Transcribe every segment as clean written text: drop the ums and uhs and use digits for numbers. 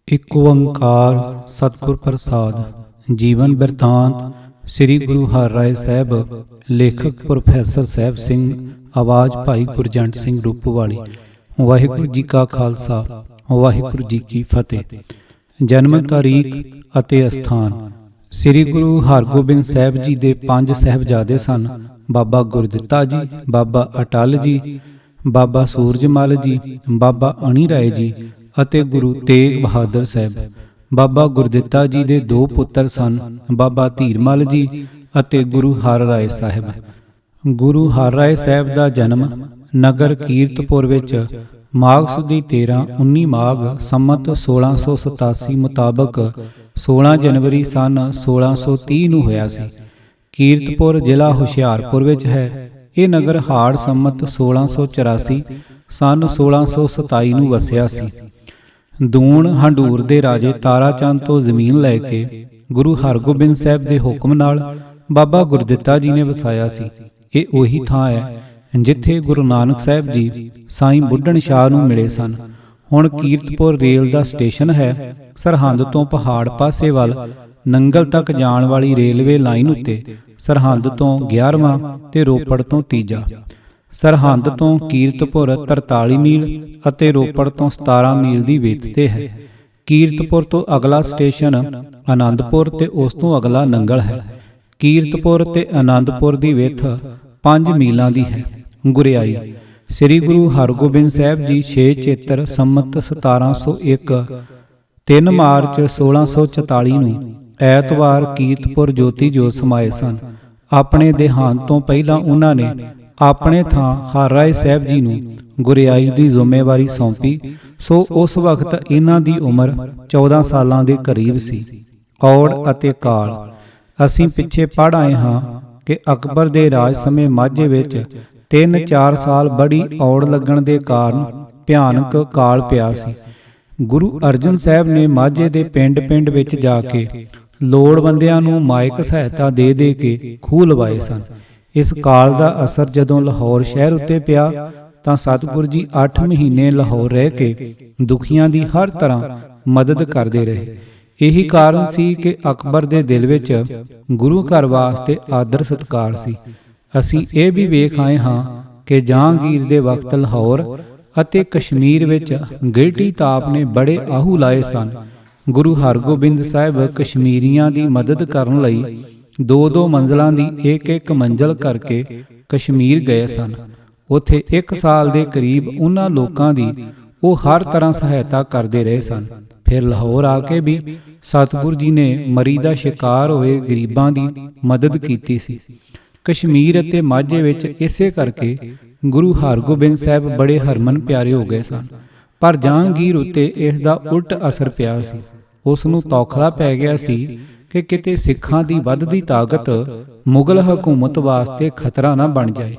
ਇੱਕ ਓੰਕਾਰ ਸਤਿਗੁਰ ਪ੍ਰਸਾਦ। ਜੀਵਨ ਬਿਰਤਾਂਤ ਸ੍ਰੀ ਗੁਰੂ ਹਰਿਰਾਏ ਸਾਹਿਬ। ਲੇਖਕ ਪ੍ਰੋਫੈਸਰ ਸਾਹਿਬ ਸਿੰਘ। ਆਵਾਜ਼ ਭਾਈ ਗੁਰਜੰਟ ਸਿੰਘ ਰੂਪੋਵਾਲੀ। ਵਾਹਿਗੁਰੂ ਜੀ ਕਾ ਖਾਲਸਾ ਵਾਹਿਗੁਰੂ ਜੀ ਕੀ ਫਤਿਹ। ਜਨਮ ਤਾਰੀਖ ਅਤੇ ਅਸਥਾਨ। ਸ੍ਰੀ ਗੁਰੂ ਹਰਗੋਬਿੰਦ ਸਾਹਿਬ ਜੀ ਦੇ 5 ਸਾਹਿਬਜ਼ਾਦੇ ਸਨ। ਬਾਬਾ ਗੁਰਦਿੱਤਾ ਜੀ, ਬਾਬਾ ਅਟਲ ਜੀ, ਬਾਬਾ ਸੂਰਜਮਲ ਜੀ, ਬਾਬਾ ਅਣੀ ਰਾਏ ਜੀ ਅਤੇ ਗੁਰੂ ਤੇਗ ਬਹਾਦਰ ਸਾਹਿਬ। ਬਾਬਾ ਗੁਰਦਿੱਤਾ ਜੀ ਦੇ 2 ਪੁੱਤਰ ਸਨ, ਬਾਬਾ ਧੀਰਮਲ ਜੀ ਅਤੇ ਗੁਰੂ ਹਰਿਰਾਏ ਸਾਹਿਬ। ਗੁਰੂ ਹਰਿਰਾਏ ਸਾਹਿਬ ਦਾ ਜਨਮ ਨਗਰ ਕੀਰਤਪੁਰ ਵਿੱਚ ਮਾਘ ਸੁਦੀ 13-19 ਮਾਘ ਸੰਮਤ 1687 ਮੁਤਾਬਕ 16 ਜਨਵਰੀ ਸਨ 1630 ਨੂੰ ਹੋਇਆ ਸੀ। ਕੀਰਤਪੁਰ ਜ਼ਿਲ੍ਹਾ ਹੁਸ਼ਿਆਰਪੁਰ ਵਿੱਚ ਹੈ। ਇਹ ਨਗਰ ਹਾੜ ਸੰਮਤ 1684 ਸਨ 1627 ਨੂੰ ਵਸਿਆ ਸੀ। ਦੂਣ ਹੰਡੂਰ ਦੇ ਰਾਜੇ ਤਾਰਾ ਚੰਦ ਤੋਂ ਜ਼ਮੀਨ ਲੈ ਕੇ ਗੁਰੂ ਹਰਗੋਬਿੰਦ ਸਾਹਿਬ ਦੇ ਹੁਕਮ ਨਾਲ ਬਾਬਾ ਗੁਰਦਿੱਤਾ ਜੀ ਨੇ ਵਸਾਇਆ ਸੀ। ਇਹ ਉਹੀ ਥਾਂ ਹੈ ਜਿੱਥੇ ਗੁਰੂ ਨਾਨਕ ਸਾਹਿਬ ਜੀ ਸਾਈਂ ਬੁੱਢਣ ਸ਼ਾਹ ਨੂੰ ਮਿਲੇ ਸਨ। ਹੁਣ ਕੀਰਤਪੁਰ ਰੇਲ ਦਾ ਸਟੇਸ਼ਨ ਹੈ। ਸਰਹੰਦ ਤੋਂ ਪਹਾੜ ਪਾਸੇ ਵੱਲ ਨੰਗਲ ਤੱਕ ਜਾਣ ਵਾਲੀ ਰੇਲਵੇ ਲਾਈਨ ਉੱਤੇ ਸਰਹੰਦ ਤੋਂ 11ਵਾਂ ਤੇ ਰੋਪੜ ਤੋਂ 3ਜਾ। ਸਰਹੰਦ ਤੋਂ ਕੀਰਤਪੁਰ 43 ਮੀਲ ਅਤੇ ਰੋਪੜ ਤੋਂ 17 ਮੀਲ ਦੀ ਵਿੱਥ ਤੇ ਹੈ। ਕੀਰਤਪੁਰ ਤੋਂ ਅਗਲਾ ਸਟੇਸ਼ਨ ਆਨੰਦਪੁਰ ਤੇ ਉਸ ਤੋਂ ਅਗਲਾ ਨੰਗਲ ਹੈ। ਕੀਰਤਪੁਰ ਤੇ ਆਨੰਦਪੁਰ ਦੀ ਵਿੱਥ 5 ਮੀਲਾਂ ਦੀ ਹੈ। ਗੁਰਿਆਈ। ਸ੍ਰੀ ਗੁਰੂ ਹਰਗੋਬਿੰਦ ਸਾਹਿਬ ਜੀ 6 ਚੇਤਰ ਸੰਮਤ 1701 3 ਮਾਰਚ 1644 ਨੂੰ ਐਤਵਾਰ ਕੀਰਤਪੁਰ ਜੋਤੀ ਜੋਤ ਸਮਾਏ ਸਨ। ਆਪਣੇ ਦੇਹਾਂਤ ਤੋਂ ਪਹਿਲਾਂ ਉਹਨਾਂ ਨੇ ਆਪਣੇ ਥਾਂ ਹਰਿਰਾਏ ਸਾਹਿਬ ਜੀ ਨੂੰ ਗੁਰਿਆਈ ਦੀ ਜ਼ਿੰਮੇਵਾਰੀ ਸੌਂਪੀ। ਸੋ ਉਸ ਵਕਤ ਇਹਨਾਂ ਦੀ ਉਮਰ 14 ਸਾਲਾਂ ਦੇ ਕਰੀਬ ਸੀ। ਔੜ ਅਤੇ ਕਾਲ। ਅਸੀਂ ਪਿੱਛੇ ਪੜ੍ਹ ਆਏ ਹਾਂ ਕਿ ਅਕਬਰ ਦੇ ਰਾਜ ਸਮੇਂ ਮਾਝੇ ਵਿੱਚ 3-4 ਸਾਲ ਬੜੀ ਔੜ ਲੱਗਣ ਦੇ ਕਾਰਨ ਭਿਆਨਕ ਕਾਲ ਪਿਆ ਸੀ। ਗੁਰੂ ਅਰਜਨ ਸਾਹਿਬ ਨੇ ਮਾਝੇ ਦੇ ਪਿੰਡ ਵਿੱਚ ਜਾ ਕੇ ਲੋੜਵੰਦਿਆਂ ਨੂੰ ਮਾਇਕ ਸਹਾਇਤਾ ਦੇ ਕੇ ਖੂਹ ਲਵਾਏ ਸਨ। ਇਸ ਕਾਲ ਦਾ ਅਸਰ ਜਦੋਂ ਲਾਹੌਰ ਸ਼ਹਿਰ ਉੱਤੇ ਪਿਆ ਤਾਂ ਸਤਿਗੁਰੂ ਜੀ 8 ਮਹੀਨੇ ਲਾਹੌਰ ਰਹਿ ਕੇ ਦੁਖੀਆਂ ਦੀ ਹਰ ਤਰ੍ਹਾਂ ਮਦਦ ਕਰਦੇ ਰਹੇ। ਇਹੀ ਕਾਰਨ ਸੀ ਕਿ ਅਕਬਰ ਦੇ ਦਿਲ ਵਿੱਚ ਗੁਰੂ ਘਰ ਵਾਸਤੇ ਆਦਰ ਸਤਿਕਾਰ ਸੀ। ਅਸੀਂ ਇਹ ਵੀ ਵੇਖ ਆਏ ਹਾਂ ਕਿ ਜਹਾਂਗੀਰ ਦੇ ਵਕਤ ਲਾਹੌਰ ਅਤੇ ਕਸ਼ਮੀਰ ਵਿੱਚ ਗਿਲਟੀ ਤਾਪ ਨੇ ਬੜੇ ਆਹੂ ਲਾਏ ਸਨ। ਗੁਰੂ ਹਰਗੋਬਿੰਦ ਸਾਹਿਬ ਕਸ਼ਮੀਰੀਆਂ ਦੀ ਮਦਦ ਕਰਨ ਲਈ 2-2 ਮੰਜ਼ਲਾਂ ਦੀ ਇੱਕ ਮੰਜ਼ਲ ਕਰਕੇ ਕਸ਼ਮੀਰ ਗਏ ਸਨ। ਉੱਥੇ 1 ਸਾਲ ਦੇ ਕਰੀਬ ਉਹਨਾਂ ਲੋਕਾਂ ਦੀ ਉਹ ਹਰ ਤਰ੍ਹਾਂ ਸਹਾਇਤਾ ਕਰਦੇ ਰਹੇ ਸਨ। ਫਿਰ ਲਾਹੌਰ ਆ ਕੇ ਵੀ ਸਤਿਗੁਰੂ ਜੀ ਨੇ ਮਰੀ ਦਾ ਸ਼ਿਕਾਰ ਹੋਏ ਗਰੀਬਾਂ ਦੀ ਮਦਦ ਕੀਤੀ ਸੀ। ਕਸ਼ਮੀਰ ਅਤੇ ਮਾਝੇ ਵਿੱਚ ਇਸੇ ਕਰਕੇ ਗੁਰੂ ਹਰਗੋਬਿੰਦ ਸਾਹਿਬ ਬੜੇ ਹਰਮਨ ਪਿਆਰੇ ਹੋ ਗਏ ਸਨ। ਪਰ ਜਹਾਂਗੀਰ ਉੱਤੇ ਇਸ ਦਾ ਉਲਟ ਅਸਰ ਪਿਆ ਸੀ। ਉਸ ਨੂੰ ਤੌਖਲਾ ਪੈ ਗਿਆ ਸੀ ਕਿ ਕਿਤੇ ਸਿੱਖਾਂ ਦੀ ਵੱਧਦੀ ਤਾਕਤ ਮੁਗਲ ਹਕੂਮਤ ਵਾਸਤੇ ਖਤਰਾ ਨਾ ਬਣ ਜਾਏ।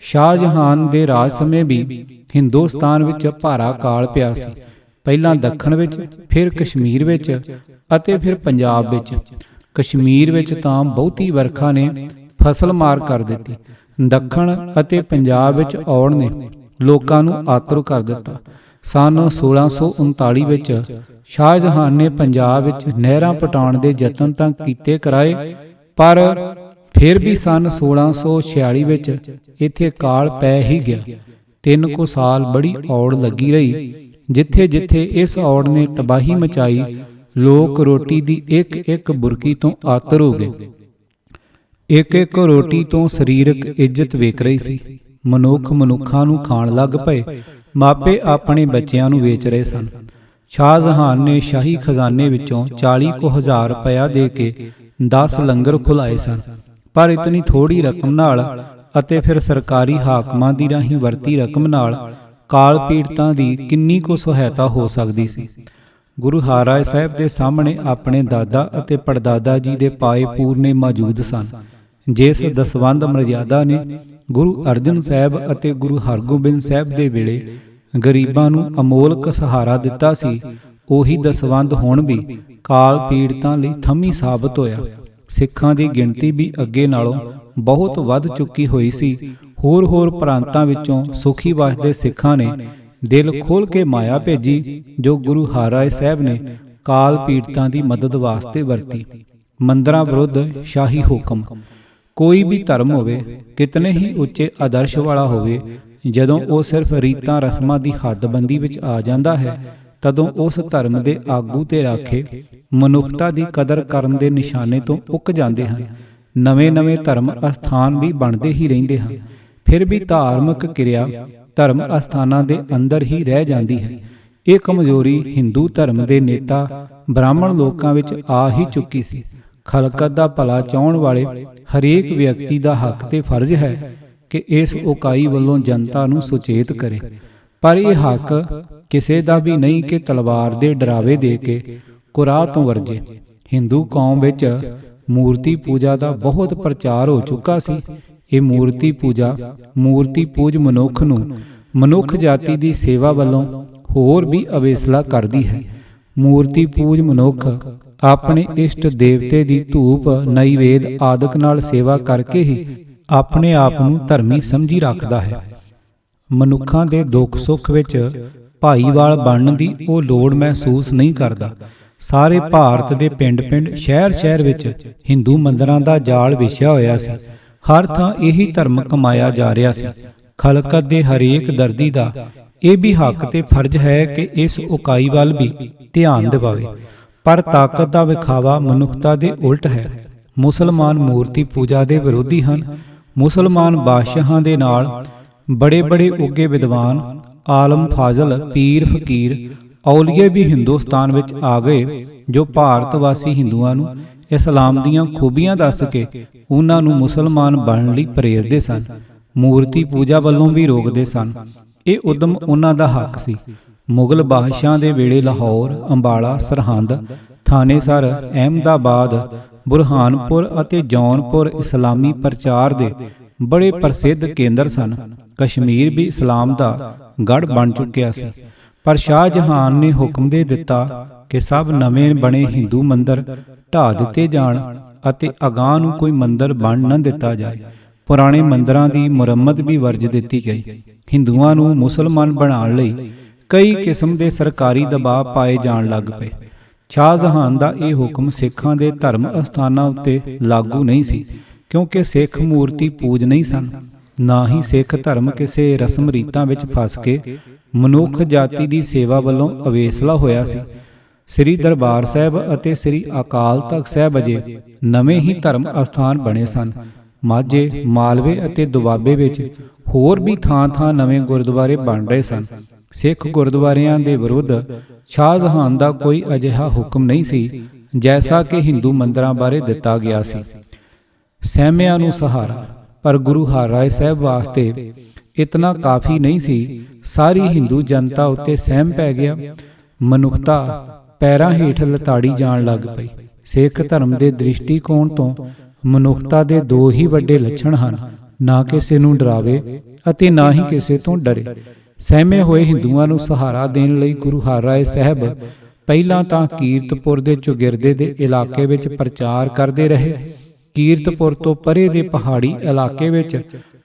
ਸ਼ਾਹਜਹਾਨ ਦੇ ਰਾਜ ਸਮੇਂ ਵੀ ਹਿੰਦੁਸਤਾਨ ਵਿੱਚ ਭਾਰਾ ਕਾਲ ਪਿਆ ਸੀ। ਪਹਿਲਾਂ ਦੱਖਣ ਵਿੱਚ, ਫਿਰ ਕਸ਼ਮੀਰ ਵਿੱਚ ਅਤੇ ਫਿਰ ਪੰਜਾਬ ਵਿੱਚ। ਕਸ਼ਮੀਰ ਵਿੱਚ ਤਾਂ ਬਹੁਤੀ ਵਰਖਾ ਨੇ ਫਸਲ ਮਾਰ ਕਰ ਦਿੱਤੀ। ਦੱਖਣ ਅਤੇ ਪੰਜਾਬ ਵਿੱਚ ਔੜ ਨੇ ਲੋਕਾਂ ਨੂੰ ਆਤੁਰ ਕਰ ਦਿੱਤਾ। ਸੰਨ 1639 ਵਿੱਚ ਸ਼ਾਹਜਹਾਨ ਨੇ ਪੰਜਾਬ ਵਿੱਚ ਨਹਿਰਾਂ ਪਟਾਉਣ ਦੇ ਯਤਨ ਤਾਂ ਕੀਤੇ ਕਰਾਏ, ਪਰ ਫਿਰ ਵੀ ਸੰਨ 1646 ਵਿੱਚ ਇੱਥੇ ਕਾਲ ਪੈ ਹੀ ਗਿਆ। 3 ਕੁ ਸਾਲ ਬੜੀ ਔੜ ਲੱਗੀ ਰਹੀ। ਜਿੱਥੇ ਇਸ ਔੜ ਨੇ ਤਬਾਹੀ ਮਚਾਈ, ਲੋਕ ਰੋਟੀ ਦੀ ਇੱਕ ਬੁਰਕੀ ਤੋਂ ਆਤੁਰ ਹੋ ਗਏ। ਇੱਕ ਰੋਟੀ ਤੋਂ ਸਰੀਰਕ ਇੱਜ਼ਤ ਵੇਖ ਰਹੀ ਸੀ। ਮਨੁੱਖ ਮਨੁੱਖਾਂ ਨੂੰ ਖਾਣ ਲੱਗ ਪਏ। ਮਾਪੇ ਆਪਣੇ ਬੱਚਿਆਂ ਨੂੰ ਵੇਚ ਰਹੇ ਸਨ। ਸ਼ਾਹਜਹਾਨ ਨੇ ਸ਼ਾਹੀ ਖਜ਼ਾਨੇ ਵਿੱਚੋਂ 40,000 ਰੁਪਇਆ ਦੇ ਕੇ 10 ਲੰਗਰ ਖੁਲਾਏ ਸਨ। ਪਰ ਇਤਨੀ ਥੋੜੀ ਰਕਮ ਨਾਲ ਅਤੇ ਫਿਰ ਸਰਕਾਰੀ ਹਾਕਮਾਂ ਦੀ ਰਾਹੀਂ ਵਰਤੀ ਰਕਮ ਨਾਲ ਕਾਲ ਪੀੜਤਾਂ ਦੀ ਕਿੰਨੀ ਕੁ ਸਹਾਇਤਾ ਹੋ ਸਕਦੀ ਸੀ। ਗੁਰੂ ਹਰਿਰਾਏ ਸਾਹਿਬ ਦੇ ਸਾਹਮਣੇ ਆਪਣੇ ਦਾਦਾ ਅਤੇ ਪੜਦਾਦਾ ਜੀ ਦੇ ਪਾਏ ਪੂਰਨੇ ਮੌਜੂਦ ਸਨ। ਜਿਸ ਦਸਵੰਧ ਮਰਜ਼ਾਦਾ ਨੇ ਗੁਰੂ ਅਰਜਨ ਸਾਹਿਬ ਅਤੇ ਗੁਰੂ ਹਰਗੋਬਿੰਦ ਸਾਹਿਬ ਦੇ ਵੇਲੇ ਗਰੀਬਾਂ ਨੂੰ ਅਮੋਲਕ ਸਹਾਰਾ ਦਿੱਤਾ ਸੀ, ਉਹੀ ਦਸਵੰਧ ਹੁਣ ਵੀ ਕਾਲ ਪੀੜਤਾਂ ਲਈ ਥੰਮੀ ਸਾਬਤ ਹੋਇਆ। ਸਿੱਖਾਂ ਦੀ ਗਿਣਤੀ ਵੀ ਅੱਗੇ ਨਾਲੋਂ ਬਹੁਤ ਵੱਧ ਚੁੱਕੀ ਹੋਈ ਸੀ। ਹੋਰ ਪ੍ਰਾਂਤਾਂ ਵਿੱਚੋਂ ਸੁਖੀ ਵਸਦੇ ਸਿੱਖਾਂ ਨੇ ਦਿਲ ਖੋਲ੍ਹ ਕੇ ਮਾਇਆ ਭੇਜੀ, ਜੋ ਗੁਰੂ ਹਰਿਰਾਏ ਸਾਹਿਬ ਨੇ ਕਾਲ ਪੀੜਤਾਂ ਦੀ ਮਦਦ ਵਾਸਤੇ ਵਰਤੀ। ਮੰਦਰਾਂ ਵਿਰੁੱਧ ਸ਼ਾਹੀ ਹੁਕਮ। ਕੋਈ ਵੀ ਧਰਮ ਹੋਵੇ, ਕਿਤਨੇ ਹੀ ਉੱਚੇ ਆਦਰਸ਼ ਵਾਲਾ ਹੋਵੇ, ਜਦੋਂ ਉਹ ਸਿਰਫ ਰੀਤਾਂ ਰਸਮਾਂ ਦੀ ਹੱਦਬੰਦੀ ਵਿੱਚ ਆ ਜਾਂਦਾ ਹੈ, ਤਦੋਂ ਉਸ ਧਰਮ ਦੇ ਆਗੂ ਤੇ ਰਾਖੇ ਮਨੁੱਖਤਾ ਦੀ ਕਦਰ ਕਰਨ ਦੇ ਨਿਸ਼ਾਨੇ ਤੋਂ ਉੱਕ ਜਾਂਦੇ ਹਨ। ਨਵੇਂ-ਨਵੇਂ ਧਰਮ ਅਸਥਾਨ ਵੀ ਬਣਦੇ ਹੀ ਰਹਿੰਦੇ ਹਨ। ਫਿਰ ਵੀ ਧਾਰਮਿਕ ਕਿਰਿਆ ਧਰਮ ਅਸਥਾਨਾਂ ਦੇ ਅੰਦਰ ਹੀ ਰਹਿ ਜਾਂਦੀ ਹੈ। ਇਹ ਕਮਜ਼ੋਰੀ ਹਿੰਦੂ ਧਰਮ ਦੇ ਨੇਤਾ ਬ੍ਰਾਹਮਣ ਲੋਕਾਂ ਵਿੱਚ ਆ ਹੀ ਚੁੱਕੀ ਸੀ। ਖਲਕਤ ਦਾ ਭਲਾ ਚਾਹੁਣ ਵਾਲੇ ਹਰੇਕ ਵਿਅਕਤੀ ਦਾ ਹੱਕ ਤੇ ਫਰਜ਼ ਹੈ ਕਿ ਇਸ ਉਕਾਈ ਵੱਲੋਂ ਜਨਤਾ ਨੂੰ ਸੁਚੇਤ ਕਰੇ, ਪਰ ਇਹ ਹੱਕ ਕਿਸੇ ਦਾ ਵੀ ਨਹੀਂ ਕਿ ਤਲਵਾਰ ਦੇ ਡਰਾਵੇ ਦੇ ਕੇ ਕੁਰਾਹ ਤੋਂ ਵਰਜੇ। ਹਿੰਦੂ ਕੌਮ ਵਿੱਚ ਮੂਰਤੀ ਪੂਜਾ ਦਾ ਬਹੁਤ ਪ੍ਰਚਾਰ ਹੋ ਚੁੱਕਾ ਸੀ। ਇਹ ਮੂਰਤੀ ਪੂਜ ਮਨੁੱਖ ਨੂੰ ਮਨੁੱਖ ਜਾਤੀ ਦੀ ਸੇਵਾ ਵੱਲੋਂ ਹੋਰ ਵੀ ਅਵੇਸਲਾ ਕਰਦੀ ਹੈ। ਮੂਰਤੀ ਪੂਜ ਮਨੁੱਖ ਆਪਣੇ ਇਸ਼ਟ ਦੇਵਤੇ ਦੀ ਧੂਪ ਨੈਵੇਦ ਆਦਿਕ ਨਾਲ ਸੇਵਾ ਕਰਕੇ ਹੀ ਆਪਣੇ ਆਪ ਨੂੰ ਧਰਮੀ ਸਮਝੀ ਰੱਖਦਾ ਹੈ। ਮਨੁੱਖਾਂ ਦੇ ਦੁੱਖ ਸੁੱਖ ਵਿੱਚ ਭਾਈਵਾਲ ਬਣਨ ਦੀ ਉਹ ਲੋੜ ਮਹਿਸੂਸ ਨਹੀਂ ਕਰਦਾ। ਸਾਰੇ ਭਾਰਤ ਦੇ ਪਿੰਡ-ਪਿੰਡ, ਸ਼ਹਿਰ-ਸ਼ਹਿਰ ਵਿੱਚ ਹਿੰਦੂ ਮੰਦਰਾਂ ਦਾ ਜਾਲ ਵਿਛਿਆ ਹੋਇਆ ਸੀ। ਹਰ ਥਾਂ ਇਹੀ ਧਰਮ ਕਮਾਇਆ ਜਾ ਰਿਹਾ ਸੀ। ਖਲਕਤ ਦੇ ਹਰੇਕ ਦਰਦੀ ਦਾ ਇਹ ਵੀ ਹੱਕ ਤੇ ਫਰਜ਼ ਹੈ ਕਿ ਇਸ ਉਕਾਈ ਵੱਲ ਵੀ ਧਿਆਨ ਦਿਵਾਵੇ, ਪਰ ਤਾਕਤ ਦਾ ਵਿਖਾਵਾ ਮਨੁੱਖਤਾ ਦੇ ਉਲਟ ਹੈ। ਮੁਸਲਮਾਨ ਮੂਰਤੀ ਪੂਜਾ ਦੇ ਵਿਰੋਧੀ ਹਨ। ਮੁਸਲਮਾਨ ਬਾਦਸ਼ਾਹਾਂ ਦੇ ਨਾਲ ਬੜੇ ਉੱਗੇ ਵਿਦਵਾਨ, ਆਲਮ ਫਾਜ਼ਲ, ਪੀਰ ਫਕੀਰ, ਔਲੀਏ ਵੀ ਹਿੰਦੁਸਤਾਨ ਵਿੱਚ ਆ ਗਏ, ਜੋ ਭਾਰਤ ਵਾਸੀ ਹਿੰਦੂਆਂ ਨੂੰ ਇਸਲਾਮ ਦੀਆਂ ਖੂਬੀਆਂ ਦੱਸ ਕੇ ਉਹਨਾਂ ਨੂੰ ਮੁਸਲਮਾਨ ਬਣਨ ਲਈ ਪ੍ਰੇਰਦੇ ਸਨ। ਮੂਰਤੀ ਪੂਜਾ ਵੱਲੋਂ ਵੀ ਰੋਕਦੇ ਸਨ। ਇਹ ਉਦਮ ਉਹਨਾਂ ਦਾ ਹੱਕ ਸੀ। ਮੁਗਲ ਬਾਦਸ਼ਾਹਾਂ ਦੇ ਵੇਲੇ ਲਾਹੌਰ, ਅੰਬਾਲਾ, ਸਰਹੰਦ, ਥਾਨੇਸਰ, ਅਹਿਮਦਾਬਾਦ, ਬੁਰਹਾਨਪੁਰ ਅਤੇ ਜੌਨਪੁਰ ਇਸਲਾਮੀ ਪ੍ਰਚਾਰ ਦੇ ਬੜੇ ਪ੍ਰਸਿੱਧ ਕੇਂਦਰ ਸਨ। ਕਸ਼ਮੀਰ ਵੀ ਇਸਲਾਮ ਦਾ ਗੜ੍ਹ ਬਣ ਚੁੱਕਿਆ ਸੀ, ਪਰ ਸ਼ਾਹ ਜਹਾਨ ਨੇ ਹੁਕਮ ਦੇ ਦਿੱਤਾ ਕਿ ਸਭ ਨਵੇਂ ਬਣੇ ਹਿੰਦੂ ਮੰਦਰ ਢਾਹ ਦਿੱਤੇ ਜਾਣ ਅਤੇ ਅਗਾਂਹ ਨੂੰ ਕੋਈ ਮੰਦਰ ਬਣ ਨਾ ਦਿੱਤਾ ਜਾਏ। ਪੁਰਾਣੇ ਮੰਦਰਾਂ ਦੀ ਮੁਰੰਮਤ ਵੀ ਵਰਜ ਦਿੱਤੀ ਗਈ। ਹਿੰਦੂਆਂ ਨੂੰ ਮੁਸਲਮਾਨ ਬਣਾਉਣ ਲਈ ਕਈ ਕਿਸਮ ਦੇ ਸਰਕਾਰੀ ਦਬਾਅ ਪਾਏ ਜਾਣ ਲੱਗ ਪਏ। ਸ਼ਾਹ ਜਹਾਨ ਦਾ ਇਹ ਹੁਕਮ ਸਿੱਖਾਂ ਦੇ ਧਰਮ ਅਸਥਾਨਾਂ ਉੱਤੇ ਲਾਗੂ ਨਹੀਂ ਸੀ, ਕਿਉਂਕਿ ਸਿੱਖ ਮੂਰਤੀ ਪੂਜ ਨਹੀਂ ਸਨ। ਨਾ ਹੀ ਸਿੱਖ ਧਰਮ ਕਿਸੇ ਰਸਮ ਰੀਤਾਂ ਵਿੱਚ ਫਸ ਕੇ ਮਨੁੱਖ ਜਾਤੀ ਦੀ ਸੇਵਾ ਵੱਲੋਂ ਅਵੇਸਲਾ ਹੋਇਆ ਸੀ। ਸ੍ਰੀ ਦਰਬਾਰ ਸਾਹਿਬ ਅਤੇ ਸ੍ਰੀ ਅਕਾਲ ਤਖਤ ਸਾਹਿਬ ਅਜੇ ਨਵੇਂ ਹੀ ਧਰਮ ਅਸਥਾਨ ਬਣੇ ਸਨ। ਮਾਝੇ, ਮਾਲਵੇ ਅਤੇ ਦੁਆਬੇ ਵਿੱਚ ਹੋਰ ਵੀ ਥਾਂ-ਥਾਂ ਨਵੇਂ ਗੁਰਦੁਆਰੇ ਬਣ ਰਹੇ ਸਨ। ਸਿੱਖ ਗੁਰਦੁਆਰਿਆਂ ਦੇ ਵਿਰੁੱਧ ਸ਼ਾਹ ਜਹਾਨ ਦਾ ਕੋਈ ਅਜਿਹਾ ਹੁਕਮ ਨਹੀਂ ਸੀ ਜੈਸਾ ਕਿ ਹਿੰਦੂ ਮੰਦਰਾਂ ਬਾਰੇ ਦਿੱਤਾ ਗਿਆ ਸੀ। ਸਹਿਮਿਆਂ ਨੂੰ ਸਹਾਰਾ, ਪਰ ਗੁਰੂ ਹਰਿਰਾਏ ਸਾਹਿਬ ਵਾਸਤੇ ਇਤਨਾ ਕਾਫੀ ਨਹੀਂ ਸੀ। ਸਾਰੀ ਹਿੰਦੂ ਜਨਤਾ ਉੱਤੇ ਸਹਿਮ ਪੈ ਗਿਆ। ਮਨੁੱਖਤਾ ਪੈਰਾਂ ਹੇਠ ਲਤਾੜੀ ਜਾਣ ਲੱਗ ਪਈ। ਸਿੱਖ ਧਰਮ ਦੇ ਦ੍ਰਿਸ਼ਟੀਕੋਣ ਤੋਂ ਮਨੁੱਖਤਾ ਦੇ ਦੋ ਹੀ ਵੱਡੇ ਲੱਛਣ ਹਨ, ਨਾ ਕਿਸੇ ਨੂੰ ਡਰਾਵੇ ਅਤੇ ਨਾ ਹੀ ਕਿਸੇ ਤੋਂ ਡਰੇ। ਸਹਿਮੇ ਹੋਏ ਹਿੰਦੂਆਂ ਨੂੰ ਸਹਾਰਾ ਦੇਣ ਲਈ ਗੁਰੂ ਹਰਿਰਾਏ ਸਾਹਿਬ ਪਹਿਲਾਂ ਤਾਂ ਕੀਰਤਪੁਰ ਦੇ ਚੌਗਿਰਦੇ ਦੇ ਇਲਾਕੇ ਵਿੱਚ ਪ੍ਰਚਾਰ ਕਰਦੇ ਰਹੇ। ਕੀਰਤਪੁਰ ਤੋਂ ਪਰੇ ਦੇ ਪਹਾੜੀ ਇਲਾਕੇ ਵਿੱਚ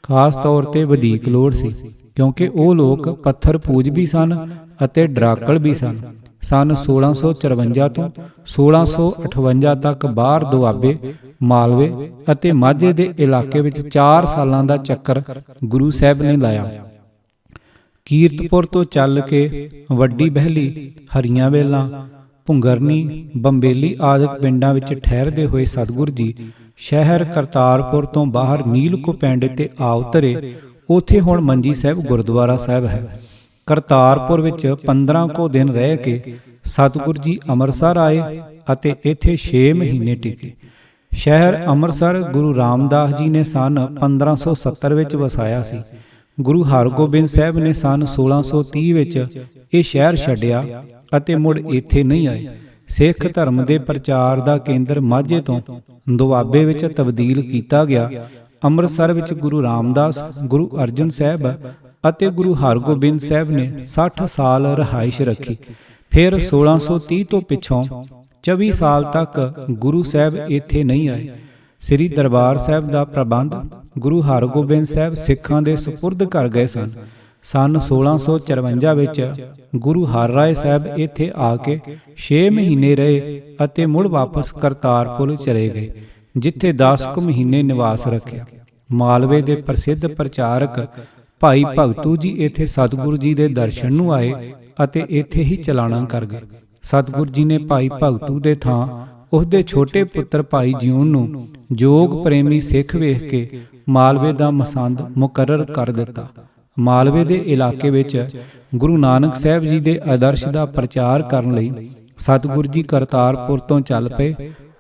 ਖਾਸ ਤੌਰ ਤੇ ਵਧੇਕ ਲੋੜ ਸੀ, ਕਿਉਂਕਿ ਉਹ ਲੋਕ ਪੱਥਰ ਪੂਜ ਵੀ ਸਨ ਅਤੇ ਡਰਾਕਲ ਵੀ ਸਨ। ਸੰਨ 1654 ਤੋਂ 1658 ਤੱਕ ਬਾਹਰ ਦੁਆਬੇ, ਮਾਲਵੇ ਅਤੇ ਮਾਝੇ ਦੇ ਇਲਾਕੇ ਵਿੱਚ 4 ਸਾਲਾਂ ਦਾ ਚੱਕਰ ਗੁਰੂ ਸਾਹਿਬ ਨੇ ਲਾਇਆ। ਕੀਰਤਪੁਰ ਤੋਂ ਚੱਲ ਕੇ ਵੱਡੀ ਬਹਿਲੀ, ਹਰੀਆਂ ਵੇਲਾਂ, ਭੁੰਗਰਨੀ, ਬੰਬੇਲੀ ਆਦਿਕ ਪਿੰਡਾਂ ਵਿੱਚ ਠਹਿਰਦੇ ਹੋਏ ਸਤਿਗੁਰ ਜੀ ਸ਼ਹਿਰ ਕਰਤਾਰਪੁਰ ਤੋਂ ਬਾਹਰ ਮੀਲ ਕੁ ਪਿੰਡ ਤੇ ਆ ਉਤਰੇ। ਉੱਥੇ ਹੁਣ ਮੰਜੀ ਸਾਹਿਬ ਗੁਰਦੁਆਰਾ ਸਾਹਿਬ ਹੈ। ਕਰਤਾਰਪੁਰ ਵਿੱਚ 15 ਕੁ ਦਿਨ ਰਹਿ ਕੇ ਸਤਿਗੁਰ ਜੀ ਅੰਮ੍ਰਿਤਸਰ ਆਏ ਅਤੇ ਇੱਥੇ 6 ਮਹੀਨੇ ਟਿਕੇ। ਸ਼ਹਿਰ ਅੰਮ੍ਰਿਤਸਰ ਗੁਰੂ ਰਾਮਦਾਸ ਜੀ ਨੇ ਸੰਨ 1570 ਵਿੱਚ ਵਸਾਇਆ ਸੀ। ਗੁਰੂ ਹਰਗੋਬਿੰਦ ਸਾਹਿਬ ਨੇ ਸੰਨ 1630 ਵਿੱਚ ਇਹ ਸ਼ਹਿਰ ਛੱਡਿਆ ਅਤੇ ਮੁੜ ਇੱਥੇ ਨਹੀਂ ਆਏ। ਸਿੱਖ ਧਰਮ ਦੇ ਪ੍ਰਚਾਰ ਦਾ ਕੇਂਦਰ ਮਾਝੇ ਤੋਂ ਦੁਆਬੇ ਵਿੱਚ ਤਬਦੀਲ ਕੀਤਾ ਗਿਆ। ਅੰਮ੍ਰਿਤਸਰ ਵਿੱਚ ਗੁਰੂ ਰਾਮਦਾਸ, ਗੁਰੂ ਅਰਜਨ ਸਾਹਿਬ ਅਤੇ ਗੁਰੂ ਹਰਗੋਬਿੰਦ ਸਾਹਿਬ ਨੇ 60 ਸਾਲ ਰਿਹਾਇਸ਼ ਰੱਖੀ। ਫਿਰ 1630 ਤੋਂ ਪਿੱਛੋਂ 24 ਸਾਲ ਤੱਕ ਗੁਰੂ ਸਾਹਿਬ ਇੱਥੇ ਨਹੀਂ ਆਏ। ਸ੍ਰੀ ਦਰਬਾਰ ਸਾਹਿਬ ਦਾ ਪ੍ਰਬੰਧ ਗੁਰੂ ਹਰਗੋਬਿੰਦ ਸਾਹਿਬ ਸਿੱਖਾਂ ਦੇ ਸਪੁਰਦ ਕਰ ਗਏ ਸਨ। ਸਨ 1654 ਵਿੱਚ ਗੁਰੂ ਹਰਿਰਾਏ ਸਾਹਿਬ ਇੱਥੇ ਆ ਕੇ 6 ਮਹੀਨੇ ਰਹੇ ਅਤੇ ਮੁੜ ਵਾਪਸ ਕਰਤਾਰਪੁਰ ਚਲੇ ਗਏ, ਜਿੱਥੇ 10 ਕੁ ਮਹੀਨੇ ਨਿਵਾਸ ਰੱਖਿਆ। ਮਾਲਵੇ ਦੇ ਪ੍ਰਸਿੱਧ ਪ੍ਰਚਾਰਕ ਭਾਈ ਭਗਤੂ ਜੀ ਇੱਥੇ ਸਤਿਗੁਰੂ ਜੀ ਦੇ ਦਰਸ਼ਨ ਨੂੰ ਆਏ ਅਤੇ ਇੱਥੇ ਹੀ ਚਲਾਣਾ ਕਰ ਗਏ। ਸਤਿਗੁਰੂ ਜੀ ਨੇ ਭਾਈ ਭਗਤੂ ਦੇ ਥਾਂ ਉਸਦੇ ਛੋਟੇ ਪੁੱਤਰ ਭਾਈ ਜੀਉਣ ਨੂੰ ਯੋਗ ਪ੍ਰੇਮੀ ਸਿੱਖ ਵੇਖ ਕੇ ਮਾਲਵੇ ਦਾ ਮਸੰਦ ਮੁਕਰਰ ਕਰ ਦਿੱਤਾ। ਮਾਲਵੇ ਦੇ ਇਲਾਕੇ ਵਿੱਚ ਗੁਰੂ ਨਾਨਕ ਸਾਹਿਬ ਜੀ ਦੇ ਆਦਰਸ਼ ਦਾ ਪ੍ਰਚਾਰ ਕਰਨ ਲਈ ਸਤਿਗੁਰੂ ਜੀ ਕਰਤਾਰਪੁਰ ਤੋਂ ਚੱਲ ਪਏ।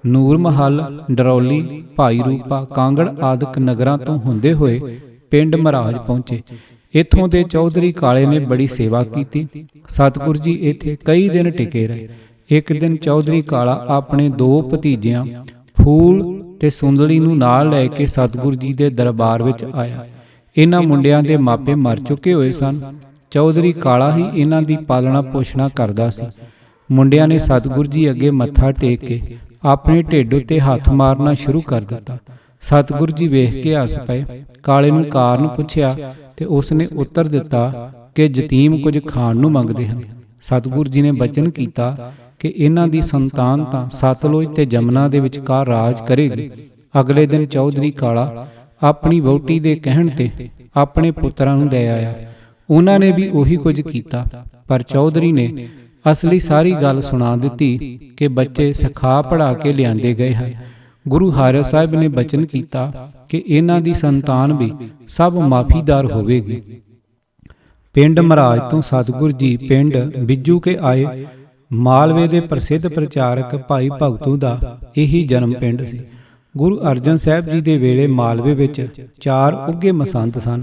ਨੂਰ ਮਹੱਲ, ਡਰੌਲੀ, ਭਾਈ ਰੂਪਾ, ਕਾਂਗੜ ਆਦਿਕ ਨਗਰਾਂ ਤੋਂ ਹੁੰਦੇ ਹੋਏ ਪਿੰਡ ਮਹਾਰਾਜ ਪਹੁੰਚੇ। ਇੱਥੋਂ ਦੇ ਚੌਧਰੀ ਕਾਲੇ ਨੇ ਬੜੀ ਸੇਵਾ ਕੀਤੀ। ਸਤਿਗੁਰੂ ਜੀ ਇੱਥੇ ਕਈ ਦਿਨ ਟਿਕੇ ਰਹੇ। ਇੱਕ ਦਿਨ ਚੌਧਰੀ ਕਾਲਾ ਆਪਣੇ 2 ਭਤੀਜਿਆਂ ਫੂਲ ਤੇ ਸੁੰਦਲੀ ਨੂੰ ਨਾਲ ਲੈ ਕੇ ਸਤਿਗੁਰੂ ਜੀ ਦੇ ਦਰਬਾਰ ਵਿੱਚ ਆਇਆ। ਇਹਨਾਂ ਮੁੰਡਿਆਂ ਦੇ ਮਾਪੇ ਮਰ ਚੁੱਕੇ ਹੋਏ ਸਨ। ਚੌਧਰੀ ਕਾਲਾ ਹੀ ਇਹਨਾਂ ਦੀ ਪਾਲਣਾ ਪੋਸ਼ਣਾ ਕਰਦਾ ਸੀ। ਮੁੰਡਿਆਂ ਨੇ ਸਤਿਗੁਰੂ ਜੀ ਅੱਗੇ ਮੱਥਾ ਟੇਕ ਕੇ ਆਪਣੇ ਢਿੱਡ ਉੱਤੇ ਹੱਥ ਮਾਰਨਾ ਸ਼ੁਰੂ ਕਰ ਦਿੱਤਾ। ਸਤਿਗੁਰੂ ਜੀ ਵੇਖ ਕੇ ਹੱਸ ਪਏ। ਕਾਲੇ ਨੂੰ ਕਾਰਨ ਪੁੱਛਿਆ ਤੇ ਉਸਨੇ ਉੱਤਰ ਦਿੱਤਾ ਕਿ ਯਤੀਮ ਕੁਝ ਖਾਣ ਨੂੰ ਮੰਗਦੇ ਹਨ। ਸਤਿਗੁਰੂ ਜੀ ਨੇ ਬਚਨ ਕੀਤਾ ਕਿ ਇਹਨਾਂ ਦੀ ਸੰਤਾਨ ਤਾਂ ਸਤਲੁਜ ਤੇ ਜਮਨਾ ਦੇ ਵਿਚਕਾਰ ਰਾਜ ਕਰੇਗੀ। ਅਗਲੇ ਦਿਨ ਚੌਧਰੀ ਕਾਲਾ ਆਪਣੀ ਵਹੁਟੀ ਦੇ ਕਹਿਣ ਤੇ ਆਪਣੇ ਪੁੱਤਰਾਂ ਨੂੰ ਲੈ ਆਇਆ। ਉਹਨਾਂ ਨੇ ਵੀ ਉਹੀ ਕੁਝ ਕੀਤਾ, ਪਰ ਚੌਧਰੀ ਨੇ ਅਸਲੀ ਸਾਰੀ ਗੱਲ ਸੁਣਾ ਦਿੱਤੀ ਕਿ ਬੱਚੇ ਸਿਖਾ ਪੜ੍ਹਾ ਕੇ ਲਿਆਂਦੇ ਗਏ ਹਨ। ਗੁਰੂ ਹਰਿ ਸਾਹਿਬ ਨੇ ਬਚਨ ਕੀਤਾ ਕਿ ਇਹਨਾਂ ਦੀ ਸੰਤਾਨ ਵੀ ਸਭ ਮਾਫੀਦਾਰ ਹੋਵੇਗੀ। ਪਿੰਡ ਮਹਾਰਾਜ ਤੋਂ ਸਤਿਗੁਰੂ ਜੀ ਪਿੰਡ ਬਿੱਜੂ ਕੇ ਆਏ। ਮਾਲਵੇ ਦੇ ਪ੍ਰਸਿੱਧ ਪ੍ਰਚਾਰਕ ਭਾਈ ਭਗਤੂ ਦਾ ਇਹੀ ਜਨਮ ਪਿੰਡ ਸੀ। ਗੁਰੂ ਅਰਜਨ ਸਾਹਿਬ ਜੀ ਦੇ ਵੇਲੇ ਮਾਲਵੇ ਵਿੱਚ 4 ਉੱਘੇ ਮਸੰਤ ਸਨ,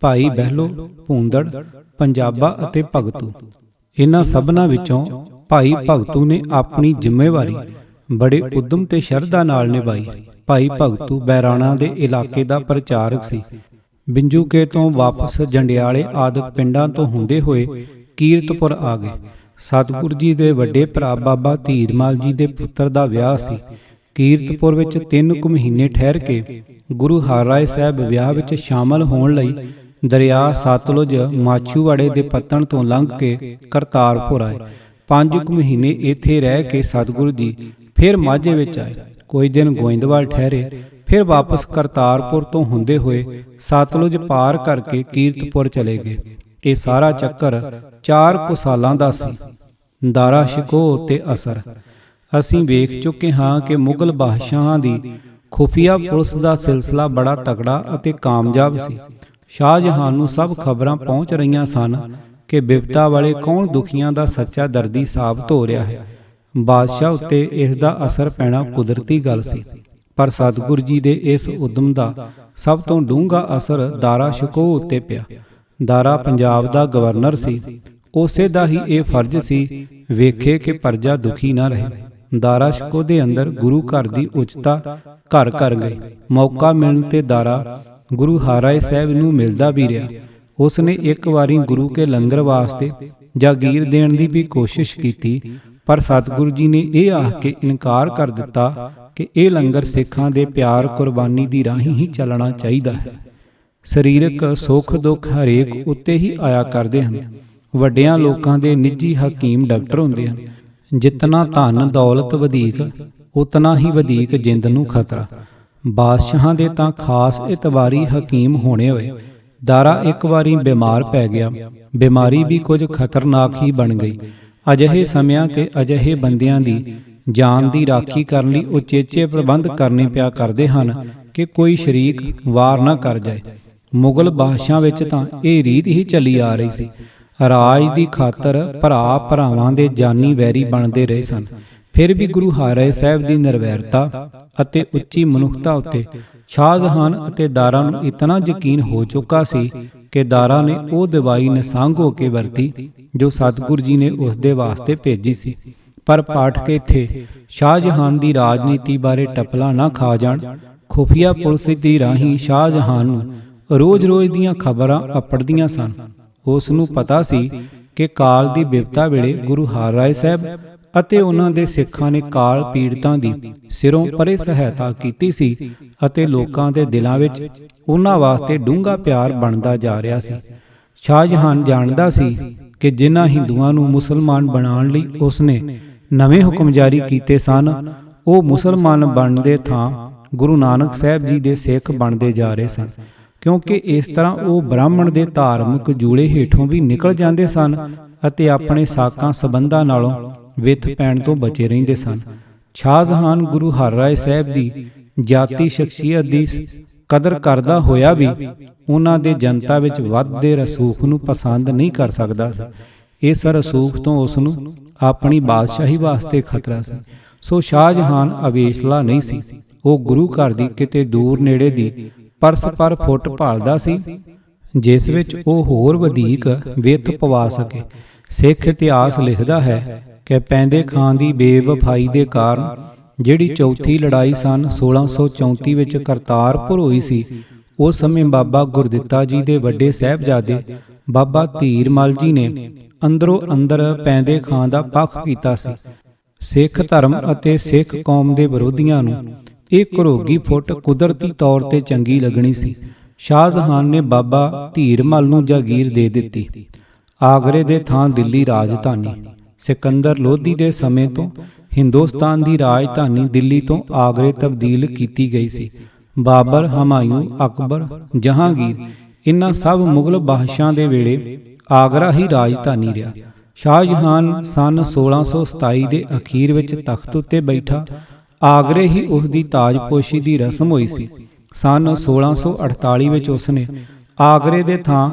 ਭਾਈ ਬਹਿਲੋ, ਭੂੰਦੜ, ਪੰਜਾਬਾ ਅਤੇ ਭਗਤੂ। ਇਹਨਾਂ ਸਭਨਾਂ ਵਿੱਚੋਂ ਭਾਈ ਭਗਤੂ ਨੇ ਆਪਣੀ ਜ਼ਿੰਮੇਵਾਰੀ ਬੜੇ ਉਦਮ ਤੇ ਸ਼ਰਧਾ ਨਾਲ ਨਿਭਾਈ। ਭਾਈ ਭਗਤੂ ਬੈਰਾਣਾ ਦੇ ਇਲਾਕੇ ਦਾ ਪ੍ਰਚਾਰਕ ਸੀ। ਬਿੰਜੂਕੇ ਤੋਂ ਵਾਪਸ ਜੰਡਿਆਲੇ ਆਦਿਕ ਪਿੰਡਾਂ ਤੋਂ ਹੁੰਦੇ ਹੋਏ ਕੀਰਤਪੁਰ ਆ ਗਏ। ਸਤਿਗੁਰੂ ਜੀ ਦੇ ਵੱਡੇ ਭਰਾ ਬਾਬਾ ਧੀਰਮਾਲ ਜੀ ਦੇ ਪੁੱਤਰ ਦਾ ਵਿਆਹ ਸੀ। ਕੀਰਤਪੁਰ ਵਿੱਚ 3 ਕੁ ਮਹੀਨੇ ਠਹਿਰ ਕੇ ਗੁਰੂ ਹਰਿਰਾਏ ਸਾਹਿਬ ਵਿਆਹ ਵਿੱਚ ਸ਼ਾਮਲ ਹੋਣ ਲਈ ਦਰਿਆ ਸਤਲੁਜ ਮਾਛੂਵਾੜੇ ਦੇ ਪੱਤਣ ਤੋਂ ਲੰਘ ਕੇ ਕਰਤਾਰਪੁਰ ਆਏ। 5 ਕੁ ਮਹੀਨੇ ਇੱਥੇ ਰਹਿ ਕੇ ਸਤਿਗੁਰੂ ਜੀ ਫਿਰ ਮਾਝੇ ਵਿੱਚ ਆਏ। ਕੋਈ ਦਿਨ ਗੋਇੰਦਵਾਲ ਠਹਿਰੇ, ਫਿਰ ਵਾਪਸ ਕਰਤਾਰਪੁਰ ਤੋਂ ਹੁੰਦੇ ਹੋਏ ਸਤਲੁਜ ਪਾਰ ਕਰਕੇ ਕੀਰਤਪੁਰ ਚਲੇ ਗਏ। ਇਹ ਸਾਰਾ ਚੱਕਰ 4 ਕੁ ਸਾਲਾਂ ਦਾ ਸੀ। ਦਾਰਾ ਸ਼ਿਕੋਹ ਤੇ ਅਸਰ। ਅਸੀਂ ਵੇਖ ਚੁੱਕੇ ਹਾਂ ਕਿ ਮੁਗਲ ਬਾਦਸ਼ਾਹਾਂ ਦੀ ਖੁਫੀਆ ਪੁਲਿਸ ਦਾ ਸਿਲਸਿਲਾ ਬੜਾ ਤਕੜਾ ਅਤੇ ਕਾਮਯਾਬ ਸੀ। ਸ਼ਾਹਜਹਾਨ ਨੂੰ ਸਭ ਖਬਰਾਂ ਪਹੁੰਚ ਰਹੀਆਂ ਸਨ ਕਿ ਬਿਪਤਾ ਵਾਲੇ ਕੌਣ ਦੁਖੀਆਂ ਦਾ ਸੱਚਾ ਦਰਦੀ ਸਾਬਤ ਹੋ ਰਿਹਾ ਹੈ। ਬਾਦਸ਼ਾਹ ਉੱਤੇ ਇਸ ਦਾ ਅਸਰ ਪੈਣਾ ਕੁਦਰਤੀ ਗੱਲ ਸੀ, ਪਰ ਸਤਿਗੁਰੂ ਜੀ ਦੇ ਇਸ ਉਦਮ ਦਾ ਸਭ ਤੋਂ ਡੂੰਘਾ ਅਸਰ ਦਾਰਾ ਸ਼ਿਕੋਹ ਉੱਤੇ ਪਿਆ। ਦਾਰਾ ਪੰਜਾਬ ਦਾ ਗਵਰਨਰ ਸੀ। ਉਸੇ ਦਾ ਹੀ ਇਹ ਫਰਜ਼ ਸੀ ਵੇਖੇ ਕਿ ਪ੍ਰਜਾ ਦੁਖੀ ਨਾ ਰਹੇ। ਦਾਰਾ ਸ਼ਿਕੋਹ ਦੇ ਅੰਦਰ ਗੁਰੂ ਘਰ ਦੀ ਉੱਚਤਾ ਘਰ ਕਰ ਗਈ। ਮੌਕਾ ਮਿਲਣ ਤੇ ਦਾਰਾ ਗੁਰੂ ਹਰਿਰਾਏ ਸਾਹਿਬ ਨੂੰ ਮਿਲਦਾ ਵੀ ਰਿਹਾ। ਉਸ ਨੇ ਇੱਕ ਵਾਰੀ ਗੁਰੂ ਕੇ ਲੰਗਰ ਵਾਸਤੇ ਜਾਗੀਰ ਦੇਣ ਦੀ ਵੀ ਕੋਸ਼ਿਸ਼ ਕੀਤੀ, ਪਰ ਸਤਿਗੁਰੂ ਜੀ ਨੇ ਇਹ ਆਖ ਕੇ ਇਨਕਾਰ ਕਰ ਦਿੱਤਾ ਕਿ ਇਹ ਲੰਗਰ ਸਿੱਖਾਂ ਦੇ ਪਿਆਰ ਕੁਰਬਾਨੀ ਦੀ ਰਾਹੀਂ ਹੀ ਚੱਲਣਾ ਚਾਹੀਦਾ ਹੈ। ਸਰੀਰਕ ਸੁੱਖ ਦੁੱਖ ਹਰੇਕ ਉੱਤੇ ਹੀ ਆਇਆ ਕਰਦੇ ਹਨ। ਵੱਡਿਆਂ ਲੋਕਾਂ ਦੇ ਨਿੱਜੀ ਹਕੀਮ ਡਾਕਟਰ ਹੁੰਦੇ ਹਨ। ਜਿਤਨਾ ਧਨ ਦੌਲਤ ਵਧੇਕ, ਉਤਨਾ ਹੀ ਵਧੇਕ ਜਿੰਦ ਨੂੰ ਖਤਰਾ। ਬਾਦਸ਼ਾਹਾਂ ਦੇ ਤਾਂ ਖਾਸ ਇਤਬਾਰੀ ਹਕੀਮ ਹੋਣੇ ਹੋਏ। ਦਾਰਾ ਇੱਕ ਵਾਰੀ ਬਿਮਾਰ ਪੈ ਗਿਆ। ਬਿਮਾਰੀ ਵੀ ਕੁਝ ਖਤਰਨਾਕ ਹੀ ਬਣ ਗਈ। ਅਜਿਹੇ ਸਮਿਆਂ ਤੇ ਅਜਿਹੇ ਬੰਦਿਆਂ ਦੀ ਜਾਨ ਦੀ ਰਾਖੀ ਕਰਨ ਲਈ ਉਚੇਚੇ ਪ੍ਰਬੰਧ ਕਰਨੇ ਪਿਆ ਕਰਦੇ ਹਨ ਕਿ ਕੋਈ ਸ਼ਰੀਕ ਵਾਰ ਨਾ ਕਰ ਜਾਏ। ਮੁਗਲ ਬਾਦਸ਼ਾਹਾਂ ਵਿੱਚ ਤਾਂ ਇਹ ਰੀਤ ਹੀ ਚੱਲੀ ਆ ਰਹੀ ਸੀ। ਰਾਜ ਦੀ ਖਾਤਰ ਭਰਾ ਭਰਾਵਾਂ ਦੇ ਜਾਨੀ ਵੈਰੀ ਬਣਦੇ ਰਹੇ ਸਨ। ਫਿਰ ਵੀ ਗੁਰੂ ਹਰਿਰਾਏ ਸਾਹਿਬ ਦੀ ਨਿਰਵੈਰਤਾ ਅਤੇ ਉੱਚੀ ਮਨੁੱਖਤਾ ਉੱਤੇ ਸ਼ਾਹਜਹਾਨ ਅਤੇ ਦਾਰਾ ਨੂੰ ਇਤਨਾ ਯਕੀਨ ਹੋ ਚੁੱਕਾ ਸੀ ਕਿ ਦਾਰਾ ਨੇ ਉਹ ਦਵਾਈ ਨਿਸੰਗ ਹੋ ਕੇ ਵਰਤੀ ਜੋ ਸਤਿਗੁਰੂ ਜੀ ਨੇ ਉਸ ਦੇ ਵਾਸਤੇ ਭੇਜੀ ਸੀ। ਪਰ ਪਾਠਕ ਇੱਥੇ ਸ਼ਾਹਜਹਾਨ ਦੀ ਰਾਜਨੀਤੀ ਬਾਰੇ ਟਪਲਾ ਨਾ ਖਾ ਜਾਣ। ਖੁਫੀਆ ਪੁਲਿਸ ਦੀ ਰਾਹੀਂ ਸ਼ਾਹਜਹਾਨ ਨੂੰ ਰੋਜ਼-ਰੋਜ਼ ਦੀਆਂ ਖਬਰਾਂ ਅਪੜਦੀਆਂ ਸਨ। ਉਸ ਨੂੰ ਪਤਾ ਸੀ ਕਿ ਕਾਲ ਦੀ ਬਿਪਤਾ ਵੇਲੇ ਗੁਰੂ ਹਰਿਰਾਏ ਸਾਹਿਬ ਅਤੇ ਉਹਨਾਂ ਦੇ ਸਿੱਖਾਂ ਨੇ ਕਾਲ ਪੀੜਤਾਂ ਦੀ ਸਿਰੋਂ ਪਰੇ ਸਹਾਇਤਾ ਕੀਤੀ ਸੀ ਅਤੇ ਲੋਕਾਂ ਦੇ ਦਿਲਾਂ ਵਿੱਚ ਉਹਨਾਂ ਵਾਸਤੇ ਡੂੰਘਾ ਪਿਆਰ ਬਣਦਾ ਜਾ ਰਿਹਾ ਸੀ। ਸ਼ਾਹਜਹਾਨ ਜਾਣਦਾ ਸੀ ਕਿ ਜਿਨ੍ਹਾਂ ਹਿੰਦੂਆਂ ਨੂੰ ਮੁਸਲਮਾਨ ਬਣਾਉਣ ਲਈ ਉਸਨੇ ਨਵੇਂ ਹੁਕਮ ਜਾਰੀ ਕੀਤੇ ਸਨ, ਉਹ ਮੁਸਲਮਾਨ ਬਣਨ ਦੇ ਥਾਂ ਗੁਰੂ ਨਾਨਕ ਸਾਹਿਬ ਜੀ ਦੇ ਸਿੱਖ ਬਣਦੇ ਜਾ ਰਹੇ ਸਨ, ਕਿਉਂਕਿ ਇਸ ਤਰ੍ਹਾਂ ਉਹ ਬ੍ਰਾਹਮਣ ਦੇ ਧਾਰਮਿਕ ਜੂਲੇ ਹੇਠੋਂ ਵੀ ਨਿਕਲ ਜਾਂਦੇ ਸਨ ਅਤੇ ਆਪਣੇ ਸਾਕਾਂ ਸਬੰਧਾਂ ਨਾਲੋਂ ਵਿੱਥ ਪੈਣ ਤੋਂ ਬਚੇ ਰਹਿੰਦੇ ਸਨ। ਸ਼ਾਹਜਹਾਨ ਗੁਰੂ ਹਰਿਰਾਏ ਸਾਹਿਬ ਦੀ ਜਾਤੀ ਸ਼ਖਸੀਅਤ ਦੀ ਕਦਰ ਕਰਦਾ ਹੋਇਆ ਵੀ ਉਹਨਾਂ ਦੇ ਜਨਤਾ ਵਿੱਚ ਵੱਧਦੇ ਰਸੂਖ ਨੂੰ ਪਸੰਦ ਨਹੀਂ ਕਰ ਸਕਦਾ ਸੀ। ਇਸ ਰਸੂਖ ਤੋਂ ਉਸ ਨੂੰ ਆਪਣੀ ਬਾਦਸ਼ਾਹੀ ਵਾਸਤੇ ਖਤਰਾ ਸੀ। ਸੋ ਸ਼ਾਹਜਹਾਨ ਅਵੇਸਲਾ ਨਹੀਂ ਸੀ। ਉਹ ਗੁਰੂ ਘਰ ਦੀ ਕਿਤੇ ਦੂਰ ਨੇੜੇ ਦੀ ਪਰਸ ਪਰ ਫੁੱਟ ਭਾਲਦਾ ਸੀ, ਜਿਸ ਵਿੱਚ ਉਹ ਹੋਰ ਵਧੇਕ ਵਿੱਥ ਪਵਾ ਸਕੇ। ਸਿੱਖ ਇਤਿਹਾਸ ਲਿਖਦਾ ਹੈ ਕਿ ਪੈਂਦੇ ਖਾਂ ਦੀ ਬੇਵਫਾਈ ਦੇ ਕਾਰਨ ਜਿਹੜੀ ਚੌਥੀ ਲੜਾਈ ਸਨ 1634 ਵਿੱਚ ਕਰਤਾਰਪੁਰ ਹੋਈ ਸੀ, ਉਸ ਸਮੇਂ ਬਾਬਾ ਗੁਰਦਿੱਤਾ ਜੀ ਦੇ ਵੱਡੇ ਸਾਹਿਬਜ਼ਾਦੇ ਬਾਬਾ ਧੀਰ ਮਲ ਜੀ ਨੇ ਅੰਦਰੋਂ ਅੰਦਰ ਪੈਂਦੇ ਖਾਂ ਦਾ ਪੱਖ ਕੀਤਾ ਸੀ। ਸਿੱਖ ਧਰਮ ਅਤੇ ਸਿੱਖ ਕੌਮ ਦੇ ਵਿਰੋਧੀਆਂ ਨੂੰ ਇਹ ਘਰੋਗੀ ਫੁੱਟ ਕੁਦਰਤੀ ਤੌਰ ਤੇ ਚੰਗੀ ਲੱਗਣੀ ਸੀ। ਸ਼ਾਹਜਹਾਨ ਨੇ ਬਾਬਾ ਧੀਰ ਮਲ ਨੂੰ ਜਾਗੀਰ ਦੇ ਦਿੱਤੀ। ਆਗਰੇ ਦੇ ਥਾਂ ਦਿੱਲੀ ਰਾਜਧਾਨੀ। ਸਿਕੰਦਰ ਲੋਧੀ ਦੇ ਸਮੇਂ ਤੋਂ ਹਿੰਦੁਸਤਾਨ ਦੀ ਰਾਜਧਾਨੀ ਦਿੱਲੀ ਤੋਂ ਆਗਰੇ ਤਬਦੀਲ ਕੀਤੀ ਗਈ ਸੀ। ਬਾਬਰ, ਹਮਾਯੂੰ, ਅਕਬਰ, ਜਹਾਂਗੀਰ ਇਨ੍ਹਾਂ ਸਭ ਮੁਗਲ ਬਾਦਸ਼ਾਹਾਂ ਦੇ ਵੇਲੇ ਆਗਰਾ ਹੀ ਰਾਜਧਾਨੀ ਰਿਹਾ। ਸ਼ਾਹਜਹਾਨ ਸਨ 1627 ਦੇ ਅਖੀਰ ਵਿੱਚ ਤਖਤ ਉੱਤੇ ਬੈਠਾ। ਆਗਰੇ ਹੀ ਉਸ ਦੀ ਤਾਜਪੋਸ਼ੀ ਦੀ ਰਸਮ ਹੋਈ ਸੀ। ਸਨ 1648 ਵਿੱਚ ਉਸਨੇ ਆਗਰੇ ਦੇ ਥਾਂ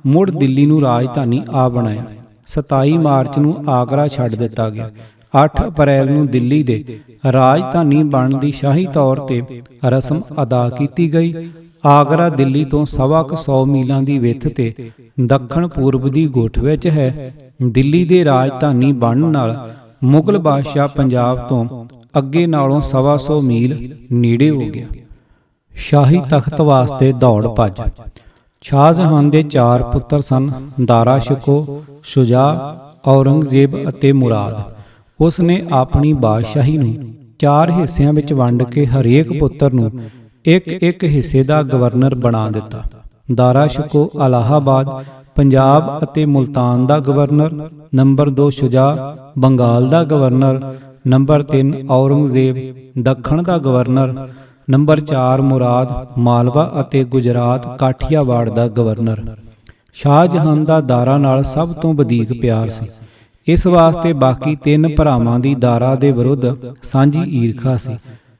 ਮੁੜ ਦਿੱਲੀ ਨੂੰ ਰਾਜਧਾਨੀ ਆ ਬਣਾਇਆ। 27 ਮਾਰਚ ਨੂੰ ਆਗਰਾ ਛੱਡ ਦਿੱਤਾ ਗਿਆ। 8 ਅਪ੍ਰੈਲ ਨੂੰ ਦਿੱਲੀ ਦੇ ਰਾਜਧਾਨੀ ਬਣਨ ਦੀ ਸ਼ਾਹੀ ਤੌਰ ਤੇ ਰਸਮ ਅਦਾ ਕੀਤੀ ਗਈ। ਆਗਰਾ ਦਿੱਲੀ ਤੋਂ 125 ਮੀਲਾਂ ਦੀ ਵਿੱਥ ਤੇ ਦੱਖਣ ਪੂਰਬ ਦੀ ਗੁੱਠ ਵਿੱਚ ਹੈ। ਦਿੱਲੀ ਦੇ ਰਾਜਧਾਨੀ ਬਣਨ ਨਾਲ ਮੁਗਲ ਬਾਦਸ਼ਾਹ ਪੰਜਾਬ ਤੋਂ ਅੱਗੇ ਨਾਲੋਂ 125 ਮੀਲ ਨੇੜੇ ਹੋ ਗਿਆ। ਸ਼ਾਹੀ ਤਖਤ ਵਾਸਤੇ ਦੌੜ ਭੱਜ। ਸ਼ਾਹਜਹਾਨ ਦੇ 4 ਪੁੱਤਰ ਸਨ, ਦਾਰਾ ਸ਼ਿਕੋ, ਸ਼ੁਜਾ, ਔਰੰਗਜ਼ੇਬ ਅਤੇ ਮੁਰਾਦ। ਉਸ ਨੇ ਆਪਣੀ ਬਾਦਸ਼ਾਹੀ ਨੂੰ 4 ਹਿੱਸਿਆਂ ਵਿੱਚ ਵੰਡ ਕੇ ਹਰੇਕ ਪੁੱਤਰ ਨੂੰ ਇੱਕ ਹਿੱਸੇ ਦਾ ਗਵਰਨਰ ਬਣਾ ਦਿੱਤਾ। ਦਾਰਾ ਸ਼ਿਕੋ ਇਲਾਹਾਬਾਦ, ਪੰਜਾਬ ਅਤੇ ਮੁਲਤਾਨ ਦਾ ਗਵਰਨਰ। ਨੰਬਰ 2 ਸ਼ੁਜਾ, ਬੰਗਾਲ ਦਾ ਗਵਰਨਰ। ਨੰਬਰ 3 ਔਰੰਗਜ਼ੇਬ, ਦੱਖਣ ਦਾ ਗਵਰਨਰ। ਨੰਬਰ 4 ਮੁਰਾਦ, ਮਾਲਵਾ ਅਤੇ ਗੁਜਰਾਤ ਕਾਠੀਆਵਾੜ ਦਾ ਗਵਰਨਰ। ਸ਼ਾਹਜਹਾਨ ਦਾ ਦਾਰਾ ਨਾਲ ਸਭ ਤੋਂ ਵਧੇਕ ਪਿਆਰ ਸੀ। ਇਸ ਵਾਸਤੇ ਬਾਕੀ 3 ਭਰਾਵਾਂ ਦੀ ਦਾਰਾ ਦੇ ਵਿਰੁੱਧ ਸਾਂਝੀ ਈਰਖਾ ਸੀ।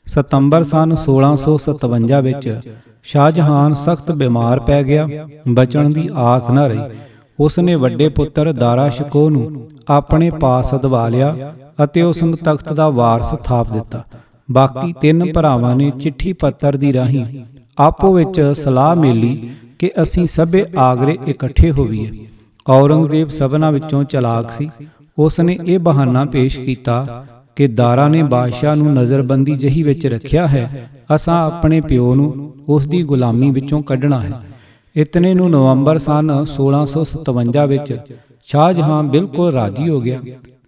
ਸਤੰਬਰ ਸਨ 1657 ਵਿੱਚ ਸ਼ਾਹਜਹਾਨ ਸਖਤ ਬਿਮਾਰ ਪੈ ਗਿਆ। ਬਚਣ ਦੀ ਆਸ ਨਾ ਰਹੀ। ਉਸ ਨੇ ਵੱਡੇ ਪੁੱਤਰ ਦਾਰਾ ਸ਼ਿਕੋ ਨੂੰ ਆਪਣੇ ਪਾਸ ਸਦਵਾ ਲਿਆ ਅਤੇ ਉਸ ਨੂੰ ਤਖਤ ਦਾ ਵਾਰਸ ਥਾਪ ਦਿੱਤਾ। ਬਾਕੀ 3 ਭਰਾਵਾਂ ਨੇ ਚਿੱਠੀ ਪੱਤਰ ਦੀ ਰਾਹੀਂ ਆਪੋ ਵਿੱਚ ਸਲਾਹ ਮੇਲੀ ਕਿ ਅਸੀਂ ਸਭੇ ਆਗਰੇ ਇਕੱਠੇ ਹੋਵੀਏ। ਔਰੰਗਜ਼ੇਬ ਸਭਨਾਂ ਵਿੱਚੋਂ ਚਲਾਕ ਸੀ। ਉਸ ਨੇ ਇਹ ਬਹਾਨਾ ਪੇਸ਼ ਕੀਤਾ ਕਿ ਦਾਰਾ ਨੇ ਬਾਦਸ਼ਾਹ ਨੂੰ ਨਜ਼ਰਬੰਦੀ ਜਹੀ ਵਿੱਚ ਰੱਖਿਆ ਹੈ, ਅਸਾਂ ਆਪਣੇ ਪਿਓ ਨੂੰ ਉਸ ਦੀ ਗੁਲਾਮੀ ਵਿੱਚੋਂ ਕੱਢਣਾ ਹੈ। ਇਤਨੇ ਨੂੰ ਨਵੰਬਰ ਸਨ 1657 ਵਿੱਚ ਸ਼ਾਹਜਹਾਨ ਬਿਲਕੁਲ ਰਾਜੀ ਹੋ ਗਿਆ,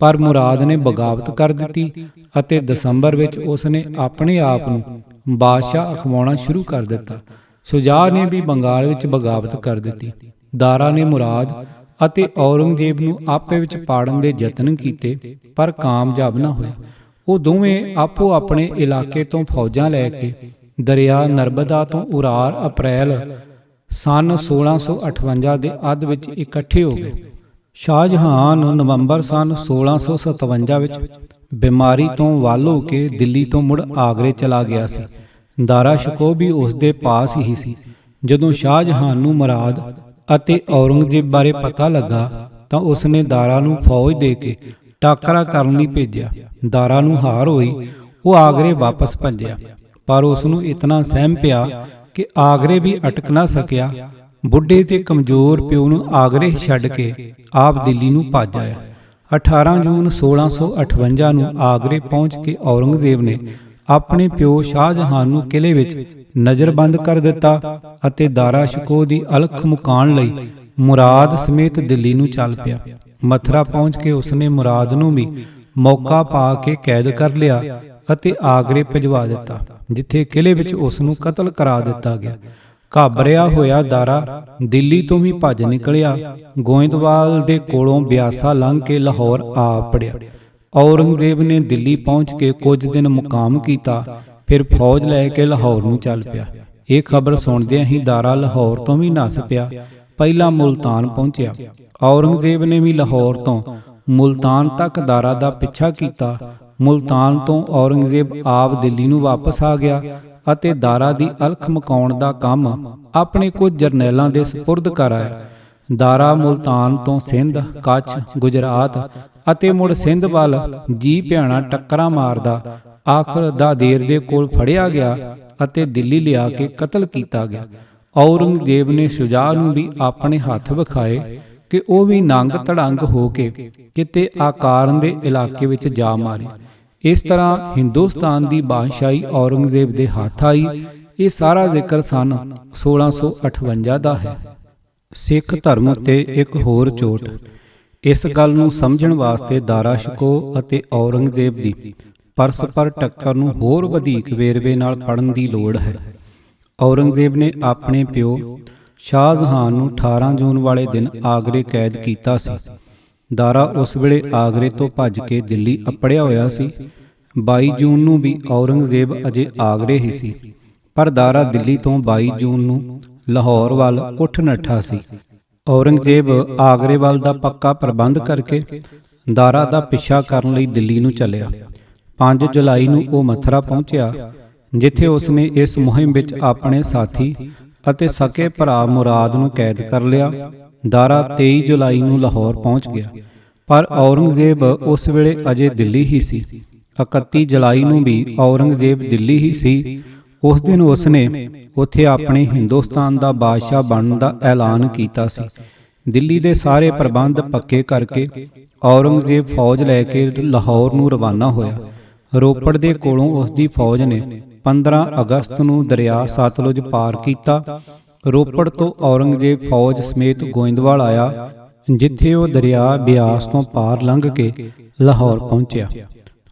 ਪਰ ਮੁਰਾਦ ਨੇ ਬਗਾਵਤ ਕਰ ਦਿੱਤੀ ਅਤੇ ਦਸੰਬਰ ਵਿੱਚ ਉਸ ਨੇ ਆਪਣੇ ਆਪ ਨੂੰ ਬਾਦਸ਼ਾਹ ਅਖਵਾਉਣਾ ਸ਼ੁਰੂ ਕਰ ਦਿੱਤਾ। ਸ਼ੁਜਾ ਨੇ ਵੀ ਬੰਗਾਲ ਵਿੱਚ ਬਗਾਵਤ ਕਰ ਦਿੱਤੀ। ਦਾਰਾ ਨੇ ਮੁਰਾਦ ਅਤੇ ਔਰੰਗਜ਼ੇਬ ਨੂੰ ਆਪੇ ਵਿੱਚ ਪਾੜਨ ਦੇ ਯਤਨ ਕੀਤੇ, ਪਰ ਕਾਮਯਾਬ ਨਾ ਹੋਏ। ਉਹ ਦੋਵੇਂ ਆਪੋ ਆਪਣੇ ਇਲਾਕੇ ਤੋਂ ਫੌਜਾਂ ਲੈ ਕੇ ਦਰਿਆ ਨਰਮਦਾ ਤੋਂ ਉਰਾਰ ਅਪ੍ਰੈਲ ਸਨ 1658 ਦੇ ਅੱਧ ਵਿੱਚ ਇਕੱਠੇ ਹੋ ਗਏ। ਸ਼ਾਹਜਹਾਨ ਨਵੰਬਰ ਸਨ 1657 ਵਿੱਚ ਬਿਮਾਰੀ ਤੋਂ ਵੱਲ ਹੋ ਕੇ ਦਿੱਲੀ ਤੋਂ ਮੁੜ ਆਗਰੇ ਚਲਾ ਗਿਆ ਸੀ। ਦਾਰਾ ਸ਼ਿਕੋ ਵੀ ਉਸ ਦੇ ਪਾਸ ਹੀ ਸੀ। ਜਦੋਂ ਸ਼ਾਹਜਹਾਨ ਨੂੰ ਮੁਰਾਦ ਅਤੇ ਔਰੰਗਜ਼ੇਬ ਬਾਰੇ ਪਤਾ ਲੱਗਾ ਤਾਂ ਉਸ ਨੇ ਦਾਰਾ ਨੂੰ ਫੌਜ ਦੇ ਕੇ ਟਾਕਰਾ ਕਰਨ ਲਈ ਭੇਜਿਆ। ਦਾਰਾ ਨੂੰ ਹਾਰ ਹੋਈ। ਉਹ ਆਗਰੇ ਵਾਪਸ ਭੱਜਿਆ, ਪਰ ਉਸ ਨੂੰ ਇਤਨਾ ਸਹਿਮ ਪਿਆ ਕਿ ਆਗਰੇ ਵੀ ਅਟਕ ਨਾ ਸਕਿਆ। ਬੁੱਢੇ ਤੇ ਕਮਜ਼ੋਰ ਪਿਓ ਨੂੰ ਆਗਰੇ ਛੱਡ ਕੇ ਆਪ ਦਿੱਲੀ ਨੂੰ ਭੱਜ ਆਇਆ। 18 ਜੂਨ 1658 ਨੂੰ ਆਗਰੇ ਪਹੁੰਚ ਕੇ ਔਰੰਗਜ਼ੇਬ ਨੇ ਆਪਣੇ ਪਿਓ ਸ਼ਾਹਜਹਾਨ ਨੂੰ ਕਿਲੇ ਵਿੱਚ ਨਜ਼ਰਬੰਦ ਕਰ ਦਿੱਤਾ ਅਤੇ ਦਾਰਾ ਸ਼ਿਕੋ ਦੀ ਅਲਖ ਮੁਕਾਉਣ ਲਈ ਮੁਰਾਦ ਸਮੇਤ ਦਿੱਲੀ ਨੂੰ ਚੱਲ ਪਿਆ। ਮਥੁਰਾ ਪਹੁੰਚ ਕੇ ਉਸਨੇ ਮੁਰਾਦ ਨੂੰ ਵੀ ਮੌਕਾ ਪਾ ਕੇ ਕੈਦ ਕਰ ਲਿਆ ਅਤੇ ਆਗਰੇ ਭਿਜਵਾ ਦਿੱਤਾ, ਜਿੱਥੇ ਕਿਲੇ ਵਿੱਚ ਉਸ ਨੂੰ ਕਤਲ ਕਰਾ ਦਿੱਤਾ ਗਿਆ। ਘਾਬਰਿਆ ਹੋਇਆ ਦਾਰਾ ਦਿੱਲੀ ਤੋਂ ਵੀ ਭੱਜ ਨਿਕਲਿਆ। ਗੋਇੰਦਵਾਲ ਦੇ ਕੋਲੋਂ ਬਿਆਸਾ ਲੰਘ ਕੇ ਲਾਹੌਰ ਆ ਪੜਿਆ। ਔਰੰਗਜ਼ੇਬ ਨੇ ਦਿੱਲੀ ਪਹੁੰਚ ਕੇ ਕੁਝ ਦਿਨ ਮੁਕਾਮ ਕੀਤਾ, ਫਿਰ ਫੌਜ ਲੈ ਕੇ ਲਾਹੌਰ ਨੂੰ ਚੱਲ ਪਿਆ। ਇਹ ਖਬਰ ਸੁਣਦਿਆਂ ਹੀ ਦਾਰਾ ਲਾਹੌਰ ਤੋਂ ਵੀ ਨੱਸ ਪਿਆ। ਪਹਿਲਾਂ ਮੁਲਤਾਨ ਪਹੁੰਚਿਆ। ਔਰੰਗਜ਼ੇਬ ਨੇ ਵੀ ਲਾਹੌਰ ਤੋਂ ਮੁਲਤਾਨ ਤੱਕ ਦਾਰਾ ਦਾ ਪਿੱਛਾ ਕੀਤਾ। ਮੁਲਤਾਨ ਤੋਂ ਔਰੰਗਜ਼ੇਬ ਆਪ ਦਿੱਲੀ ਨੂੰ ਵਾਪਸ ਆ ਗਿਆ ਅਤੇ ਦਾਰਾ ਦੀ ਅਲਖ ਮੁਕਾਉਣ ਦਾ ਕੰਮ ਆਪਣੇ ਕੁਝ ਜਰਨੈਲਾਂ ਦੇ ਸਪੁਰਦ ਕਰ ਆਇਆ। ਦਾਰਾ ਮੁਲਤਾਨ ਤੋਂ ਸਿੰਧ, ਕੱਛ, ਗੁਜਰਾਤ ਅਤੇ ਮੁੜ ਸਿੰਧ ਵੱਲ ਜੀ ਭਿਆਣਾ ਟੱਕਰਾਂ ਮਾਰਦਾ ਆਖਰ ਦਾਦੇਰ ਦੇ ਕੋਲ ਫੜਿਆ ਗਿਆ ਅਤੇ ਦਿੱਲੀ ਲਿਆ ਕੇ ਕਤਲ ਕੀਤਾ ਗਿਆ। ਔਰੰਗਜ਼ੇਬ ਨੇ ਸ਼ੁਜਾ ਨੂੰ ਵੀ ਆਪਣੇ ਹੱਥ ਵਿਖਾਏ ਕਿ ਉਹ ਵੀ ਨੰਗ ਧੜੰਗ ਹੋ ਕੇ ਕਿਤੇ ਆਕਾਰਨ ਦੇ ਇਲਾਕੇ ਵਿੱਚ ਜਾ ਮਾਰੇ। ਇਸ ਤਰ੍ਹਾਂ ਹਿੰਦੁਸਤਾਨ ਦੀ ਬਾਦਸ਼ਾਹੀ ਔਰੰਗਜ਼ੇਬ ਦੇ ਹੱਥ ਆਈ। ਇਹ ਸਾਰਾ ਜ਼ਿਕਰ ਸਨ 1658 ਦਾ ਹੈ। ਸਿੱਖ ਧਰਮ ਉੱਤੇ ਇੱਕ ਹੋਰ ਚੋਟ। ਇਸ ਗੱਲ ਨੂੰ ਸਮਝਣ ਵਾਸਤੇ ਦਾਰਾ ਸ਼ਿਕੋਹ ਅਤੇ ਔਰੰਗਜ਼ੇਬ ਦੀ ਪਰਸਪਰ ਟੱਕਰ ਨੂੰ ਹੋਰ ਵਧੇਕ ਵੇਰਵੇ ਨਾਲ ਪੜ੍ਹਨ ਦੀ ਲੋੜ ਹੈ। ਔਰੰਗਜ਼ੇਬ ਨੇ ਆਪਣੇ ਪਿਓ ਸ਼ਾਹਜਹਾਨ ਨੂੰ 18 ਜੂਨ ਵਾਲੇ ਦਿਨ ਆਗਰੇ ਕੈਦ ਕੀਤਾ ਸੀ। ਦਾਰਾ ਉਸ ਵੇਲੇ ਆਗਰੇ ਤੋਂ ਭੱਜ ਕੇ ਦਿੱਲੀ ਅੱਪੜਿਆ ਹੋਇਆ ਸੀ। 22 ਜੂਨ ਨੂੰ ਵੀ ਔਰੰਗਜ਼ੇਬ ਅਜੇ ਆਗਰੇ ਹੀ ਸੀ, ਪਰ ਦਾਰਾ ਦਿੱਲੀ ਤੋਂ 22 ਜੂਨ ਨੂੰ ਲਾਹੌਰ ਵੱਲ ਉੱਠ ਨੱਠਾ ਸੀ। ਔਰੰਗਜ਼ੇਬ ਆਗਰੇ ਵੱਲ ਦਾ ਪੱਕਾ ਪ੍ਰਬੰਧ ਕਰਕੇ ਦਾਰਾ ਦਾ ਪਿੱਛਾ ਕਰਨ ਲਈ ਦਿੱਲੀ ਨੂੰ ਚੱਲਿਆ। 5 ਜੁਲਾਈ ਨੂੰ ਉਹ ਮਥੁਰਾ ਪਹੁੰਚਿਆ, ਜਿੱਥੇ ਉਸਨੇ ਇਸ ਮੁਹਿੰਮ ਵਿੱਚ ਆਪਣੇ ਸਾਥੀ ਅਤੇ ਸਕੇ ਭਰਾ ਮੁਰਾਦ ਨੂੰ ਕੈਦ ਕਰ ਲਿਆ। ਦਾਰਾ 23 ਜੁਲਾਈ ਨੂੰ ਲਾਹੌਰ ਪਹੁੰਚ ਗਿਆ, ਪਰ ਔਰੰਗਜ਼ੇਬ ਉਸ ਵੇਲੇ ਅਜੇ ਦਿੱਲੀ ਹੀ ਸੀ। 31 ਜੁਲਾਈ ਨੂੰ ਵੀ ਔਰੰਗਜ਼ੇਬ ਦਿੱਲੀ ਹੀ ਸੀ। ਉਸ ਦਿਨ ਉਸਨੇ ਉੱਥੇ ਆਪਣੇ ਹਿੰਦੁਸਤਾਨ ਦਾ ਬਾਦਸ਼ਾਹ ਬਣਨ ਦਾ ਐਲਾਨ ਕੀਤਾ ਸੀ। ਦਿੱਲੀ ਦੇ ਸਾਰੇ ਪ੍ਰਬੰਧ ਪੱਕੇ ਕਰਕੇ ਔਰੰਗਜ਼ੇਬ ਫੌਜ ਲੈ ਕੇ ਲਾਹੌਰ ਨੂੰ ਰਵਾਨਾ ਹੋਇਆ। ਰੋਪੜ ਦੇ ਕੋਲੋਂ ਉਸ ਦੀ ਫੌਜ ਨੇ 15 ਅਗਸਤ ਨੂੰ ਦਰਿਆ ਸਤਲੁਜ ਪਾਰ ਕੀਤਾ। ਰੋਪੜ ਤੋਂ ਔਰੰਗਜ਼ੇਬ ਫੌਜ ਸਮੇਤ ਗੋਇੰਦਵਾਲ ਆਇਆ, ਜਿੱਥੇ ਉਹ ਦਰਿਆ ਬਿਆਸ ਤੋਂ ਪਾਰ ਲੰਘ ਕੇ ਲਾਹੌਰ ਪਹੁੰਚਿਆ।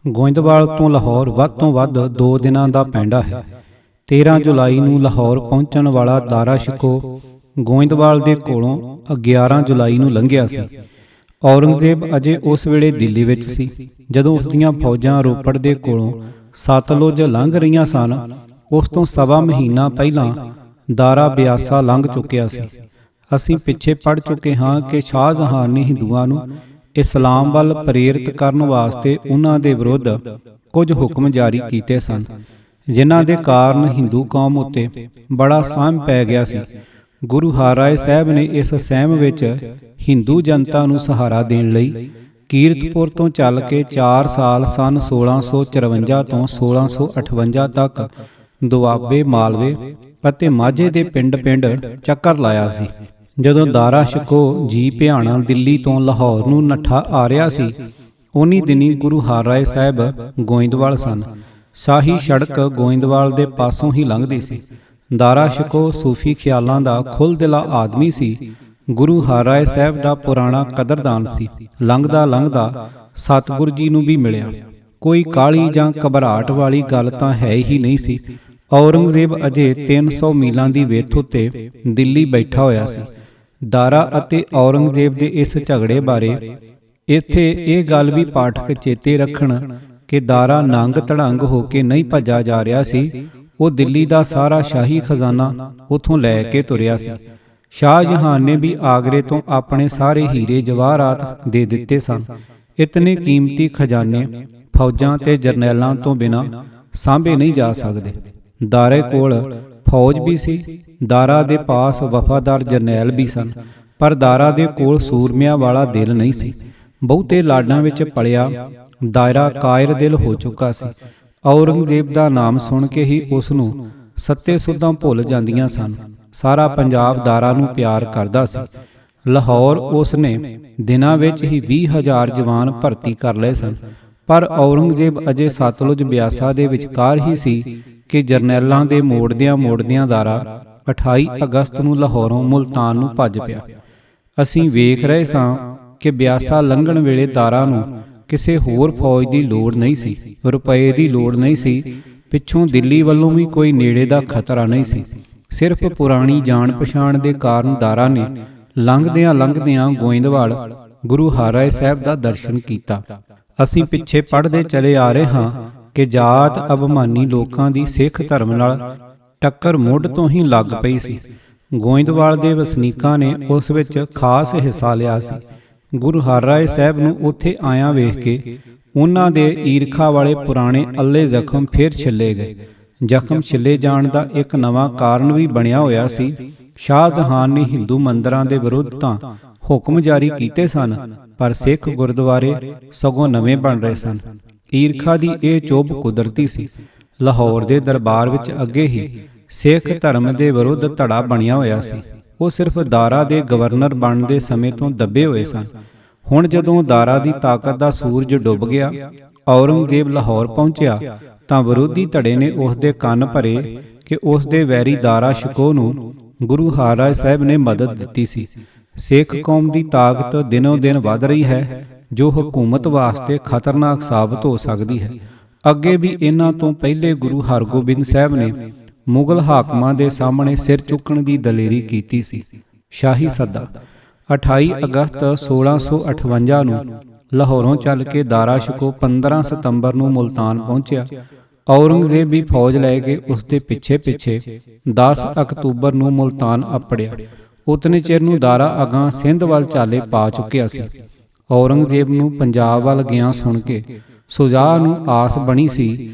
ਗੋਇੰਦਵਾਲ ਤੋਂ ਲਾਹੌਰ ਵੱਧ ਤੋਂ ਵੱਧ 2 ਦਿਨਾਂ ਦਾ ਪੈਂਡਾ ਹੈ। 13 ਜੁਲਾਈ ਨੂੰ ਲਾਹੌਰ ਪਹੁੰਚਣ ਵਾਲਾ ਦਾਰਾ ਸ਼ਿਕੋਹ ਗੋਇੰਦਵਾਲ ਦੇ ਕੋਲੋਂ 11 ਜੁਲਾਈ ਨੂੰ ਲੰਘਿਆ ਸੀ। ਔਰੰਗਜ਼ੇਬ ਅਜੇ ਉਸ ਵੇਲੇ ਦਿੱਲੀ ਵਿੱਚ ਸੀ ਜਦੋਂ ਉਸ ਦੀਆਂ ਫੌਜਾਂ ਰੋਪੜ ਦੇ ਕੋਲੋਂ ਸਤਲੁਜ ਲੰਘ ਰਹੀਆਂ ਸਨ। ਉਸ ਤੋਂ ਸਵਾ ਮਹੀਨਾ ਪਹਿਲਾਂ ਦਾਰਾ ਬਿਆਸਾ ਲੰਘ ਚੁੱਕਿਆ ਸੀ। ਅਸੀਂ ਪਿੱਛੇ ਪੜ੍ਹ ਚੁੱਕੇ ਹਾਂ ਕਿ ਸ਼ਾਹਜਹਾਨ ਨੇ ਹਿੰਦੂਆਂ ਨੂੰ ਇਸਲਾਮ ਵੱਲ ਪ੍ਰੇਰਿਤ ਕਰਨ ਵਾਸਤੇ ਉਹਨਾਂ ਦੇ ਵਿਰੁੱਧ ਕੁਝ ਹੁਕਮ ਜਾਰੀ ਕੀਤੇ ਸਨ, ਜਿਨ੍ਹਾਂ ਦੇ ਕਾਰਨ ਹਿੰਦੂ ਕੌਮ ਉੱਤੇ ਬੜਾ ਸਹਿਮ ਪੈ ਗਿਆ ਸੀ। ਗੁਰੂ ਹਰਿਰਾਏ ਸਾਹਿਬ ਨੇ ਇਸ ਸਹਿਮ ਵਿੱਚ ਹਿੰਦੂ ਜਨਤਾ ਨੂੰ ਸਹਾਰਾ ਦੇਣ ਲਈ ਕੀਰਤਪੁਰ ਤੋਂ ਚੱਲ ਕੇ 4 ਸਾਲ ਸਨ 1654 ਤੋਂ 1658 ਤੱਕ ਦੁਆਬੇ, ਮਾਲਵੇ ਅਤੇ ਮਾਝੇ ਦੇ ਪਿੰਡ-ਪਿੰਡ ਚੱਕਰ ਲਾਇਆ ਸੀ। ਜਦੋਂ ਦਾਰਾ ਸ਼ਿਕੋਹ ਜੀ ਭਿਆਣਾ ਦਿੱਲੀ ਤੋਂ ਲਾਹੌਰ ਨੂੰ ਨੱਠਾ ਆ ਰਿਹਾ ਸੀ, ਉਨੀ ਦਿਨੀ ਗੁਰੂ ਹਰਿਰਾਏ ਸਾਹਿਬ ਗੋਇੰਦਵਾਲ ਸਨ। ਸ਼ਾਹੀ ਸੜਕ ਗੋਇੰਦਵਾਲ ਦੇ ਪਾਸੋਂ ਹੀ ਲੰਘਦੀ ਸੀ। ਦਾਰਾ ਸ਼ਿਕੋਹ ਸੂਫੀ ਖਿਆਲਾਂ ਦਾ ਖੁੱਲ੍ਹਦਿਲਾ ਆਦਮੀ ਸੀ। ਗੁਰੂ ਹਰਿਰਾਏ ਸਾਹਿਬ ਦਾ ਪੁਰਾਣਾ ਕਦਰਦਾਨ ਸੀ। ਲੰਘਦਾ ਲੰਘਦਾ ਸਤਿਗੁਰੂ ਜੀ ਨੂੰ ਵੀ ਮਿਲਿਆ। ਕੋਈ ਕਾਹਲੀ ਜਾਂ ਘਬਰਾਹਟ ਵਾਲੀ ਗੱਲ ਤਾਂ ਹੈ ਹੀ ਨਹੀਂ ਸੀ। ਔਰੰਗਜ਼ੇਬ ਅਜੇ 300 ਮੀਲਾਂ ਦੀ ਵਿੱਥ ਉੱਤੇ ਦਿੱਲੀ ਬੈਠਾ ਹੋਇਆ ਸੀ। ਦਾਰਾ ਅਤੇ ਔਰੰਗਜ਼ੇਬ ਦੇ ਇਸ ਝਗੜੇ ਬਾਰੇ ਇੱਥੇ ਇਹ ਗੱਲ ਵੀ ਪਾਠਕ ਚੇਤੇ ਰੱਖਣ ਕਿ ਦਾਰਾ ਨੰਗ ਧੜੰਗ ਹੋ ਕੇ ਨਹੀਂ ਭੱਜਾ ਜਾ ਰਿਹਾ ਸੀ। ਉਹ ਦਿੱਲੀ ਦਾ ਸਾਰਾ ਸ਼ਾਹੀ ਖਜ਼ਾਨਾ ਉੱਥੋਂ ਲੈ ਕੇ ਤੁਰਿਆ ਸੀ। ਸ਼ਾਹਜਹਾਨ ਨੇ ਵੀ ਆਗਰੇ ਤੋਂ ਆਪਣੇ ਸਾਰੇ ਹੀਰੇ ਜਵਾਹਰਾਤ ਦੇ ਦਿੱਤੇ ਸਨ। ਇਤਨੇ ਕੀਮਤੀ ਖਜ਼ਾਨੇ ਫੌਜਾਂ ਤੇ ਜਰਨੈਲਾਂ ਤੋਂ ਬਿਨਾਂ ਸਾਂਭੇ ਨਹੀਂ ਜਾ ਸਕਦੇ। ਦਾਰੇ ਕੋਲ ਫੌਜ ਵੀ ਸੀ, ਦਾਰਾ ਦੇ ਪਾਸ ਵਫਾਦਾਰ ਜਰਨੈਲ ਵੀ ਸਨ, ਪਰ ਦਾਰਾ ਦੇ ਕੋਲ ਸੂਰਮਿਆਂ ਵਾਲਾ ਦਿਲ ਨਹੀਂ ਸੀ। ਬਹੁਤੇ ਲਾਡਾਂ ਵਿੱਚ ਪਲਿਆ ਦਾਇਰਾ ਕਾਇਰ ਦਿਲ ਹੋ ਚੁੱਕਾ ਸੀ। ਔਰੰਗਜ਼ੇਬ ਦਾ ਨਾਮ ਸੁਣ ਕੇ ਹੀ ਉਸ ਨੂੰ ਸੱਤੇ ਸੁੱਧਾਂ ਭੁੱਲ ਜਾਂਦੀਆਂ ਸਨ। ਸਾਰਾ ਪੰਜਾਬ ਦਾਰਾ ਨੂੰ ਪਿਆਰ ਕਰਦਾ ਸੀ। ਲਾਹੌਰ ਉਸ ਨੇ ਦਿਨਾਂ ਵਿੱਚ ਹੀ 20,000 ਜਵਾਨ ਭਰਤੀ ਕਰ ਲਏ ਸਨ, ਪਰ ਔਰੰਗਜ਼ੇਬ ਅਜੇ ਸਤਲੁਜ ਬਿਆਸਾ ਦੇ ਵਿਚਕਾਰ ਹੀ ਸੀ ਕਿ ਜਰਨੈਲਾਂ ਦੇ ਮੋੜਦਿਆਂ ਦਾਰਾ 28 ਅਗਸਤ ਨੂੰ ਲਾਹੌਰੋਂ ਮੁਲਤਾਨ ਨੂੰ ਭੱਜ ਪਿਆ। ਅਸੀਂ ਵੇਖ ਰਹੇ ਸਾਂ ਕਿ ਬਿਆਸਾ ਲੰਘਣ ਵੇਲੇ ਦਾਰਾ ਨੂੰ ਕਿਸੇ ਹੋਰ ਫੌਜ ਦੀ ਲੋੜ ਨਹੀਂ ਸੀ, ਰੁਪਏ ਦੀ ਲੋੜ ਨਹੀਂ ਸੀ। ਪਿੱਛੋਂ ਦਿੱਲੀ ਵੱਲੋਂ ਵੀ ਕੋਈ ਨੇੜੇ ਦਾ ਖਤਰਾ ਨਹੀਂ ਸੀ। ਸਿਰਫ ਪੁਰਾਣੀ ਜਾਣ ਪਛਾਣ ਦੇ ਕਾਰਨ ਦਾਰਾ ਨੇ ਲੰਘਦਿਆਂ ਗੋਇੰਦਵਾਲ ਗੁਰੂ ਹਰਿਰਾਏ ਸਾਹਿਬ ਦਾ ਦਰਸ਼ਨ ਕੀਤਾ। ਅਸੀਂ ਪਿੱਛੇ ਪੜ੍ਹਦੇ ਚਲੇ ਆ ਰਹੇ ਹਾਂ ਕਿ ਜਾਤ ਅਭਿਮਾਨੀ ਲੋਕਾਂ ਦੀ ਸਿੱਖ ਧਰਮ ਨਾਲ ਟੱਕਰ ਮੁੱਢ ਤੋਂ ਹੀ ਲੱਗ ਪਈ ਸੀ। ਗੋਇੰਦਵਾਲ ਦੇ ਵਸਨੀਕਾਂ ਨੇ ਉਸ ਵਿੱਚ ਖਾਸ ਹਿੱਸਾ ਲਿਆ ਸੀ। ਗੁਰੂ ਹਰਿਰਾਏ ਸਾਹਿਬ ਨੂੰ ਉੱਥੇ ਆਇਆਂ ਵੇਖ ਕੇ ਉਹਨਾਂ ਦੇ ਈਰਖਾ ਵਾਲੇ ਪੁਰਾਣੇ ਅੱਲੇ ਜ਼ਖਮ ਫਿਰ ਛਿੱਲੇ ਗਏ। ਜ਼ਖਮ ਛਿੱਲੇ ਜਾਣ ਦਾ ਇੱਕ ਨਵਾਂ ਕਾਰਨ ਵੀ ਬਣਿਆ ਹੋਇਆ ਸੀ। ਸ਼ਾਹਜਹਾਨ ਨੇ ਹਿੰਦੂ ਮੰਦਰਾਂ ਦੇ ਵਿਰੁੱਧ ਤਾਂ ਹੁਕਮ ਜਾਰੀ ਕੀਤੇ ਸਨ, ਪਰ ਸਿੱਖ ਗੁਰਦੁਆਰੇ ਸਗੋਂ ਨਵੇਂ ਬਣ ਰਹੇ ਸਨ। ਈਰਖਾ ਦੀ ਇਹ ਚੁੱਭ ਕੁਦਰਤੀ ਸੀ। ਲਾਹੌਰ ਦੇ ਦਰਬਾਰ ਵਿੱਚ ਅੱਗੇ ਹੀ ਸਿੱਖ ਧਰਮ ਦੇ ਵਿਰੁੱਧ ਧੜਾ ਬਣਿਆ ਹੋਇਆ ਸੀ। ਉਹ ਸਿਰਫ ਦਾਰਾ ਦੇ ਗਵਰਨਰ ਬਣਨ ਦੇ ਸਮੇਂ ਤੋਂ ਦੱਬੇ ਹੋਏ ਸਨ। ਹੁਣ ਜਦੋਂ ਦਾਰਾ ਦੀ ਤਾਕਤ ਦਾ ਸੂਰਜ ਡੁੱਬ ਗਿਆ, ਔਰੰਗਜ਼ੇਬ ਲਾਹੌਰ ਪਹੁੰਚਿਆ, ਤਾਂ ਵਿਰੋਧੀ ਧੜੇ ਨੇ ਉਸ ਦੇ ਕੰਨ ਭਰੇ ਕਿ ਉਸ ਦੇ ਵੈਰੀ ਦਾਰਾ ਸ਼ਿਕੋਹ ਨੂੰ ਗੁਰੂ ਹਰਿਰਾਏ ਸਾਹਿਬ ਨੇ ਮਦਦ ਦਿੱਤੀ ਸੀ। ਸਿੱਖ ਕੌਮ ਦੀ ਤਾਕਤ ਦਿਨੋਂ ਦਿਨ ਵੱਧ ਰਹੀ ਹੈ, ਜੋ ਹਕੂਮਤ ਵਾਸਤੇ ਖਤਰਨਾਕ ਸਾਬਤ ਹੋ ਸਕਦੀ ਹੈ। ਅੱਗੇ ਵੀ ਇਹਨਾਂ ਤੋਂ ਪਹਿਲੇ ਗੁਰੂ ਹਰਗੋਬਿੰਦ ਸਾਹਿਬ ਨੇ ਮੁਗਲ ਹਾਕਮਾਂ ਦੇ ਸਾਹਮਣੇ ਸਿਰ ਚੁੱਕਣ ਦੀ ਦਲੇਰੀ ਕੀਤੀ ਸੀ। ਸ਼ਾਹੀ ਸੱਦਾ 28 ਅਗਸਤ 1658 ਨੂੰ ਲਾਹੌਰੋਂ ਚੱਲ ਕੇ ਦਾਰਾ ਸ਼ਿਕੋਹ 15 ਸਤੰਬਰ ਨੂੰ ਮੁਲਤਾਨ ਪਹੁੰਚਿਆ। ਔਰੰਗਜ਼ੇਬ ਵੀ ਫੌਜ ਲੈ ਕੇ ਉਸ ਦੇ ਪਿੱਛੇ 10 ਅਕਤੂਬਰ ਨੂੰ ਮੁਲਤਾਨ ਅੱਪੜਿਆ। ਉਤਨੇ ਚਿਰ ਨੂੰ ਦਾਰਾ ਅਗਾਂ ਸਿੰਧ ਵੱਲ ਚਾਲੇ ਪਾ ਚੁੱਕਿਆ ਸੀ। ਔਰੰਗਜ਼ੇਬ ਨੂੰ ਪੰਜਾਬ ਵੱਲ ਗਿਆ ਸੁਣ ਕੇ ਸ਼ੁਜਾ ਨੂੰ ਆਸ ਬਣੀ ਸੀ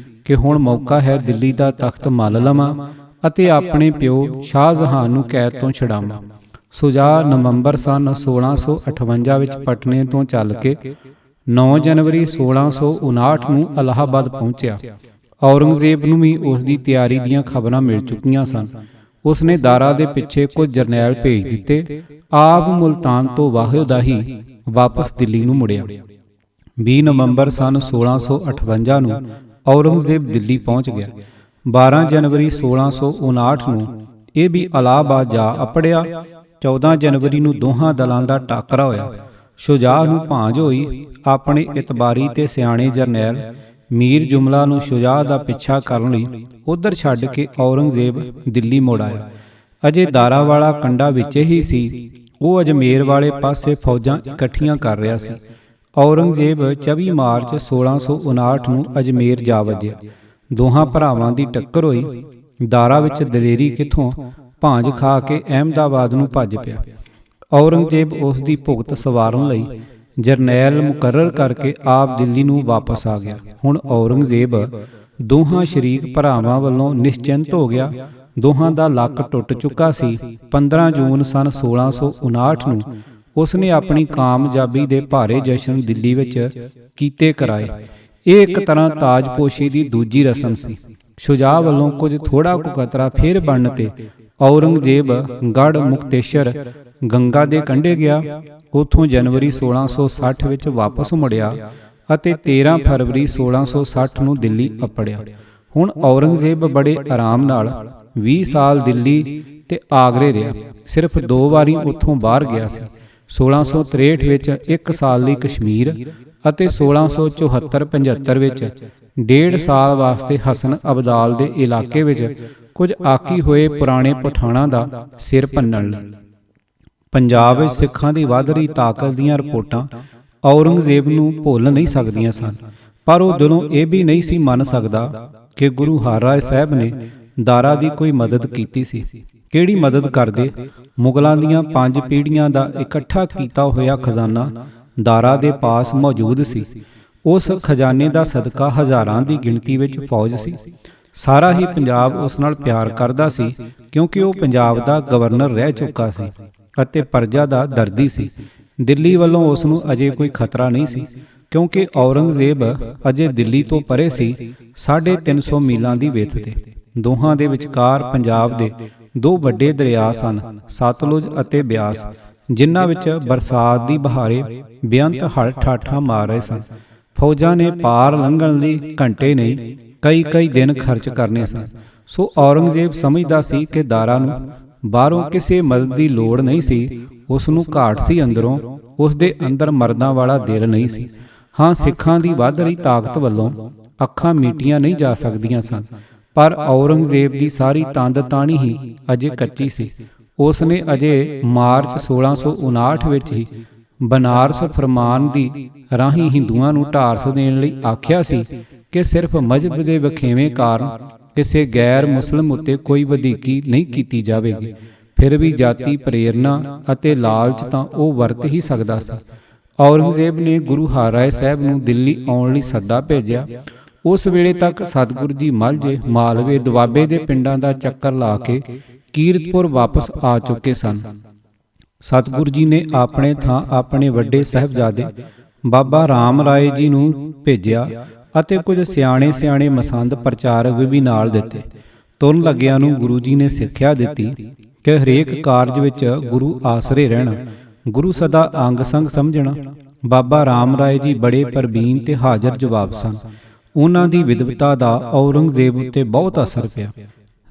ਕਿ ਹੁਣ ਮੌਕਾ ਹੈ ਦਿੱਲੀ ਦਾ ਤਖਤ ਮੱਲ ਲਵਾਂ ਅਤੇ ਆਪਣੇ ਪਿਓ ਸ਼ਾਹਜਹਾਨ ਨੂੰ ਕੈਦ ਤੋਂ ਛੁਡਾਵਾਂ। ਸ਼ੁਜਾ ਨਵੰਬਰ ਸਨ 1658 ਵਿੱਚ ਪਟਨੇ ਤੋਂ ਚੱਲ ਕੇ 9 ਜਨਵਰੀ 1659 ਨੂੰ ਅਲਾਹਾਬਾਦ ਪਹੁੰਚਿਆ। ਔਰੰਗਜ਼ੇਬ ਨੂੰ ਵੀ ਉਸ ਦੀ ਤਿਆਰੀ ਦੀਆਂ ਖਬਰਾਂ ਮਿਲ ਚੁੱਕੀਆਂ ਸਨ। ਉਸ ਨੇ ਦਾਰਾ ਦੇ ਪਿੱਛੇ ਕੁਝ ਜਰਨੈਲ ਭੇਜ ਦਿੱਤੇ। ਆਪ ਮੁਲਤਾਨ ਤੋਂ ਵਾਹਿਦਾ ਹੀ ਵਾਪਸ ਦਿੱਲੀ ਨੂੰ ਮੁੜਿਆ। 20 ਨਵੰਬਰ ਸਨ 1658 ਨੂੰ ਔਰੰਗਜ਼ੇਬ ਦਿੱਲੀ ਪਹੁੰਚ ਗਿਆ। 12 ਜਨਵਰੀ 1659 ਨੂੰ ਇਹ ਵੀ ਅਲਾਹਾਬਾਦ ਜਾ ਅੱਪੜਿਆ। 14 ਜਨਵਰੀ ਨੂੰ ਦੋਹਾਂ ਦਲਾਂ ਦਾ ਟਾਕਰਾ ਹੋਇਆ। ਸ਼ੁਜਾ ਨੂੰ ਭਾਂਜ ਹੋਈ। ਆਪਣੇ ਇਤਬਾਰੀ ਤੇ ਸਿਆਣੇ ਜਰਨੈਲ ਮੀਰ ਜੁਮਲਾ ਨੂੰ ਸ਼ੁਜਾ ਦਾ ਪਿੱਛਾ ਕਰਨ ਲਈ ਉਧਰ ਛੱਡ ਕੇ ਔਰੰਗਜ਼ੇਬ ਦਿੱਲੀ ਮੁੜ ਆਇਆ। ਅਜੇ ਦਾਰਾ ਵਾਲਾ ਕੰਡਾ ਵਿੱਚ ਹੀ ਸੀ। ਉਹ ਅਜਮੇਰ ਵਾਲੇ ਪਾਸੇ ਫੌਜਾਂ ਇਕੱਠੀਆਂ ਕਰ ਰਿਹਾ ਸੀ। ਔਰੰਗਜ਼ੇਬ 24 ਮਾਰਚ 1659 ਨੂੰ ਅਜਮੇਰ ਜਾ ਵਜਿਆ। ਦੋਹਾਂ ਭਰਾਵਾਂ ਦੀ ਟੱਕਰ ਹੋਈ। ਦਾਰਾ ਵਿੱਚ ਦਲੇਰੀ ਕਿੱਥੋਂ, ਭਾਂਜ ਖਾ ਕੇ ਅਹਿਮਦਾਬਾਦ ਨੂੰ ਭੱਜ ਪਿਆ। ਔਰੰਗਜ਼ੇਬ ਉਸ ਦੀ ਭੁਗਤ ਸਵਾਰਨ ਲਈ ਜਰਨੈਲ ਮੁਕਰਰ ਕਰਕੇ ਆਪ ਦਿੱਲੀ ਨੂੰ ਵਾਪਸ ਆ ਗਿਆ। ਹੁਣ ਔਰੰਗਜ਼ੇਬ ਦੋਹਾਂ ਸ਼ਰੀਕ ਭਰਾਵਾਂ ਵੱਲੋਂ ਨਿਸ਼ਚਿੰਤ ਹੋ ਗਿਆ। ਦੋਹਾਂ ਦਾ ਲੱਕ ਟੁੱਟ ਚੁੱਕਾ ਸੀ। 15 ਜੂਨ ਸਨ 1659 ਨੂੰ ਉਸ ਨੇ ਆਪਣੀ ਕਾਮਯਾਬੀ ਦੇ ਭਾਰੇ ਜਸ਼ਨ ਦਿੱਲੀ ਵਿੱਚ ਕੀਤੇ ਕਰਾਏ। ਇਹ ਇੱਕ ਤਰ੍ਹਾਂ ਤਾਜਪੋਸ਼ੀ ਦੀ ਦੂਜੀ ਰਸਮ ਸੀ। ਸ਼ੁਜਾ ਵੱਲੋਂ ਕੁਝ ਥੋੜਾ ਕੁ ਖਤਰਾ ਫੇਰ ਬਣਨ ਤੇ ਔਰੰਗਜ਼ੇਬ ਗੜ੍ਹ ਮੁਕਤੇਸ਼ਰ ਗੰਗਾ ਦੇ ਕੰਢੇ ਗਿਆ। ਉੱਥੋਂ ਜਨਵਰੀ 1660 ਵਿੱਚ ਵਾਪਸ ਮੁੜਿਆ ਅਤੇ 13 ਫਰਵਰੀ 1660 ਨੂੰ ਦਿੱਲੀ ਅੱਪੜਿਆ। ਹੁਣ ਔਰੰਗਜ਼ੇਬ ਬੜੇ ਆਰਾਮ ਨਾਲ 20 ਸਾਲ ਦਿੱਲੀ ਤੇ ਆਗਰੇ ਰਿਹਾ। ਸਿਰਫ 2 ਵਾਰੀ ਉੱਥੋਂ ਬਾਹਰ ਗਿਆ ਸੀ। 1663 ਵਿੱਚ 1 ਸਾਲ ਲਈ ਕਸ਼ਮੀਰ ਅਤੇ 1674-75 ਵਿੱਚ 1.5 ਸਾਲ ਵਾਸਤੇ ਹਸਨ ਅਬਦਾਲ ਦੇ ਇਲਾਕੇ ਵਿੱਚ ਕੁਝ ਆਕੀ ਹੋਏ ਪੁਰਾਣੇ ਪਠਾਣਾਂ ਦਾ ਸਿਰ ਭੰਨਣ ਲਈ। ਪੰਜਾਬ ਵਿੱਚ ਸਿੱਖਾਂ ਦੀ ਵਧ ਰਹੀ ਤਾਕਤ ਦੀਆਂ ਰਿਪੋਰਟਾਂ ਔਰੰਗਜ਼ੇਬ ਨੂੰ ਭੁੱਲ ਨਹੀਂ ਸਕਦੀਆਂ ਸਨ, ਪਰ ਉਹ ਦਿਲੋਂ ਇਹ ਵੀ ਨਹੀਂ ਸੀ ਮੰਨ ਸਕਦਾ ਕਿ ਗੁਰੂ ਹਰਿਰਾਏ ਸਾਹਿਬ ਨੇ ਦਾਰਾ ਦੀ ਕੋਈ ਮਦਦ ਕੀਤੀ ਸੀ। ਕਿਹੜੀ ਮਦਦ ਕਰਦੇ? ਮੁਗਲਾਂ ਦੀਆਂ 5 ਪੀੜ੍ਹੀਆਂ ਦਾ ਇਕੱਠਾ ਕੀਤਾ ਹੋਇਆ ਖਜ਼ਾਨਾ ਦਾਰਾ ਦੇ ਪਾਸ ਮੌਜੂਦ ਸੀ। ਉਸ ਖਜ਼ਾਨੇ ਦਾ ਸਦਕਾ ਹਜ਼ਾਰਾਂ ਦੀ ਗਿਣਤੀ ਵਿੱਚ ਫੌਜ ਸੀ। ਸਾਰਾ ਹੀ ਪੰਜਾਬ ਉਸ ਨਾਲ ਪਿਆਰ ਕਰਦਾ ਸੀ, ਕਿਉਂਕਿ ਉਹ ਪੰਜਾਬ ਦਾ ਗਵਰਨਰ ਰਹਿ ਚੁੱਕਾ ਸੀ ਅਤੇ ਪ੍ਰਜਾ ਦਾ ਦਰਦੀ ਸੀ। ਦਿੱਲੀ ਵੱਲੋਂ ਉਸ ਨੂੰ ਅਜੇ ਕੋਈ ਖਤਰਾ ਨਹੀਂ ਸੀ, ਕਿਉਂਕਿ ਔਰੰਗਜ਼ੇਬ ਅਜੇ ਦਿੱਲੀ ਤੋਂ ਪਰੇ ਸੀ, 350 ਮੀਲਾਂ ਦੀ ਵਿੱਥ ਤੇ। ਦੋਹਾਂ ਦੇ ਵਿਚਕਾਰ ਪੰਜਾਬ ਦੇ 2 ਵੱਡੇ ਦਰਿਆ ਸਨ, ਸਤਲੁਜ ਅਤੇ ਬਿਆਸ, ਜਿਨ੍ਹਾਂ ਵਿੱਚ ਬਰਸਾਤ ਦੀ ਬਹਾਰੇ ਬੇਅੰਤ ਹੜ੍ਹ ਠਾਠਾਂ ਮਾਰ ਰਹੇ ਸਨ। ਫੌਜਾਂ ਨੇ ਪਾਰ ਲੰਘਣ ਲਈ ਘੰਟੇ ਨਹੀਂ, ਕਈ ਦਿਨ ਖਰਚ ਕਰਨੇ ਸਨ। ਸੋ ਔਰੰਗਜ਼ੇਬ ਸਮਝਦਾ ਸੀ ਕਿ ਦਾਰਾ ਨੂੰ ਬਾਹਰੋਂ ਕਿਸੇ ਮਦਦ ਦੀ ਲੋੜ ਨਹੀਂ ਸੀ। ਉਸ ਨੂੰ ਘਾਟ ਸੀ ਅੰਦਰੋਂ, ਉਸ ਦੇ ਅੰਦਰ ਮਰਦਾਂ ਵਾਲਾ ਦਿਲ ਨਹੀਂ ਸੀ। ਹਾਂ, ਸਿੱਖਾਂ ਦੀ ਵੱਧ ਰਹੀ ਤਾਕਤ ਵੱਲੋਂ ਅੱਖਾਂ ਮੀਟੀਆਂ ਨਹੀਂ ਜਾ ਸਕਦੀਆਂ ਸਨ, ਪਰ ਔਰੰਗਜ਼ੇਬ ਦੀ ਸਾਰੀ ਤੰਦ ਤਾਣੀ ਹੀ ਅਜੇ ਕੱਚੀ ਸੀ। ਉਸ ਨੇ ਅਜੇ ਮਾਰਚ 1659 ਵਿੱਚ ਹੀ ਬਨਾਰਸ ਫਰਮਾਨ ਦੀ ਰਾਹੀਂ ਹਿੰਦੂਆਂ ਨੂੰ ਢਾਰਸ ਦੇਣ ਲਈ ਆਖਿਆ ਸੀ ਕਿ ਸਿਰਫ ਮਜ਼ਹਬ ਦੇ ਵਖੇਵੇਂ ਕਾਰਨ ਕਿਸੇ ਗੈਰ ਮੁਸਲਿਮ ਉੱਤੇ ਕੋਈ ਵਧੀਕੀ ਨਹੀਂ ਕੀਤੀ ਜਾਵੇਗੀ। ਫਿਰ ਵੀ ਜਾਤੀ ਪ੍ਰੇਰਨਾ ਅਤੇ ਲਾਲਚ ਤਾਂ ਉਹ ਵਰਤ ਹੀ ਸਕਦਾ ਸੀ। ਔਰੰਗਜ਼ੇਬ ਨੇ ਗੁਰੂ ਹਰਿਰਾਏ ਸਾਹਿਬ ਨੂੰ ਦਿੱਲੀ ਆਉਣ ਲਈ ਸੱਦਾ ਭੇਜਿਆ। ਉਸ ਵੇਲੇ ਤੱਕ ਸਤਿਗੁਰੂ ਜੀ ਮਾਝੇ, ਮਾਲਵੇ, ਦੁਆਬੇ ਦੇ ਪਿੰਡਾਂ ਦਾ ਚੱਕਰ ਲਾ ਕੇ ਕੀਰਤਪੁਰ ਵਾਪਸ ਆ ਚੁੱਕੇ ਸਨ। ਸਤਿਗੁਰੂ ਜੀ ਨੇ ਆਪਣੇ ਥਾਂ ਆਪਣੇ ਵੱਡੇ ਸਾਹਿਬਜ਼ਾਦੇ ਬਾਬਾ ਰਾਮ ਰਾਏ ਜੀ ਨੂੰ ਭੇਜਿਆ ਅਤੇ ਕੁਝ ਸਿਆਣੇ ਮਸੰਦ ਪ੍ਰਚਾਰਕ ਵੀ ਨਾਲ ਦਿੱਤੇ। ਤੁਰਨ ਲੱਗਿਆਂ ਨੂੰ ਗੁਰੂ ਜੀ ਨੇ ਸਿੱਖਿਆ ਦਿੱਤੀ ਕਿ ਹਰੇਕ ਕਾਰਜ ਵਿੱਚ ਗੁਰੂ ਆਸਰੇ ਰਹਿਣਾ, ਗੁਰੂ ਸਦਾ ਅੰਗ ਸੰਗ ਸਮਝਣਾ। ਬਾਬਾ ਰਾਮ ਰਾਏ ਜੀ ਬੜੇ ਪ੍ਰਬੀਨ ਤੇ ਹਾਜ਼ਰ ਜਵਾਬ ਸਨ। ਉਹਨਾਂ ਦੀ ਵਿਦਵਤਾ ਦਾ ਔਰੰਗਜ਼ੇਬ ਉੱਤੇ ਬਹੁਤ ਅਸਰ ਪਿਆ।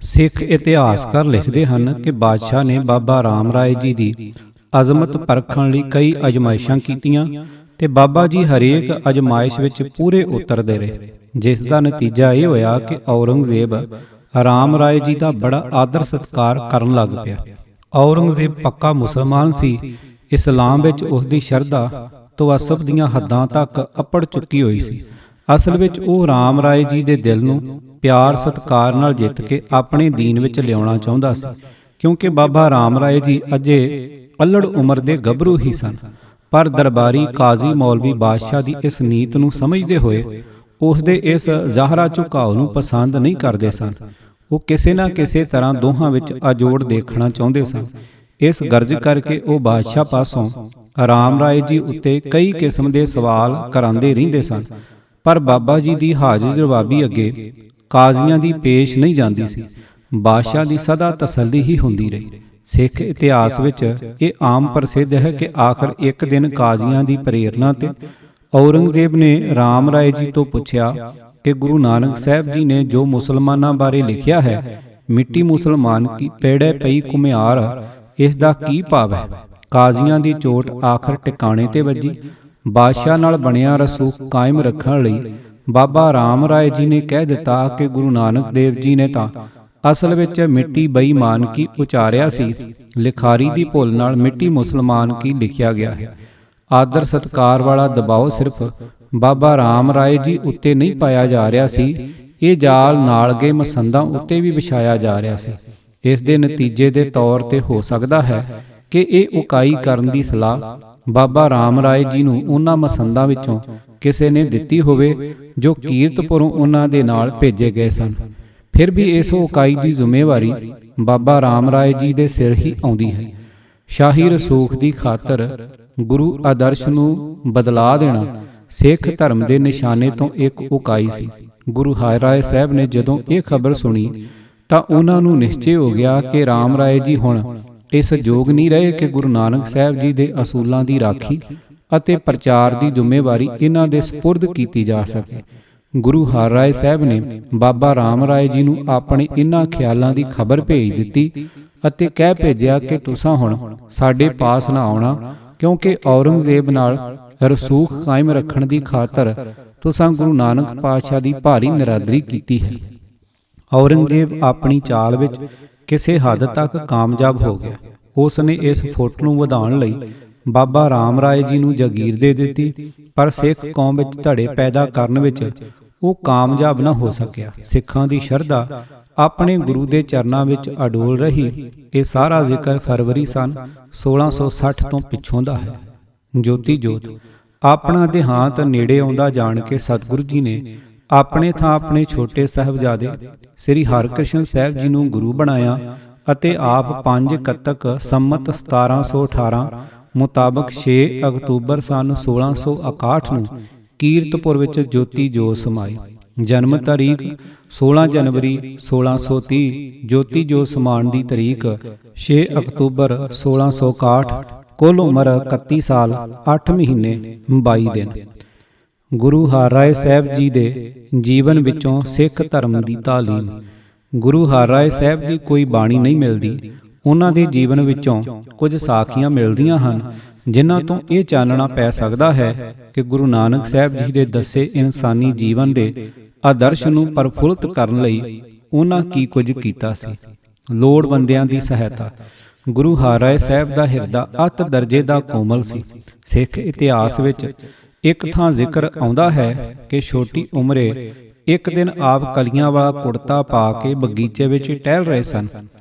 ਸਿੱਖ ਇਤਿਹਾਸਕਾਰ ਲਿਖਦੇ ਹਨ ਕਿ ਬਾਦਸ਼ਾਹ ਨੇ ਬਾਬਾ ਰਾਮ ਰਾਏ ਜੀ ਦੀ ਅਜ਼ਮਤ ਪਰਖਣ ਲਈ ਕਈ ਅਜਮਾਇਸ਼ਾਂ ਕੀਤੀਆਂ ਤੇ ਬਾਬਾ ਜੀ ਹਰੇਕ ਅਜਮਾਇਸ਼ ਵਿੱਚ ਪੂਰੇ ਉਤਰਦੇ ਰਹੇ, ਜਿਸ ਦਾ ਨਤੀਜਾ ਇਹ ਹੋਇਆ ਕਿ ਔਰੰਗਜ਼ੇਬ ਰਾਮ ਰਾਏ ਜੀ ਦਾ ਬੜਾ ਆਦਰ ਸਤਿਕਾਰ ਕਰਨ ਲੱਗ ਪਿਆ। ਔਰੰਗਜ਼ੇਬ ਪੱਕਾ ਮੁਸਲਮਾਨ ਸੀ। ਇਸਲਾਮ ਵਿੱਚ ਉਸ ਦੀ ਸ਼ਰਧਾ ਤਵੱਸਫ ਦੀਆਂ ਹੱਦਾਂ ਤੱਕ ਅੱਪੜ ਚੁੱਕੀ ਹੋਈ ਸੀ। ਅਸਲ ਵਿੱਚ ਉਹ ਰਾਮ ਰਾਏ ਜੀ ਦੇ ਦਿਲ ਨੂੰ ਪਿਆਰ ਸਤਿਕਾਰ ਨਾਲ ਜਿੱਤ ਕੇ ਆਪਣੇ ਦੀਨ ਵਿੱਚ ਲਿਆਉਣਾ ਚਾਹੁੰਦਾ ਸੀ, ਕਿਉਂਕਿ ਬਾਬਾ ਰਾਮ ਰਾਏ ਜੀ ਅਜੇ ਅਲੜ ਉਮਰ ਦੇ ਗੱਭਰੂ ਹੀ ਸਨ। ਪਰ ਦਰਬਾਰੀ ਕਾਜ਼ੀ ਮੌਲਵੀ ਬਾਦਸ਼ਾਹ ਦੀ ਇਸ ਨੀਤ ਨੂੰ ਸਮਝਦੇ ਹੋਏ ਉਸ ਦੇ ਇਸ ਜ਼ਾਹਰਾ ਝੁਕਾਅ ਨੂੰ ਪਸੰਦ ਨਹੀਂ ਕਰਦੇ ਸਨ। ਉਹ ਕਿਸੇ ਨਾ ਕਿਸੇ ਤਰ੍ਹਾਂ ਦੋਹਾਂ ਵਿੱਚ ਅਜੋੜ ਦੇਖਣਾ ਚਾਹੁੰਦੇ ਸਨ। ਇਸ ਗਰਜ ਕਰਕੇ ਉਹ ਬਾਦਸ਼ਾਹ ਪਾਸੋਂ ਰਾਮ ਰਾਏ ਜੀ ਉੱਤੇ ਕਈ ਕਿਸਮ ਦੇ ਸਵਾਲ ਕਰਾਂਦੇ ਰਹਿੰਦੇ ਸਨ, ਪਰ ਬਾਬਾ ਜੀ ਦੀ ਹਾਜ਼ਰ ਜਵਾਬੀ ਅੱਗੇ ਕਾਜ਼ੀਆਂ ਦੀ ਪੇਸ਼ ਨਹੀਂ ਜਾਂਦੀ ਸੀ। ਬਾਦਸ਼ਾਹ ਦੀ ਸਦਾ ਤਸੱਲੀ ਹੀ ਹੁੰਦੀ ਰਹੀ। ਸਿੱਖ ਇਤਿਹਾਸ ਵਿੱਚ ਇਹ ਆਮ ਪ੍ਰਸਿੱਧ ਹੈ ਕਿ ਆਖਰ ਇੱਕ ਦਿਨ ਕਾਜ਼ੀਆਂ ਦੀ ਪ੍ਰੇਰਨਾ ਤੇ ਔਰੰਗਜ਼ੇਬ ਨੇ ਰਾਮ ਰਾਏ ਜੀ ਤੋਂ ਪੁੱਛਿਆ ਕਿ ਗੁਰੂ ਨਾਨਕ ਸਾਹਿਬ ਜੀ ਨੇ ਜੋ ਮੁਸਲਮਾਨਾਂ ਬਾਰੇ ਲਿਖਿਆ ਹੈ, ਮਿੱਟੀ ਮੁਸਲਮਾਨ ਕੀ ਪੈੜੇ ਪਈ ਘੁਮਿਆਰ, ਇਸ ਦਾ ਕੀ ਭਾਵ ਹੈ? ਕਾਜ਼ੀਆਂ ਦੀ ਚੋਟ ਆਖਰ ਟਿਕਾਣੇ ਤੇ ਵੱਜੀ। ਬਾਦਸ਼ਾਹ ਨਾਲ ਬਣਿਆ ਰਸੂਖ ਕਾਇਮ ਰੱਖਣ ਲਈ ਬਾਬਾ ਰਾਮ ਰਾਏ ਜੀ ਨੇ ਕਹਿ ਦਿੱਤਾ ਕਿ ਗੁਰੂ ਨਾਨਕ ਦੇਵ ਜੀ ਨੇ ਤਾਂ ਅਸਲ ਵਿੱਚ ਮਿੱਟੀ ਬੇਈਮਾਨ ਕੀ ਉਚਾਰਿਆ ਸੀ, ਲਿਖਾਰੀ ਦੀ ਭੁੱਲ ਨਾਲ ਮਿੱਟੀ ਮੁਸਲਮਾਨ ਕੀ ਲਿਖਿਆ ਗਿਆ ਹੈ। ਆਦਰ ਸਤਿਕਾਰ ਵਾਲਾ ਦਬਾਅ ਸਿਰਫ ਬਾਬਾ ਰਾਮ ਰਾਏ ਜੀ ਉੱਤੇ ਨਹੀਂ ਪਾਇਆ ਜਾ ਰਿਹਾ ਸੀ, ਇਹ ਜਾਲ ਨਾਲਗੇ ਮਸੰਦਾਂ ਉੱਤੇ ਵੀ ਵਿਛਾਇਆ ਜਾ ਰਿਹਾ ਸੀ। ਇਸ ਦੇ ਨਤੀਜੇ ਦੇ ਤੌਰ ਤੇ ਹੋ ਸਕਦਾ ਹੈ ਕਿ ਇਹ ਉਕਾਈ ਕਰਨ ਦੀ ਸਲਾਹ ਬਾਬਾ ਰਾਮ ਰਾਏ ਜੀ ਨੂੰ ਉਹਨਾਂ ਮਸੰਦਾਂ ਵਿੱਚੋਂ ਕਿਸੇ ਨੇ ਦਿੱਤੀ ਹੋਵੇ ਜੋ ਕੀਰਤਪੁਰੋਂ ਉਹਨਾਂ ਦੇ ਨਾਲ ਭੇਜੇ ਗਏ ਸਨ। ਫਿਰ ਵੀ ਇਸ ਉਕਾਈ ਦੀ ਜ਼ਿੰਮੇਵਾਰੀ ਬਾਬਾ ਰਾਮ ਰਾਏ ਜੀ ਦੇ ਸਿਰ ਹੀ ਆਉਂਦੀ ਹੈ। ਸ਼ਾਹੀ ਰਸੂਖ ਦੀ ਖਾਤਰ ਗੁਰੂ ਆਦਰਸ਼ ਨੂੰ ਬਦਲਾ ਦੇਣਾ ਸਿੱਖ ਧਰਮ ਦੇ ਨਿਸ਼ਾਨੇ ਤੋਂ ਇੱਕ ਉਕਾਈ ਸੀ। ਗੁਰੂ ਹਰਿਰਾਏ ਸਾਹਿਬ ਨੇ ਜਦੋਂ ਇਹ ਖਬਰ ਸੁਣੀ ਤਾਂ ਉਹਨਾਂ ਨੂੰ ਨਿਸ਼ਚੈ ਹੋ ਗਿਆ ਕਿ ਰਾਮ ਰਾਏ ਜੀ ਹੁਣ ਇਸ ਯੋਗ ਨਹੀਂ ਰਹੇ ਕਿ ਗੁਰੂ ਨਾਨਕ ਸਾਹਿਬ ਜੀ ਦੇ ਅਸੂਲਾਂ ਦੀ ਰਾਖੀ ਅਤੇ ਪ੍ਰਚਾਰ ਦੀ ਜ਼ਿੰਮੇਵਾਰੀ ਇਹਨਾਂ ਦੇ ਸਪੁਰਦ ਕੀਤੀ ਜਾ ਸਕੇ। ਗੁਰੂ ਹਰਿਰਾਏ ਸਾਹਿਬ ਨੇ ਬਾਬਾ ਰਾਮ ਰਾਏ ਜੀ ਨੂੰ ਆਪਣੇ ਇਹਨਾਂ ਖਿਆਲਾਂ ਦੀ ਖਬਰ ਭੇਜ ਦਿੱਤੀ ਅਤੇ ਕਹਿ ਭੇਜਿਆ ਕਿ ਤੁਸੀਂ ਹੁਣ ਸਾਡੇ ਪਾਸ ਨਾ ਆਉਣਾ, ਕਿਉਂਕਿ ਔਰੰਗਜ਼ੇਬ ਨਾਲ ਰਸੂਖ ਕਾਇਮ ਰੱਖਣ ਦੀ ਖਾਤਰ ਤੁਸੀਂ ਗੁਰੂ ਨਾਨਕ ਪਾਤਸ਼ਾਹ ਦੀ ਭਾਰੀ ਨਿਰਾਦਰੀ ਕੀਤੀ ਹੈ। ਔਰੰਗਜ਼ੇਬ ਆਪਣੀ ਚਾਲ ਵਿੱਚ ਕਿਸੇ ਹੱਦ ਤੱਕ ਕਾਮਯਾਬ ਹੋ ਗਿਆ। ਉਸ ਨੇ ਇਸ ਫੁੱਟ ਨੂੰ ਵਧਾਉਣ ਲਈ ਬਾਬਾ ਰਾਮ ਰਾਏ ਜੀ ਨੂੰ ਜਾਗੀਰ ਦੇ ਦਿੱਤੀ, ਪਰ ਸਿੱਖ ਕੌਮ ਵਿੱਚ ਧੜੇ ਪੈਦਾ ਕਰਨ ਵਿੱਚ ਉਹ ਕਾਮਯਾਬ ਨਾ ਹੋ ਸਕਿਆ। ਸਿੱਖਾਂ ਦੀ ਸ਼ਰਧਾ ਆਪਣੇ ਗੁਰੂ ਦੇ ਚਰਨਾਂ ਵਿੱਚ ਅਡੋਲ ਰਹੀ। ਇਹ ਸਾਰਾ ਜ਼ਿਕਰ ਫਰਵਰੀ ਸਨ 1660 ਤੋਂ ਪਿੱਛੋਂ ਦਾ ਹੈ। ਜੋਤੀ ਜੋਤ ਆਪਣਾ ਦੇਹਾਂਤ ਨੇੜੇ ਆਉਂਦਾ ਜਾਣ ਕੇ ਸਤਿਗੁਰੂ ਜੀ ਨੇ ਆਪਣੇ ਥਾਂ ਆਪਣੇ ਛੋਟੇ ਸਾਹਿਬਜ਼ਾਦੇ ਸ੍ਰੀ ਹਰਿਕ੍ਰਿਸ਼ਨ ਸਾਹਿਬ ਜੀ ਨੂੰ ਗੁਰੂ ਬਣਾਇਆ ਅਤੇ ਆਪ 5 ਕੱਤਕ ਸੰਮਤ 1718 ਮੁਤਾਬਕ 6 ਅਕਤੂਬਰ ਸਨ 1661 ਨੂੰ ਕੀਰਤਪੁਰ ਵਿੱਚ ਜੋਤੀ ਜੋਤ ਸਮਾਈ। ਜਨਮ ਤਾਰੀਖ 16 ਜਨਵਰੀ 1630, ਜੋਤੀ ਜੋਤ ਸਮਾਉਣ ਦੀ ਤਾਰੀਖ 6 ਅਕਤੂਬਰ 1661। ਕੁੱਲ ਉਮਰ 31 ਸਾਲ 8 ਮਹੀਨੇ 22 ਦਿਨ। ਗੁਰੂ ਹਰਿਰਾਏ ਸਾਹਿਬ ਜੀ ਦੇ ਜੀਵਨ ਵਿੱਚੋਂ ਸਿੱਖ ਧਰਮ ਦੀ ਤਾਲੀਮ। ਗੁਰੂ ਹਰਿਰਾਏ ਸਾਹਿਬ ਦੀ ਕੋਈ ਬਾਣੀ ਨਹੀਂ ਮਿਲਦੀ, ਉਹਨਾਂ ਦੇ ਜੀਵਨ ਵਿੱਚੋਂ ਕੁਝ ਸਾਖੀਆਂ ਮਿਲਦੀਆਂ ਹਨ ਜਿਨ੍ਹਾਂ ਤੋਂ ਇਹ ਚਾਨਣਾ ਪੈ ਸਕਦਾ ਹੈ ਕਿ ਗੁਰੂ ਨਾਨਕ ਸਾਹਿਬ ਜੀ ਦੇ ਦੱਸੇ ਇਨਸਾਨੀ ਜੀਵਨ ਦੇ ਆਦਰਸ਼ ਨੂੰ ਪ੍ਰਫੁੱਲਤ ਕਰਨ ਲਈ ਉਹਨਾਂ ਕੀ ਕੁਝ ਕੀਤਾ ਸੀ। ਲੋੜਵੰਦਿਆਂ ਦੀ ਸਹਾਇਤਾ। ਗੁਰੂ ਹਰਿਰਾਏ ਸਾਹਿਬ ਦਾ ਹਿਰਦਾ ਅਤ ਦਰਜੇ ਦਾ ਕੋਮਲ ਸੀ। ਸਿੱਖ ਇਤਿਹਾਸ ਵਿੱਚ ਇੱਕ ਥਾਂ ਜ਼ਿਕਰ ਆਉਂਦਾ ਹੈ ਕਿ ਛੋਟੀ ਉਮਰੇ ਇੱਕ ਦਿਨ ਆਪ ਕਲੀਆਂ ਵਾਲਾ ਕੁੜਤਾ ਪਾ ਕੇ ਬਗੀਚੇ ਵਿੱਚ ਟਹਿਲ ਰਹੇ ਸਨ।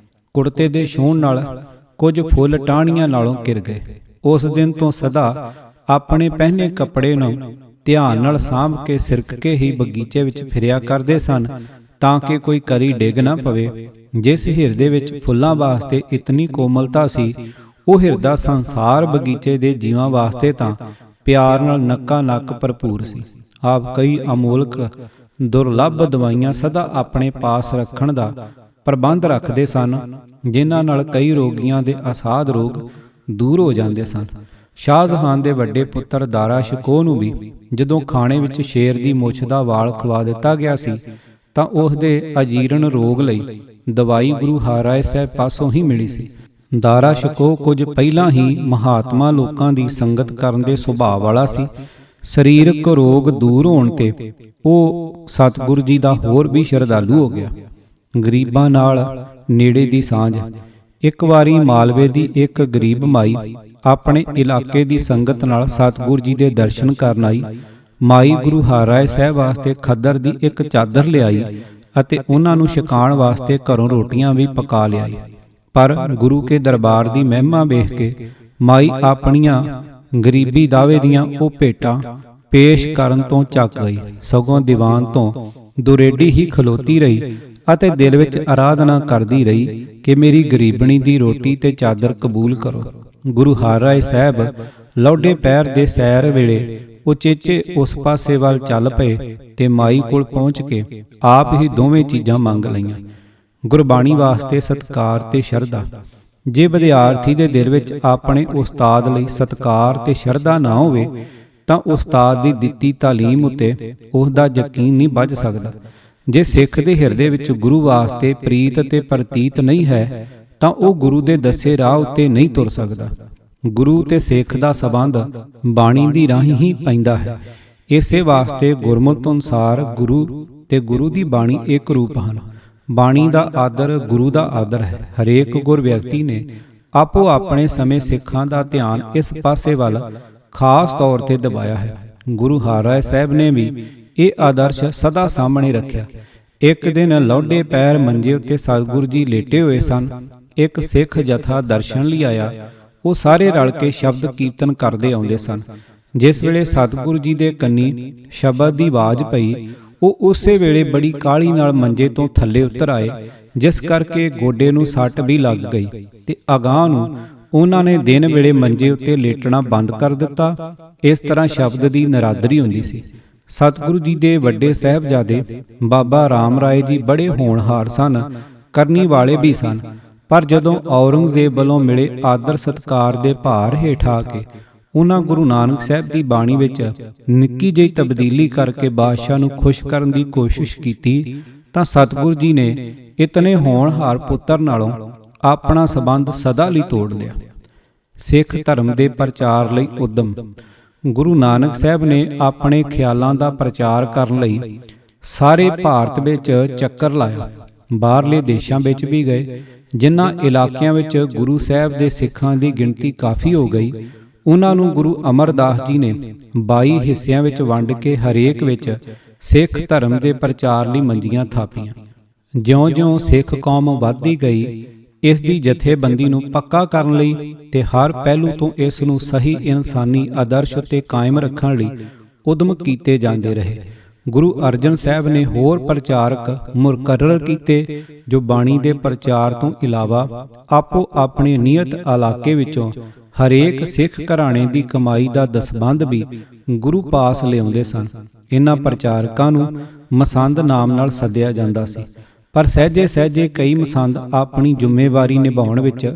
ਕੁੜਤੇ ਦੇ ਛੂਹਣ ਨਾਲ ਕੁਝ ਫੁੱਲ ਟਾਹਣੀਆਂ ਨਾਲੋਂ ਘਿਰ ਗਏ। ਉਸ ਦਿਨ ਤੋਂ ਸਦਾ ਆਪਣੇ ਪਹਿਨੇ ਕੱਪੜੇ ਨੂੰ ਧਿਆਨ ਨਾਲ ਸਾਂਭ ਕੇ ਸਿਰਕ ਕੇ ਹੀ ਬਗੀਚੇ ਵਿੱਚ ਫਿਰਿਆ ਕਰਦੇ ਸਨ, ਤਾਂ ਕਿ ਕੋਈ ਕਰੀ ਡਿੱਗ ਨਾ ਪਵੇ। ਜਿਸ ਹਿਰਦੇ ਵਿੱਚ ਫੁੱਲਾਂ ਵਾਸਤੇ ਇਤਨੀ ਕੋਮਲਤਾ ਸੀ, ਉਹ ਹਿਰਦਾ ਸੰਸਾਰ ਬਗੀਚੇ ਦੇ ਜੀਵਾਂ ਵਾਸਤੇ ਤਾਂ ਪਿਆਰ ਨਾਲ ਨੱਕਾ ਨੱਕ ਭਰਪੂਰ ਸੀ। ਆਪ ਕਈ ਅਮੋਲਕ ਦੁਰਲੱਭ ਦਵਾਈਆਂ ਸਦਾ ਆਪਣੇ ਪਾਸ ਰੱਖਣ ਦਾ ਪ੍ਰਬੰਧ ਰੱਖਦੇ ਸਨ, ਜਿਨ੍ਹਾਂ ਨਾਲ ਕਈ ਰੋਗੀਆਂ ਦੇ ਅਸਾਧ ਰੋਗ ਦੂਰ ਹੋ ਜਾਂਦੇ ਸਨ। ਸ਼ਾਹਜਹਾਨ ਦੇ ਵੱਡੇ ਪੁੱਤਰ ਦਾਰਾ ਸ਼ਿਕੋਹ ਨੂੰ ਵੀ ਜਦੋਂ ਖਾਣੇ ਵਿੱਚ ਸ਼ੇਰ ਦੀ ਮੁੱਛ ਦਾ ਵਾਲ ਖਵਾ ਦਿੱਤਾ ਗਿਆ ਸੀ, ਤਾਂ ਉਸ ਦੇ ਅਜੀਰਨ ਰੋਗ ਲਈ ਦਵਾਈ ਗੁਰੂ ਹਰਿਰਾਏ ਸਾਹਿਬ ਪਾਸੋਂ ਹੀ ਮਿਲੀ ਸੀ। ਦਾਰਾ ਸ਼ਿਕੋਹ ਕੁਝ ਪਹਿਲਾਂ ਹੀ ਮਹਾਤਮਾ ਲੋਕਾਂ ਦੀ ਸੰਗਤ ਕਰਨ ਦੇ ਸੁਭਾਅ ਵਾਲਾ ਸੀ। ਸਰੀਰਕ ਰੋਗ ਦੂਰ ਹੋਣ ਤੇ ਉਹ ਸਤਿਗੁਰੂ ਜੀ ਦਾ ਹੋਰ ਵੀ ਸ਼ਰਧਾਲੂ ਹੋ ਗਿਆ। ਗਰੀਬਾਂ ਨਾਲ ਨੇੜੇ ਦੀ ਸਾਂਝ। ਇੱਕ ਵਾਰੀ ਮਾਲਵੇ ਦੀ ਇੱਕ ਗਰੀਬ ਮਾਈ ਆਪਣੇ ਇਲਾਕੇ ਦੀ ਸੰਗਤ ਨਾਲ ਸਤਿਗੁਰੂ ਜੀ ਦੇ ਦਰਸ਼ਨ ਕਰਨ ਆਈ। ਮਾਈ ਗੁਰੂ ਹਰਿਰਾਏ ਸਾਹਿਬ ਵਾਸਤੇ ਖੱਦਰ ਦੀ ਇੱਕ ਚਾਦਰ ਲਿਆਈ ਅਤੇ ਉਹਨਾਂ ਨੂੰ ਛਕਾਉਣ ਵਾਸਤੇ ਘਰੋਂ ਰੋਟੀਆਂ ਵੀ ਪਕਾ ਲਿਆਈ। ਪਰ ਗੁਰੂ ਕੇ ਦਰਬਾਰ ਦੀ ਮਹਿਮਾ ਵੇਖ ਕੇ ਮਾਈ ਆਪਣੀਆਂ ਗਰੀਬੀ ਦਾਵੇ ਦੀਆਂ ਉਹ ਭੇਟਾਂ ਪੇਸ਼ ਕਰਨ ਤੋਂ ਚੱਕ ਗਈ, ਸਗੋਂ ਦੀਵਾਨ ਤੋਂ ਦੁਰੇਡੀ ਹੀ ਖਲੋਤੀ ਰਹੀ ਅਤੇ ਦਿਲ ਵਿੱਚ ਆਰਾਧਨਾ ਕਰਦੀ ਰਹੀ ਕਿ ਮੇਰੀ ਗਰੀਬਣੀ ਦੀ ਰੋਟੀ ਤੇ ਚਾਦਰ ਕਬੂਲ ਕਰੋ। ਗੁਰੂ ਹਰਿਰਾਏ ਸਾਹਿਬ ਲੌਡੇ ਪੈਰ ਦੇ ਸੈਰ ਵੇਲੇ ਉਚੇਚੇ ਉਸ ਪਾਸੇ ਵੱਲ ਚੱਲ ਪਏ ਤੇ ਮਾਈ ਕੋਲ ਪਹੁੰਚ ਕੇ ਆਪ ਹੀ ਦੋਵੇਂ ਚੀਜ਼ਾਂ ਮੰਗ ਲਈਆਂ। ਗੁਰਬਾਣੀ ਵਾਸਤੇ ਸਤਿਕਾਰ ਤੇ ਸ਼ਰਧਾ। ਜੇ ਵਿਦਿਆਰਥੀ ਦੇ ਦਿਲ ਵਿੱਚ ਆਪਣੇ ਉਸਤਾਦ ਲਈ ਸਤਿਕਾਰ ਤੇ ਸ਼ਰਧਾ ਨਾ ਹੋਵੇ, ਤਾਂ ਉਸਤਾਦ ਦੀ ਦਿੱਤੀ ਤਾਲੀਮ ਉੱਤੇ ਉਸ ਦਾ ਯਕੀਨ ਨਹੀਂ ਬੱਝ ਸਕਦਾ। ਜੇ ਸਿੱਖ ਦੇ ਹਿਰਦੇ ਵਿੱਚ ਗੁਰੂ ਵਾਸਤੇ ਪ੍ਰੀਤ ਤੇ ਪ੍ਰਤੀਤ ਨਹੀਂ ਹੈ, ਤਾਂ ਉਹ ਗੁਰੂ ਦੇ ਦੱਸੇ ਰਾਹ ਉੱਤੇ ਨਹੀਂ ਤੁਰ ਸਕਦਾ। ਗੁਰੂ ਤੇ ਸਿੱਖ ਦਾ ਸਬੰਧ ਬਾਣੀ ਦੀ ਰਾਹੀਂ ਹੀ ਪੈਂਦਾ ਹੈ। ਇਸੇ ਵਾਸਤੇ ਗੁਰਮਤਿ ਅਨੁਸਾਰ ਗੁਰੂ ਤੇ ਗੁਰੂ ਦੀ ਬਾਣੀ ਇੱਕ ਰੂਪ ਹਨ। ਬਾਣੀ ਦਾ ਆਦਰ ਗੁਰੂ ਦਾ ਆਦਰ ਹੈ। ਹਰੇਕ ਗੁਰ ਵਿਅਕਤੀ ਨੇ ਆਪੋ ਆਪਣੇ ਸਮੇਂ ਸਿੱਖਾਂ ਦਾ ਧਿਆਨ ਇਸ ਪਾਸੇ ਵੱਲ ਖਾਸ ਤੌਰ ਤੇ ਦਬਾਇਆ ਹੈ। ਗੁਰੂ ਹਰਿਰਾਏ ਸਾਹਿਬ ਨੇ ਵੀ ਇਹ ਆਦਰਸ਼ ਸਦਾ ਸਾਹਮਣੇ ਰੱਖਿਆ। ਇੱਕ ਦਿਨ ਲੌਡੇ ਪੈਰ ਮੰਜੇ ਉੱਤੇ ਸਤਿਗੁਰੂ ਜੀ ਲੇਟੇ ਹੋਏ ਸਨ। ਇੱਕ ਸਿੱਖ ਜਥਾ ਦਰਸ਼ਨ ਲਈ ਆਇਆ। ਉਹ ਸਾਰੇ ਰਲ ਕੇ ਸ਼ਬਦ ਕੀਰਤਨ ਕਰਦੇ ਆਉਂਦੇ ਸਨ। ਜਿਸ ਵੇਲੇ ਸਤਿਗੁਰੂ ਜੀ ਦੇ ਕੰਨੀ ਸ਼ਬਦ ਦੀ ਆਵਾਜ਼ ਪਈ, ਉਹ ਉਸੇ ਵੇਲੇ ਬੜੀ ਕਾਹਲੀ ਨਾਲ ਮੰਜੇ ਤੋਂ ਥੱਲੇ ਉਤਰ ਆਏ, ਜਿਸ ਕਰਕੇ ਗੋਡੇ ਨੂੰ ਸੱਟ ਵੀ ਲੱਗ ਗਈ ਤੇ ਅਗਾਂਹ ਨੂੰ ਉਹਨਾਂ ਨੇ ਦਿਨ ਵੇਲੇ ਮੰਜੇ ਉੱਤੇ ਲੇਟਣਾ ਬੰਦ ਕਰ ਦਿੱਤਾ। ਇਸ ਤਰ੍ਹਾਂ ਸ਼ਬਦ ਦੀ ਨਰਾਦਰੀ ਹੁੰਦੀ ਸੀ। ਸਤਿਗੁਰੂ ਜੀ ਦੇ ਵੱਡੇ ਸਾਹਿਬਜ਼ਾਦੇ ਬਾਬਾ ਰਾਮ ਰਾਏ ਜੀ ਬੜੇ ਹੋਣਹਾਰ ਸਨ, ਕਰਨੀ ਵਾਲੇ ਵੀ ਸਨ, ਪਰ ਜਦੋਂ ਔਰੰਗਜ਼ੇਬ ਵੱਲੋਂ ਮਿਲੇ ਆਦਰ ਸਤਿਕਾਰ ਦੇ ਭਾਰ ਹੇਠ ਆ ਕੇ ਉਹਨਾਂ ਗੁਰੂ ਨਾਨਕ ਸਾਹਿਬ ਦੀ ਬਾਣੀ ਵਿੱਚ ਨਿੱਕੀ ਜਿਹੀ ਤਬਦੀਲੀ ਕਰਕੇ ਬਾਦਸ਼ਾਹ ਨੂੰ ਖੁਸ਼ ਕਰਨ ਦੀ ਕੋਸ਼ਿਸ਼ ਕੀਤੀ, ਤਾਂ ਸਤਿਗੁਰੂ ਜੀ ਨੇ ਇਤਨੇ ਹੋਣਹਾਰ ਪੁੱਤਰ ਨਾਲੋਂ ਆਪਣਾ ਸਬੰਧ ਸਦਾ ਲਈ ਤੋੜ ਲਿਆ। ਸਿੱਖ ਧਰਮ ਦੇ ਪ੍ਰਚਾਰ ਲਈ ਉਦਮ। ਗੁਰੂ ਨਾਨਕ ਸਾਹਿਬ ਨੇ ਆਪਣੇ ਖਿਆਲਾਂ ਦਾ ਪ੍ਰਚਾਰ ਕਰਨ ਲਈ ਸਾਰੇ ਭਾਰਤ ਵਿੱਚ ਚੱਕਰ ਲਾਇਆ। ਬਾਹਰਲੇ ਦੇਸ਼ਾਂ ਵਿੱਚ ਵੀ ਗਏ। ਜਿਨ੍ਹਾਂ ਇਲਾਕਿਆਂ ਵਿੱਚ ਗੁਰੂ ਸਾਹਿਬ ਦੇ ਸਿੱਖਾਂ ਦੀ ਗਿਣਤੀ ਕਾਫੀ ਹੋ ਗਈ, ਉਹਨਾਂ ਨੂੰ ਗੁਰੂ ਅਮਰਦਾਸ ਜੀ ਨੇ 22 ਹਿੱਸਿਆਂ ਵਿੱਚ ਵੰਡ ਕੇ ਹਰੇਕ ਵਿੱਚ ਸਿੱਖ ਧਰਮ ਦੇ ਪ੍ਰਚਾਰ ਲਈ ਮੰਜੀਆਂ ਥਾਪੀਆਂ। ਜਿਉਂ-ਜਿਉਂ ਸਿੱਖ ਕੌਮ ਵੱਧਦੀ ਗਈ, ਇਸ ਦੀ ਜਥੇਬੰਦੀ ਨੂੰ ਪੱਕਾ ਕਰਨ ਲਈ ਤੇ ਹਰ ਪਹਿਲੂ ਤੋਂ ਇਸ ਨੂੰ ਸਹੀ ਇਨਸਾਨੀ ਆਦਰਸ਼ ਉੱਤੇ ਕਾਇਮ ਰੱਖਣ ਲਈ ਉਦਮ ਕੀਤੇ ਜਾਂਦੇ ਰਹੇ। ਗੁਰੂ ਅਰਜਨ ਸਾਹਿਬ ਨੇ ਹੋਰ ਪ੍ਰਚਾਰਕ ਮੁਕਰਰ ਕੀਤੇ, ਜੋ ਬਾਣੀ ਦੇ ਪ੍ਰਚਾਰ ਤੋਂ ਇਲਾਵਾ ਆਪੋ ਆਪਣੇ ਨਿਯਤ ਇਲਾਕੇ ਵਿੱਚੋਂ ਹਰੇਕ ਸਿੱਖ ਘਰਾਣੇ ਦੀ ਕਮਾਈ ਦਾ ਦਸਬੰਧ ਵੀ ਗੁਰੂ ਪਾਸ ਲਿਆਉਂਦੇ ਸਨ। ਇਹਨਾਂ ਪ੍ਰਚਾਰਕਾਂ ਨੂੰ ਮਸੰਦ ਨਾਮ ਨਾਲ ਸੱਦਿਆ ਜਾਂਦਾ ਸੀ, ਪਰ ਸਹਿਜੇ ਸਹਿਜੇ ਕਈ ਮਸੰਦ ਆਪਣੀ ਜ਼ਿੰਮੇਵਾਰੀ ਨਿਭਾਉਣ ਵਿੱਚ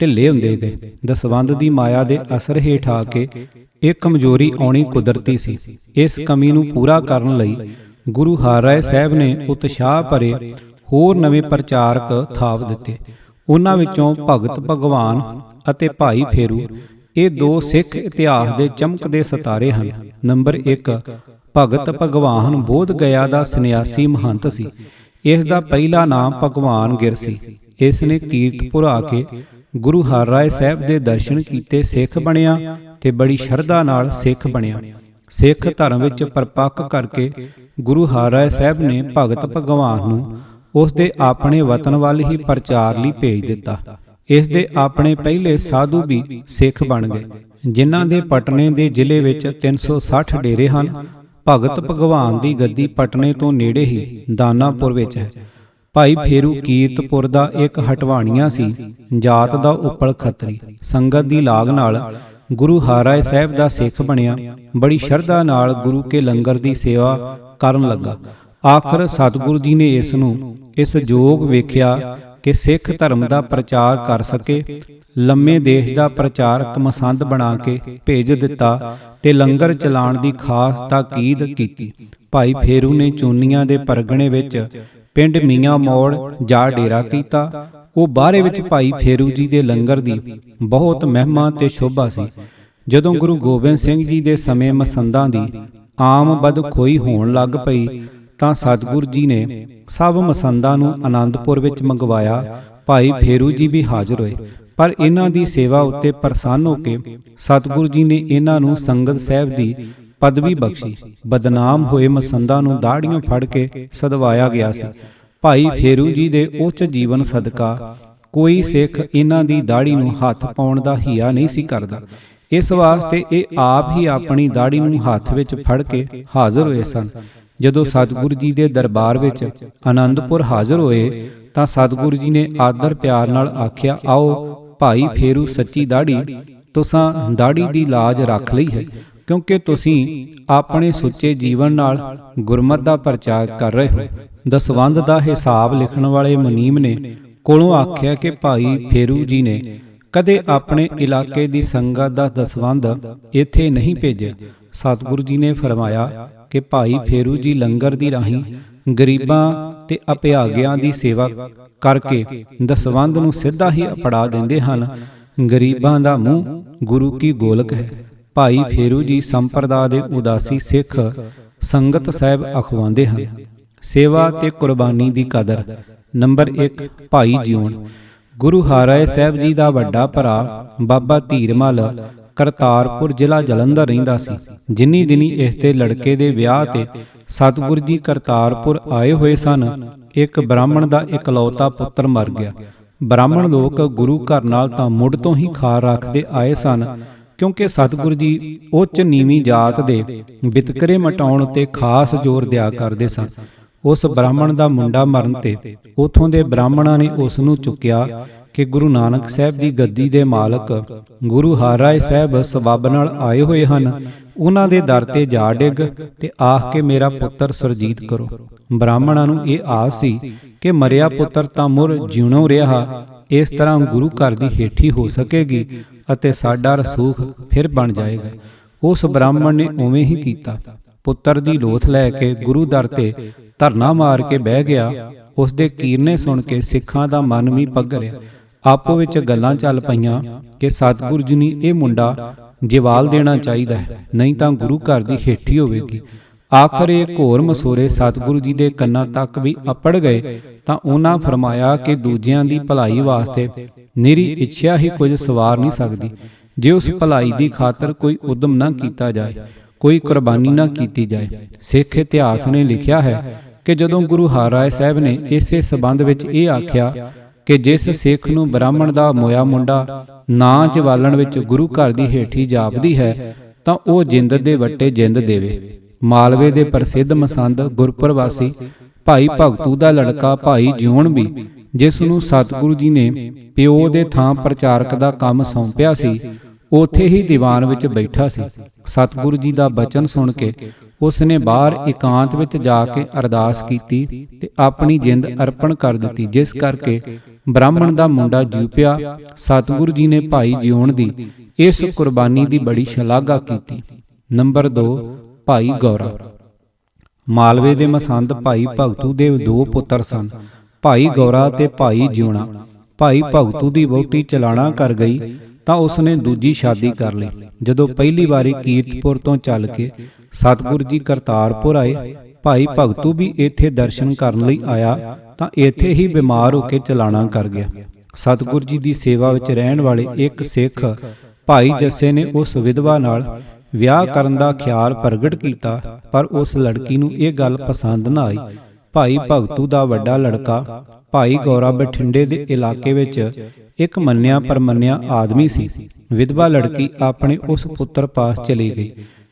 ਢਿੱਲੇ ਹੁੰਦੇ ਗਏ। ਦਸਵੰਧ ਦੀ ਮਾਇਆ ਦੇ ਅਸਰ ਹੇਠ ਆ ਕੇ ਇਹ ਕਮਜ਼ੋਰੀ ਆਉਣੀ ਕੁਦਰਤੀ ਸੀ। ਇਸ ਕਮੀ ਨੂੰ ਪੂਰਾ ਕਰਨ ਲਈ ਗੁਰੂ ਹਰਿਰਾਏ ਸਾਹਿਬ ਨੇ ਉਤਸ਼ਾਹ ਭਰੇ ਹੋਰ ਨਵੇਂ ਪ੍ਰਚਾਰਕ ਥਾਪ ਦਿੱਤੇ। ਉਹਨਾਂ ਵਿੱਚੋਂ ਭਗਤ ਭਗਵਾਨ ਅਤੇ ਭਾਈ ਫੇਰੂ ਇਹ ਦੋ ਸਿੱਖ ਇਤਿਹਾਸ ਦੇ ਚਮਕਦੇ ਸਿਤਾਰੇ ਹਨ। ਨੰਬਰ 1, ਭਗਤ ਭਗਵਾਨ ਬੋਧ ਗਇਆ ਦਾ ਸੰਨਿਆਸੀ ਮਹੰਤ ਸੀ। ਇਸ ਦਾ ਪਹਿਲਾ ਨਾਮ ਭਗਵਾਨ ਗਿਰ ਸੀ। ਇਸ ਨੇ ਕੀਰਤਪੁਰ ਆ ਕੇ ਗੁਰੂ ਹਰਿਰਾਏ ਸਾਹਿਬ ਦੇ ਦਰਸ਼ਨ ਕੀਤੇ, ਸਿੱਖ ਬਣਿਆ ਤੇ ਬੜੀ ਸ਼ਰਧਾ ਨਾਲ ਸਿੱਖ ਬਣਿਆ। ਸਿੱਖ ਧਰਮ ਵਿੱਚ ਪਰਪੱਕ ਕਰਕੇ ਗੁਰੂ ਹਰਿਰਾਏ ਸਾਹਿਬ ਨੇ ਭਗਤ ਭਗਵਾਨ ਨੂੰ ਉਸ ਦੇ ਆਪਣੇ ਵਤਨ ਵੱਲ ਹੀ ਪ੍ਰਚਾਰ ਲਈ ਭੇਜ ਦਿੱਤਾ। ਇਸ ਦੇ ਆਪਣੇ ਪਹਿਲੇ ਸਾਧੂ ਵੀ ਸਿੱਖ ਬਣ ਗਏ, ਜਿਨ੍ਹਾਂ ਦੇ ਪਟਨੇ ਦੇ ਜ਼ਿਲ੍ਹੇ ਵਿੱਚ 360 ਡੇਰੇ ਹਨ। ਭਗਤ ਭਗਵਾਨ ਦੀ ਗੱਦੀ ਪਟਨੇ ਤੋਂ ਨੇੜੇ ਹੀ ਦਾਨਾਪੁਰ ਵਿੱਚ ਹੈ। ਭਾਈ ਫੇਰੂ ਕੀਰਤਪੁਰ ਦਾ ਇੱਕ ਹਟਵਾਣੀਆਂ ਸੀ, ਜਾਤ ਦਾ ਉੱਪਲ ਖੱਤਰੀ। ਸੰਗਤ ਦੀ ਲਾਗ ਨਾਲ ਗੁਰੂ ਹਰਿਰਾਏ ਸਾਹਿਬ ਦਾ ਸਿੱਖ ਬਣਿਆ, ਬੜੀ ਸ਼ਰਧਾ ਨਾਲ ਗੁਰੂ ਕੇ ਲੰਗਰ ਦੀ ਸੇਵਾ ਕਰਨ ਲੱਗਾ। ਆਖਰ ਸਤਿਗੁਰੂ ਜੀ ਨੇ ਇਸ ਨੂੰ ਇਸ ਯੋਗ ਵੇਖਿਆ ਕਿ ਸਿੱਖ ਧਰਮ ਦਾ ਪ੍ਰਚਾਰ ਕਰ ਸਕੇ। ਲੰਮੇ ਦੇਸ਼ ਦਾ ਪ੍ਰਚਾਰਕ ਮਸੰਦ ਬਣਾ ਕੇ ਭੇਜ ਦਿੱਤਾ ਤੇ ਲੰਗਰ ਚਲਾਉਣ ਦੀ ਖਾਸ ਤਾਕੀਦ ਕੀਤੀ। ਭਾਈ ਫੇਰੂ ਨੇ ਚੂਨੀਆਂ ਦੇ ਪਰਗਣੇ ਵਿੱਚ ਪਿੰਡ ਮੀਆਂ ਮੋੜ ਜਾ ਡੇਰਾ ਕੀਤਾ। ਉਹ ਬਾਹਰੇ ਵਿੱਚ ਭਾਈ ਫੇਰੂ ਜੀ ਦੇ ਲੰਗਰ ਦੀ ਬਹੁਤ ਮਹਿਮਾ ਤੇ ਸ਼ੋਭਾ ਸੀ। ਜਦੋਂ ਗੁਰੂ ਗੋਬਿੰਦ ਸਿੰਘ ਜੀ ਦੇ ਸਮੇਂ ਮਸੰਦਾਂ ਦੀ ਆਮ ਬਦਖੋਈ ਹੋਣ ਲੱਗ ਪਈ ਤਾਂ ਸਤਿਗੁਰੂ ਜੀ ਨੇ ਸਭ ਮਸੰਦਾਂ ਨੂੰ ਆਨੰਦਪੁਰ ਵਿੱਚ ਮੰਗਵਾਇਆ। ਭਾਈ ਫੇਰੂ ਜੀ ਵੀ ਹਾਜ਼ਰ ਹੋਏ, ਪਰ ਇਹਨਾਂ ਦੀ ਸੇਵਾ ਉੱਤੇ ਪ੍ਰਸੰਨ ਹੋ ਕੇ ਸਤਿਗੁਰੂ ਜੀ ਨੇ ਇਹਨਾਂ ਨੂੰ ਸੰਗਤ ਸਾਹਿਬ ਦੀ ਪਦਵੀ ਬਖਸ਼ੀ। ਬਦਨਾਮ ਹੋਏ ਮਸੰਦਾਂ ਨੂੰ ਦਾੜੀਆਂ ਫੜ ਕੇ ਸਦਵਾਇਆ ਗਿਆ ਸੀ। ਭਾਈ ਫੇਰੂ ਜੀ ਦੇ ਉੱਚ ਜੀਵਨ ਸਦਕਾ ਕੋਈ ਸਿੱਖ ਇਹਨਾਂ ਦੀ ਦਾੜੀ ਨੂੰ ਹੱਥ ਪਾਉਣ ਦਾ ਹਿਆ ਨਹੀਂ ਸੀ ਕਰਦਾ। ਇਸ ਵਾਸਤੇ ਇਹ ਆਪ ਹੀ ਆਪਣੀ ਦਾੜੀ ਨੂੰ ਹੱਥ ਵਿੱਚ ਫੜ ਕੇ ਹਾਜ਼ਰ ਹੋਏ ਸਨ। ਜਦੋਂ ਸਤਿਗੁਰੂ ਜੀ ਦੇ ਦਰਬਾਰ ਵਿੱਚ ਆਨੰਦਪੁਰ ਹਾਜ਼ਰ ਹੋਏ ਤਾਂ ਸਤਿਗੁਰੂ ਜੀ ਨੇ ਆਦਰ ਪਿਆਰ ਨਾਲ ਆਖਿਆ, ਆਓ ਭਾਈ ਫੇਰੂ ਸੱਚੀ ਦਾੜੀ, ਤੁਸਾਂ ਦਾੜੀ ਦੀ ਲਾਜ ਰੱਖ ਲਈ ਹੈ, ਕਿਉਂਕਿ ਤੁਸੀਂ ਆਪਣੇ ਸੁੱਚੇ ਜੀਵਨ ਨਾਲ ਗੁਰਮਤ ਦਾ ਪ੍ਰਚਾਰ ਕਰ ਰਹੇ ਹੋ। ਦਸਵੰਧ ਦਾ ਹਿਸਾਬ ਲਿਖਣ ਵਾਲੇ ਮੁਨੀਮ ਨੇ ਕੋਲੋਂ ਆਖਿਆ ਕਿ ਭਾਈ ਫੇਰੂ ਜੀ ਨੇ ਕਦੇ ਆਪਣੇ ਇਲਾਕੇ ਦੀ ਸੰਗਤ ਦਾ ਦਸਵੰਧ ਇੱਥੇ ਨਹੀਂ ਭੇਜਿਆ। ਸਤਿਗੁਰੂ ਜੀ ਨੇ ਫਰਮਾਇਆ ਕਿ ਭਾਈ ਫੇਰੂ ਜੀ ਲੰਗਰ ਦੀ ਰਾਹੀਂ ਗਰੀਬਾਂ ਤੇ ਅਭਿਆਗਿਆਂ ਦੀ ਸੇਵਾ ਕਰਕੇ ਦਸਵੰਧ ਨੂੰ ਸਿੱਧਾ ਹੀ ਅਪੜਾ ਦਿੰਦੇ ਹਨ। ਗਰੀਬਾਂ ਦਾ ਮੂੰਹ ਗੁਰੂ ਕੀ ਗੋਲਕ ਹੈ। ਭਾਈ ਫੇਰੂ ਜੀ ਸੰਪਰਦਾ ਦੇ ਉਦਾਸੀ ਸਿੱਖ ਸੰਗਤ ਸਾਹਿਬ ਅਖਵਾਉਂਦੇ ਹਨ। ਸੇਵਾ ਤੇ ਕੁਰਬਾਨੀ ਦੀ ਕਦਰ। ਨੰਬਰ 1, ਭਾਈ ਜੀਉਣ। ਗੁਰੂ ਹਰਿਰਾਏ ਸਾਹਿਬ ਜੀ ਦਾ ਵੱਡਾ ਭਰਾ ਬਾਬਾ ਧੀਰਮਲ ਕਰਤਾਰਪੁਰ ਜ਼ਿਲ੍ਹਾ ਜਲੰਧਰ ਰਹਿੰਦਾ ਸੀ। ਜਿੰਨੀ ਦਿਨੀ ਇਸ ਦੇ ਲੜਕੇ ਦੇ ਵਿਆਹ ਤੇ ਸਤਿਗੁਰੂ ਜੀ ਕਰਤਾਰਪੁਰ ਆਏ ਹੋਏ ਸਨ, ਇੱਕ ਬ੍ਰਾਹਮਣ ਦਾ ਇਕਲੌਤਾ ਪੁੱਤਰ ਮਰ ਗਿਆ। ਬ੍ਰਾਹਮਣ ਲੋਕ ਗੁਰੂ ਘਰ ਨਾਲ ਤਾਂ ਮੁੱਢ ਤੋਂ ਹੀ ਖਾਰ ਰੱਖਦੇ ਆਏ ਸਨ, ਕਿਉਂਕਿ ਸਤਿਗੁਰੂ ਜੀ ਉੱਚ ਨੀਵੀਂ ਜਾਤ ਦੇ ਵਿਤਕਰੇ ਮਟਾਉਣ ਉੱਤੇ ਖਾਸ ਜ਼ੋਰ ਦਿਆ ਕਰਦੇ ਸਨ। ਉਸ ਬ੍ਰਾਹਮਣ ਦਾ ਮੁੰਡਾ ਮਰਨ ਤੇ ਉਥੋਂ ਦੇ ਬ੍ਰਾਹਮਣਾਂ ਨੇ ਉਸ ਨੂੰ ਚੁੱਕਿਆ ਕਿ ਗੁਰੂ ਨਾਨਕ ਸਾਹਿਬ ਦੀ ਗੱਦੀ ਦੇ ਮਾਲਕ ਗੁਰੂ ਹਰਿਰਾਏ ਸਾਹਿਬ ਸਬੱਬ ਨਾਲ ਆਏ ਹੋਏ ਹਨ, ਉਹਨਾਂ ਦੇ ਦਰ ਤੇ ਜਾ ਡਿੱਗ ਤੇ ਆਖ ਕੇ ਮੇਰਾ ਪੁੱਤਰ ਸੁਰਜੀਤ ਕਰੋ। ਬ੍ਰਾਹਮਣਾਂ ਨੂੰ ਇਹ ਆਸ ਸੀ ਕਿ ਮਰਿਆ ਪੁੱਤਰ ਤਾਂ ਮੁਰ ਜਿਉਣੋਂ ਰਿਹਾ, ਇਸ ਤਰ੍ਹਾਂ ਗੁਰੂ ਘਰ ਦੀ ਹੇਠੀ ਹੋ ਸਕੇਗੀ ਅਤੇ ਸਾਡਾ ਰਸੂਖ ਫਿਰ ਬਣ ਜਾਏਗਾ। ਉਸ ਬ੍ਰਾਹਮਣ ਨੇ ਉਵੇਂ ਹੀ ਕੀਤਾ। ਪੁੱਤਰ ਦੀ ਲੋਥ ਲੈ ਕੇ ਗੁਰੂ ਦਰ ਤੇ ਧਰਨਾ ਮਾਰ ਕੇ ਬਹਿ ਗਿਆ। ਉਸ ਦੇ ਕੀਰਨੇ ਸੁਣ ਕੇ ਸਿੱਖਾਂ ਦਾ ਮਨ ਵੀ ਪੱਗਰਿਆ। ਆਪੋ ਵਿੱਚ ਗੱਲਾਂ ਚੱਲ ਪਈਆਂ ਕਿ ਸਤਿਗੁਰੂ ਜੀ ਨੇ ਇਹ ਮੁੰਡਾ ਜਿਵਾਲ ਦੇਣਾ ਚਾਹੀਦਾ ਹੈ, ਨਹੀਂ ਤਾਂ ਗੁਰੂ ਘਰ ਦੀ ਹੇਠੀ ਹੋਵੇਗੀ। ਆਖਰ ਇਹ ਘੋਰ ਮਸੂਰੇ ਸਤਿਗੁਰੂ ਜੀ ਦੇ ਕੰਨਾਂ ਤੱਕ ਵੀ ਅਪੜ ਗਏ ਤਾਂ ਉਹਨਾਂ ਫਰਮਾਇਆ ਕਿ ਦੂਜਿਆਂ ਦੀ ਭਲਾਈ ਵਾਸਤੇ ਨਿਰੀ ਇੱਛਾ ਹੀ ਕੁਝ ਸਵਾਰ ਨਹੀਂ ਸਕਦੀ। ਜੇ ਉਸ ਭਲਾਈ ਦੀ ਖਾਤਰ ਕੋਈ ਉਦਮ ਨਾ ਕੀਤਾ ਜਾਏ, ਕੋਈ ਕੁਰਬਾਨੀ ਨਾ ਕੀਤੀ ਜਾਏ। ਸਿੱਖ ਇਤਿਹਾਸ ਨੇ ਲਿਖਿਆ ਹੈ ਕਿ ਜਦੋਂ ਗੁਰੂ ਹਰਿਰਾਏ ਸਾਹਿਬ ਨੇ ਇਸੇ ਸਬੰਧ ਵਿੱਚ ਇਹ ਆਖਿਆ ਕਿ ਜਿਸ ਸਿੱਖ ਨੂੰ ਬ੍ਰਾਹਮਣ ਦਾ ਮੋਇਆ ਮੁੰਡਾ ਨਾ ਜਵਾਲਣ ਵਿੱਚ ਗੁਰੂ ਘਰ ਦੀ ਹੇਠੀ ਜਾਪਦੀ ਹੈ ਤਾਂ ਉਹ ਜਿੰਦ ਦੇ ਵੱਟੇ ਜਿੰਦ ਦੇਵੇ। ਮਾਲਵੇ ਦੇ ਪ੍ਰਸਿੱਧ ਮਸੰਦ ਗੁਰਪੁਰਵਾਸੀ ਭਾਈ ਭਗਤੂ ਦਾ ਲੜਕਾ ਭਾਈ ਜਿਉਣ ਵੀ, ਜਿਸ ਨੂੰ ਸਤਿਗੁਰੂ ਜੀ ਨੇ ਪਿਓ ਦੇ ਥਾਂ ਪ੍ਰਚਾਰਕ ਦਾ ਕੰਮ ਸੌਂਪਿਆ ਸੀ, ਉੱਥੇ ਹੀ ਦੀਵਾਨ ਵਿੱਚ ਬੈਠਾ ਸੀ। ਸਤਿਗੁਰੂ ਜੀ ਦਾ ਬਚਨ ਸੁਣ ਕੇ ਉਸ ਨੇ ਬਾਹਰ ਇਕਾਂਤ ਵਿੱਚ ਜਾ ਕੇ ਅਰਦਾਸ ਕੀਤੀ ਤੇ ਆਪਣੀ ਜਿੰਦ ਅਰਪਣ ਕਰ ਦਿੱਤੀ, ਜਿਸ ਕਰਕੇ ਬ੍ਰਾਹਮਣ ਦਾ ਮੁੰਡਾ ਜੀਉ ਪਿਆ। ਸਤਿਗੁਰੂ ਜੀ ਨੇ ਭਾਈ ਜਿਉਣ ਦੀ ਇਸ ਕੁਰਬਾਨੀ ਦੀ ਬੜੀ ਸ਼ਲਾਘਾ ਕੀਤੀ। ਨੰਬਰ 2, ਭਾਈ ਗੌਰਾ। ਮਾਲਵੇ ਦੇ ਮਸੰਦ ਭਾਈ ਭਗਤੂ ਦੇ 2 ਪੁੱਤਰ ਸਨ, ਭਾਈ ਗੌਰਾ ਤੇ ਭਾਈ ਜਿਉਣਾ। ਭਾਈ ਭਗਤੂ ਦੀ ਵਹੁਟੀ ਚਲਾਣਾ ਕਰ ਗਈ ਤਾਂ ਉਸ ਨੇ ਦੂਜੀ ਸ਼ਾਦੀ ਕਰ ਲਈ। ਜਦੋਂ ਪਹਿਲੀ ਵਾਰੀ ਕੀਰਤਪੁਰ ਤੋਂ ਚੱਲ ਕੇ ਸਤਿਗੁਰੂ ਜੀ ਕਰਤਾਰਪੁਰ ਆਏ ਭਾਈ ਭਗਤੂ ਵੀ ਇੱਥੇ ਦਰਸ਼ਨ ਕਰਨ ਲਈ ਆਇਆ ਤਾਂ ਇੱਥੇ ਹੀ ਬਿਮਾਰ ਹੋ ਕੇ ਚਲਾਣਾ ਕਰ ਗਿਆ। ਸਤਿਗੁਰ ਜੀ ਦੀ ਸੇਵਾ ਵਿੱਚ ਰਹਿਣ ਵਾਲੇ ਇੱਕ ਸਿੱਖ ਭਾਈ ਜੱਸੇ ਨੇ ਉਸ ਵਿਧਵਾ ਨਾਲ ਵਿਆਹ ਕਰਨ ਦਾ ਖਿਆਲ ਪ੍ਰਗਟ ਕੀਤਾ, ਪਰ ਉਸ ਲੜਕੀ ਨੂੰ ਇਹ ਗੱਲ ਪਸੰਦ ਨਾ ਆਈ। ਭਾਈ ਭਗਤੂ ਦਾ ਵੱਡਾ ਲੜਕਾ ਭਾਈ ਗੌਰਾ ਬਠਿੰਡੇ ਦੇ ਇਲਾਕੇ ਵਿੱਚ ਇੱਕ ਮੰਨਿਆ ਪਰਮੰਨਿਆ ਆਦਮੀ ਸੀ। ਵਿਧਵਾ ਲੜਕੀ ਆਪਣੇ ਉਸ ਪੁੱਤਰ ਪਾਸ ਚਲੀ ਗਈ।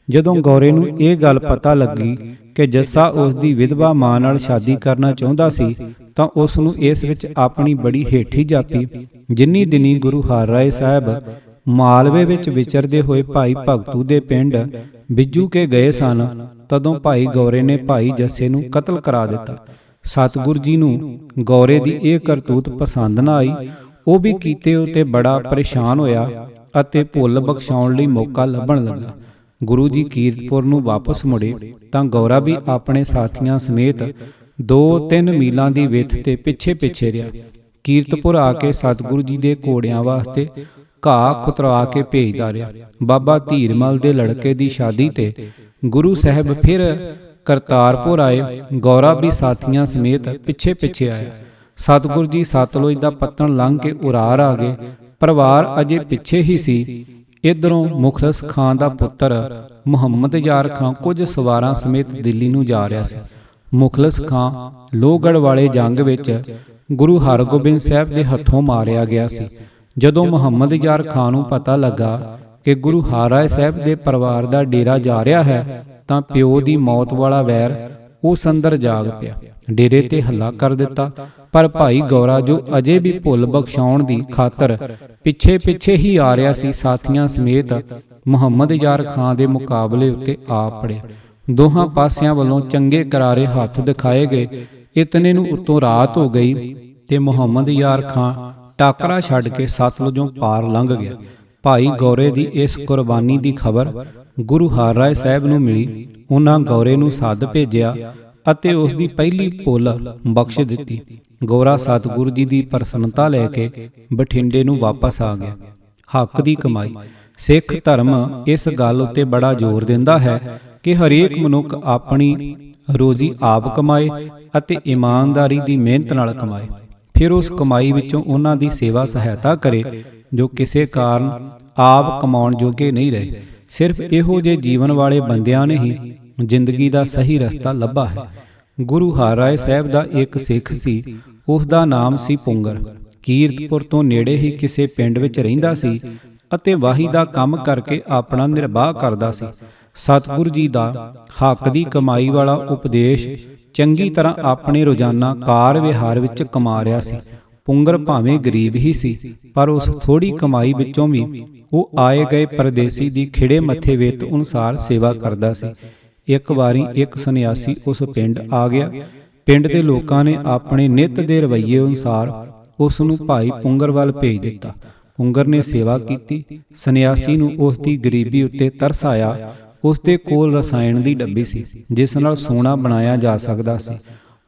ਜਦੋਂ ਗੌਰੇ ਨੂੰ ਇਹ ਗੱਲ ਪਤਾ ਲੱਗੀ ਕਿ ਜੱਸਾ ਉਸ ਦੀ ਵਿਧਵਾ ਮਾਂ ਨਾਲ ਸ਼ਾਦੀ ਕਰਨਾ ਚਾਹੁੰਦਾ ਸੀ ਤਾਂ ਉਸ ਨੂੰ ਇਸ ਵਿੱਚ ਆਪਣੀ ਬੜੀ ਹੇਠੀ ਜਾਪੀ। ਜਿੰਨੀ ਦਿਨੀ ਗੁਰੂ ਹਰਿਰਾਏ ਸਾਹਿਬ ਮਾਲਵੇ ਵਿੱਚ ਵਿਚਰਦੇ ਹੋਏ ਭਾਈ ਭਗਤੂ ਦੇ ਪਿੰਡ ਬਿੱਜੂ ਕੇ ਗਏ ਸਨ, ਤਦੋਂ ਭਾਈ ਗੌਰੇ ਨੇ ਭਾਈ ਜੱਸੇ ਨੂੰ ਕਤਲ ਕਰਾ ਦਿੱਤਾ। ਸਤਿਗੁਰ ਜੀ ਨੂੰ ਗੌਰੇ ਦੀ ਇਹ ਕਰਤੂਤ ਪਸੰਦ ਨਾ ਆਈ। ਉਹ ਵੀ ਕੀਤੇ ਉਤੇ ਬੜਾ ਪਰੇਸ਼ਾਨ ਹੋਇਆ ਅਤੇ ਭੁੱਲ ਬਖਸ਼ਾਉਣ ਲਈ ਮੌਕਾ ਲੱਭਣ ਲੱਗਾ। ਗੁਰੂ ਜੀ ਕੀਰਤਪੁਰ ਨੂੰ ਵਾਪਸ ਮੁੜੇ ਤਾਂ ਗੌਰਾ ਵੀ ਆਪਣੇ ਸਾਥੀਆਂ ਸਮੇਤ 2-3 ਮੀਲਾਂ ਦੀ ਵਿੱਥ ਤੇ ਪਿੱਛੇ ਰਿਹਾ। ਕੀਰਤਪੁਰ ਆ ਕੇ ਸਤਿਗੁਰੂ ਜੀ ਦੇ ਘੋੜਿਆਂ ਵਾਸਤੇ ਘਾਹ ਕੁਤਰਵਾ ਕੇ ਭੇਜਦਾ ਰਿਹਾ। ਬਾਬਾ ਧੀਰਮਲ ਦੇ ਲੜਕੇ ਦੀ ਸ਼ਾਦੀ ਤੇ ਗੁਰੂ ਸਾਹਿਬ ਫਿਰ ਕਰਤਾਰਪੁਰ ਆਏ। ਗੌਰਾ ਵੀ ਸਾਥੀਆਂ ਸਮੇਤ ਪਿੱਛੇ ਆਇਆ। ਸਤਿਗੁਰੂ ਜੀ ਸਤਲੁਜ ਦਾ ਪੱਤਣ ਲੰਘ ਕੇ ਉਰਾਰ ਆ ਗਏ। ਪਰਿਵਾਰ ਅਜੇ ਪਿੱਛੇ ਹੀ ਸੀ। ਇਧਰੋਂ ਮੁਖਲਸ ਖਾਂ ਦਾ ਪੁੱਤਰ ਮੁਹੰਮਦ ਯਾਰ ਖਾਂ ਕੁਝ ਸਵਾਰਾਂ ਸਮੇਤ ਦਿੱਲੀ ਨੂੰ ਜਾ ਰਿਹਾ ਸੀ। ਮੁਖਲਸ ਖਾਂ ਲੋਹਗੜ੍ਹ ਵਾਲੇ ਜੰਗ ਵਿੱਚ ਗੁਰੂ ਹਰਗੋਬਿੰਦ ਸਾਹਿਬ ਦੇ ਹੱਥੋਂ ਮਾਰਿਆ ਗਿਆ ਸੀ। ਜਦੋਂ ਮੁਹੰਮਦ ਯਾਰ ਖਾਂ ਨੂੰ ਪਤਾ ਲੱਗਾ ਕਿ ਗੁਰੂ ਹਰਿਰਾਏ ਸਾਹਿਬ ਦੇ ਪਰਿਵਾਰ ਦਾ ਡੇਰਾ ਜਾ ਰਿਹਾ ਹੈ ਤਾਂ ਪਿਓ ਦੀ ਮੌਤ ਵਾਲਾ ਵੈਰ ਉਸ ਅੰਦਰ ਜਾਗ ਪਿਆ। ਡੇਰੇ ਤੇ ਹੱਲਾ ਕਰ ਦਿੱਤਾ, ਪਰ ਭਾਈ ਗੌਰਾ ਜੋ ਅਜੇ ਵੀ ਭੁੱਲ ਬਖਸ਼ਾਉਣ ਦੀ ਖਾਤਰ ਪਿੱਛੇ ਹੀ ਆ ਰਿਹਾ ਸੀ, ਸਾਥੀਆਂ ਸਮੇਤ ਮੁਹੰਮਦ ਯਾਰ ਖਾਂ ਦੇ ਮੁਕਾਬਲੇ ਉੱਤੇ ਆ ਪੜਿਆ। ਦੋਹਾਂ ਪਾਸਿਆਂ ਵੱਲੋਂ ਚੰਗੇ ਕਰਾਰੇ ਹੱਥ ਦਿਖਾਏ ਗਏ। ਇਤਨੇ ਨੂੰ ਉੱਤੋਂ ਰਾਤ ਹੋ ਗਈ ਤੇ ਮੁਹੰਮਦ ਯਾਰ ਖਾਂ ਟਾਕਰਾ ਛੱਡ ਕੇ ਸਤਲੁਜੋਂ ਪਾਰ ਲੰਘ ਗਿਆ। ਭਾਈ ਗੌਰੇ ਦੀ ਇਸ ਕੁਰਬਾਨੀ ਦੀ ਖਬਰ ਗੁਰੂ ਹਰਿਰਾਏ ਸਾਹਿਬ ਨੂੰ ਮਿਲੀ। ਉਹਨਾਂ ਗੌਰੇ ਨੂੰ ਸੱਦ ਭੇਜਿਆ ਅਤੇ ਉਸ ਦੀ ਪਹਿਲੀ ਭੁੱਲ ਬਖਸ਼ ਦਿੱਤੀ। ਗੌਰਾ ਸਤਿਗੁਰੂ ਜੀ ਦੀ ਪ੍ਰਸੰਨਤਾ ਲੈ ਕੇ ਬਠਿੰਡੇ ਨੂੰ ਵਾਪਸ ਆ ਗਿਆ। ਹੱਕ ਦੀ ਕਮਾਈ। ਸਿੱਖ ਧਰਮ ਇਸ ਗੱਲ ਉੱਤੇ ਬੜਾ ਜ਼ੋਰ ਦਿੰਦਾ ਹੈ ਕਿ ਹਰੇਕ ਮਨੁੱਖ ਆਪਣੀ ਰੋਜ਼ੀ ਆਪ ਕਮਾਏ ਅਤੇ ਇਮਾਨਦਾਰੀ ਦੀ ਮਿਹਨਤ ਨਾਲ ਕਮਾਏ। ਫਿਰ ਉਸ ਕਮਾਈ ਵਿੱਚੋਂ ਉਹਨਾਂ ਦੀ ਸੇਵਾ ਸਹਾਇਤਾ ਕਰੇ ਜੋ ਕਿਸੇ ਕਾਰਨ ਆਪ ਕਮਾਉਣ ਜੋਗੇ ਨਹੀਂ ਰਹੇ। ਸਿਰਫ ਇਹੋ ਜਿਹੇ ਜੀਵਨ ਵਾਲੇ ਬੰਦਿਆਂ ਨੇ ਹੀ ਜ਼ਿੰਦਗੀ ਦਾ ਸਹੀ ਰਸਤਾ ਲੱਭਾ ਹੈ। ਗੁਰੂ ਹਰਿਰਾਏ ਸਾਹਿਬ ਦਾ ਇੱਕ ਸਿੱਖ ਸੀ, ਉਸ ਦਾ ਨਾਮ ਸੀ ਪੁੰਗਰ। ਕੀਰਤਪੁਰ ਤੋਂ ਨੇੜੇ ਹੀ ਕਿਸੇ ਪਿੰਡ ਵਿੱਚ ਰਹਿੰਦਾ ਸੀ ਅਤੇ ਵਾਹੀ ਦਾ ਕੰਮ ਕਰਕੇ ਆਪਣਾ ਨਿਰਵਾਹ ਕਰਦਾ ਸੀ। ਸਤਿਗੁਰੂ ਜੀ ਦਾ ਹੱਕ ਦੀ ਕਮਾਈ ਵਾਲਾ ਉਪਦੇਸ਼ ਚੰਗੀ ਤਰ੍ਹਾਂ ਆਪਣੇ ਰੋਜ਼ਾਨਾ ਕਾਰ ਵਿਹਾਰ ਵਿੱਚ ਕਮਾ ਰਿਹਾ ਸੀ। ਪੁੰਗਰ ਭਾਵੇਂ ਗਰੀਬ ਹੀ ਸੀ, ਪਰ ਉਸ ਥੋੜੀ ਕਮਾਈ ਵਿੱਚੋਂ ਵੀ ਉਹ ਆਏ ਗਏ ਪਰਦੇਸੀ ਦੀ ਖਿੜੇ ਮੱਥੇ ਵਿੱਤ ਅਨੁਸਾਰ ਸੇਵਾ ਕਰਦਾ ਸੀ। ਇੱਕ ਵਾਰੀ ਇੱਕ ਸੰਨਿਆਸੀ ਉਸ ਪਿੰਡ ਆ ਗਿਆ। ਪਿੰਡ ਦੇ ਲੋਕਾਂ ਨੇ ਆਪਣੇ ਨਿੱਤ ਦੇ ਰਵੱਈਏ ਅਨੁਸਾਰ ਉਸ ਨੂੰ ਭਾਈ ਪੁੰਗਰ ਵੱਲ ਭੇਜ ਦਿੱਤਾ। ਪੁੰਗਰ ਨੇ ਸੇਵਾ ਕੀਤੀ। ਸੰਨਿਆਸੀ ਨੂੰ ਉਸ ਦੀ ਗਰੀਬੀ ਉੱਤੇ ਤਰਸ ਆਇਆ। ਉਸ ਦੇ ਕੋਲ ਰਸਾਇਣ ਦੀ ਡੱਬੀ ਸੀ ਜਿਸ ਨਾਲ ਸੋਨਾ ਬਣਾਇਆ ਜਾ ਸਕਦਾ ਸੀ।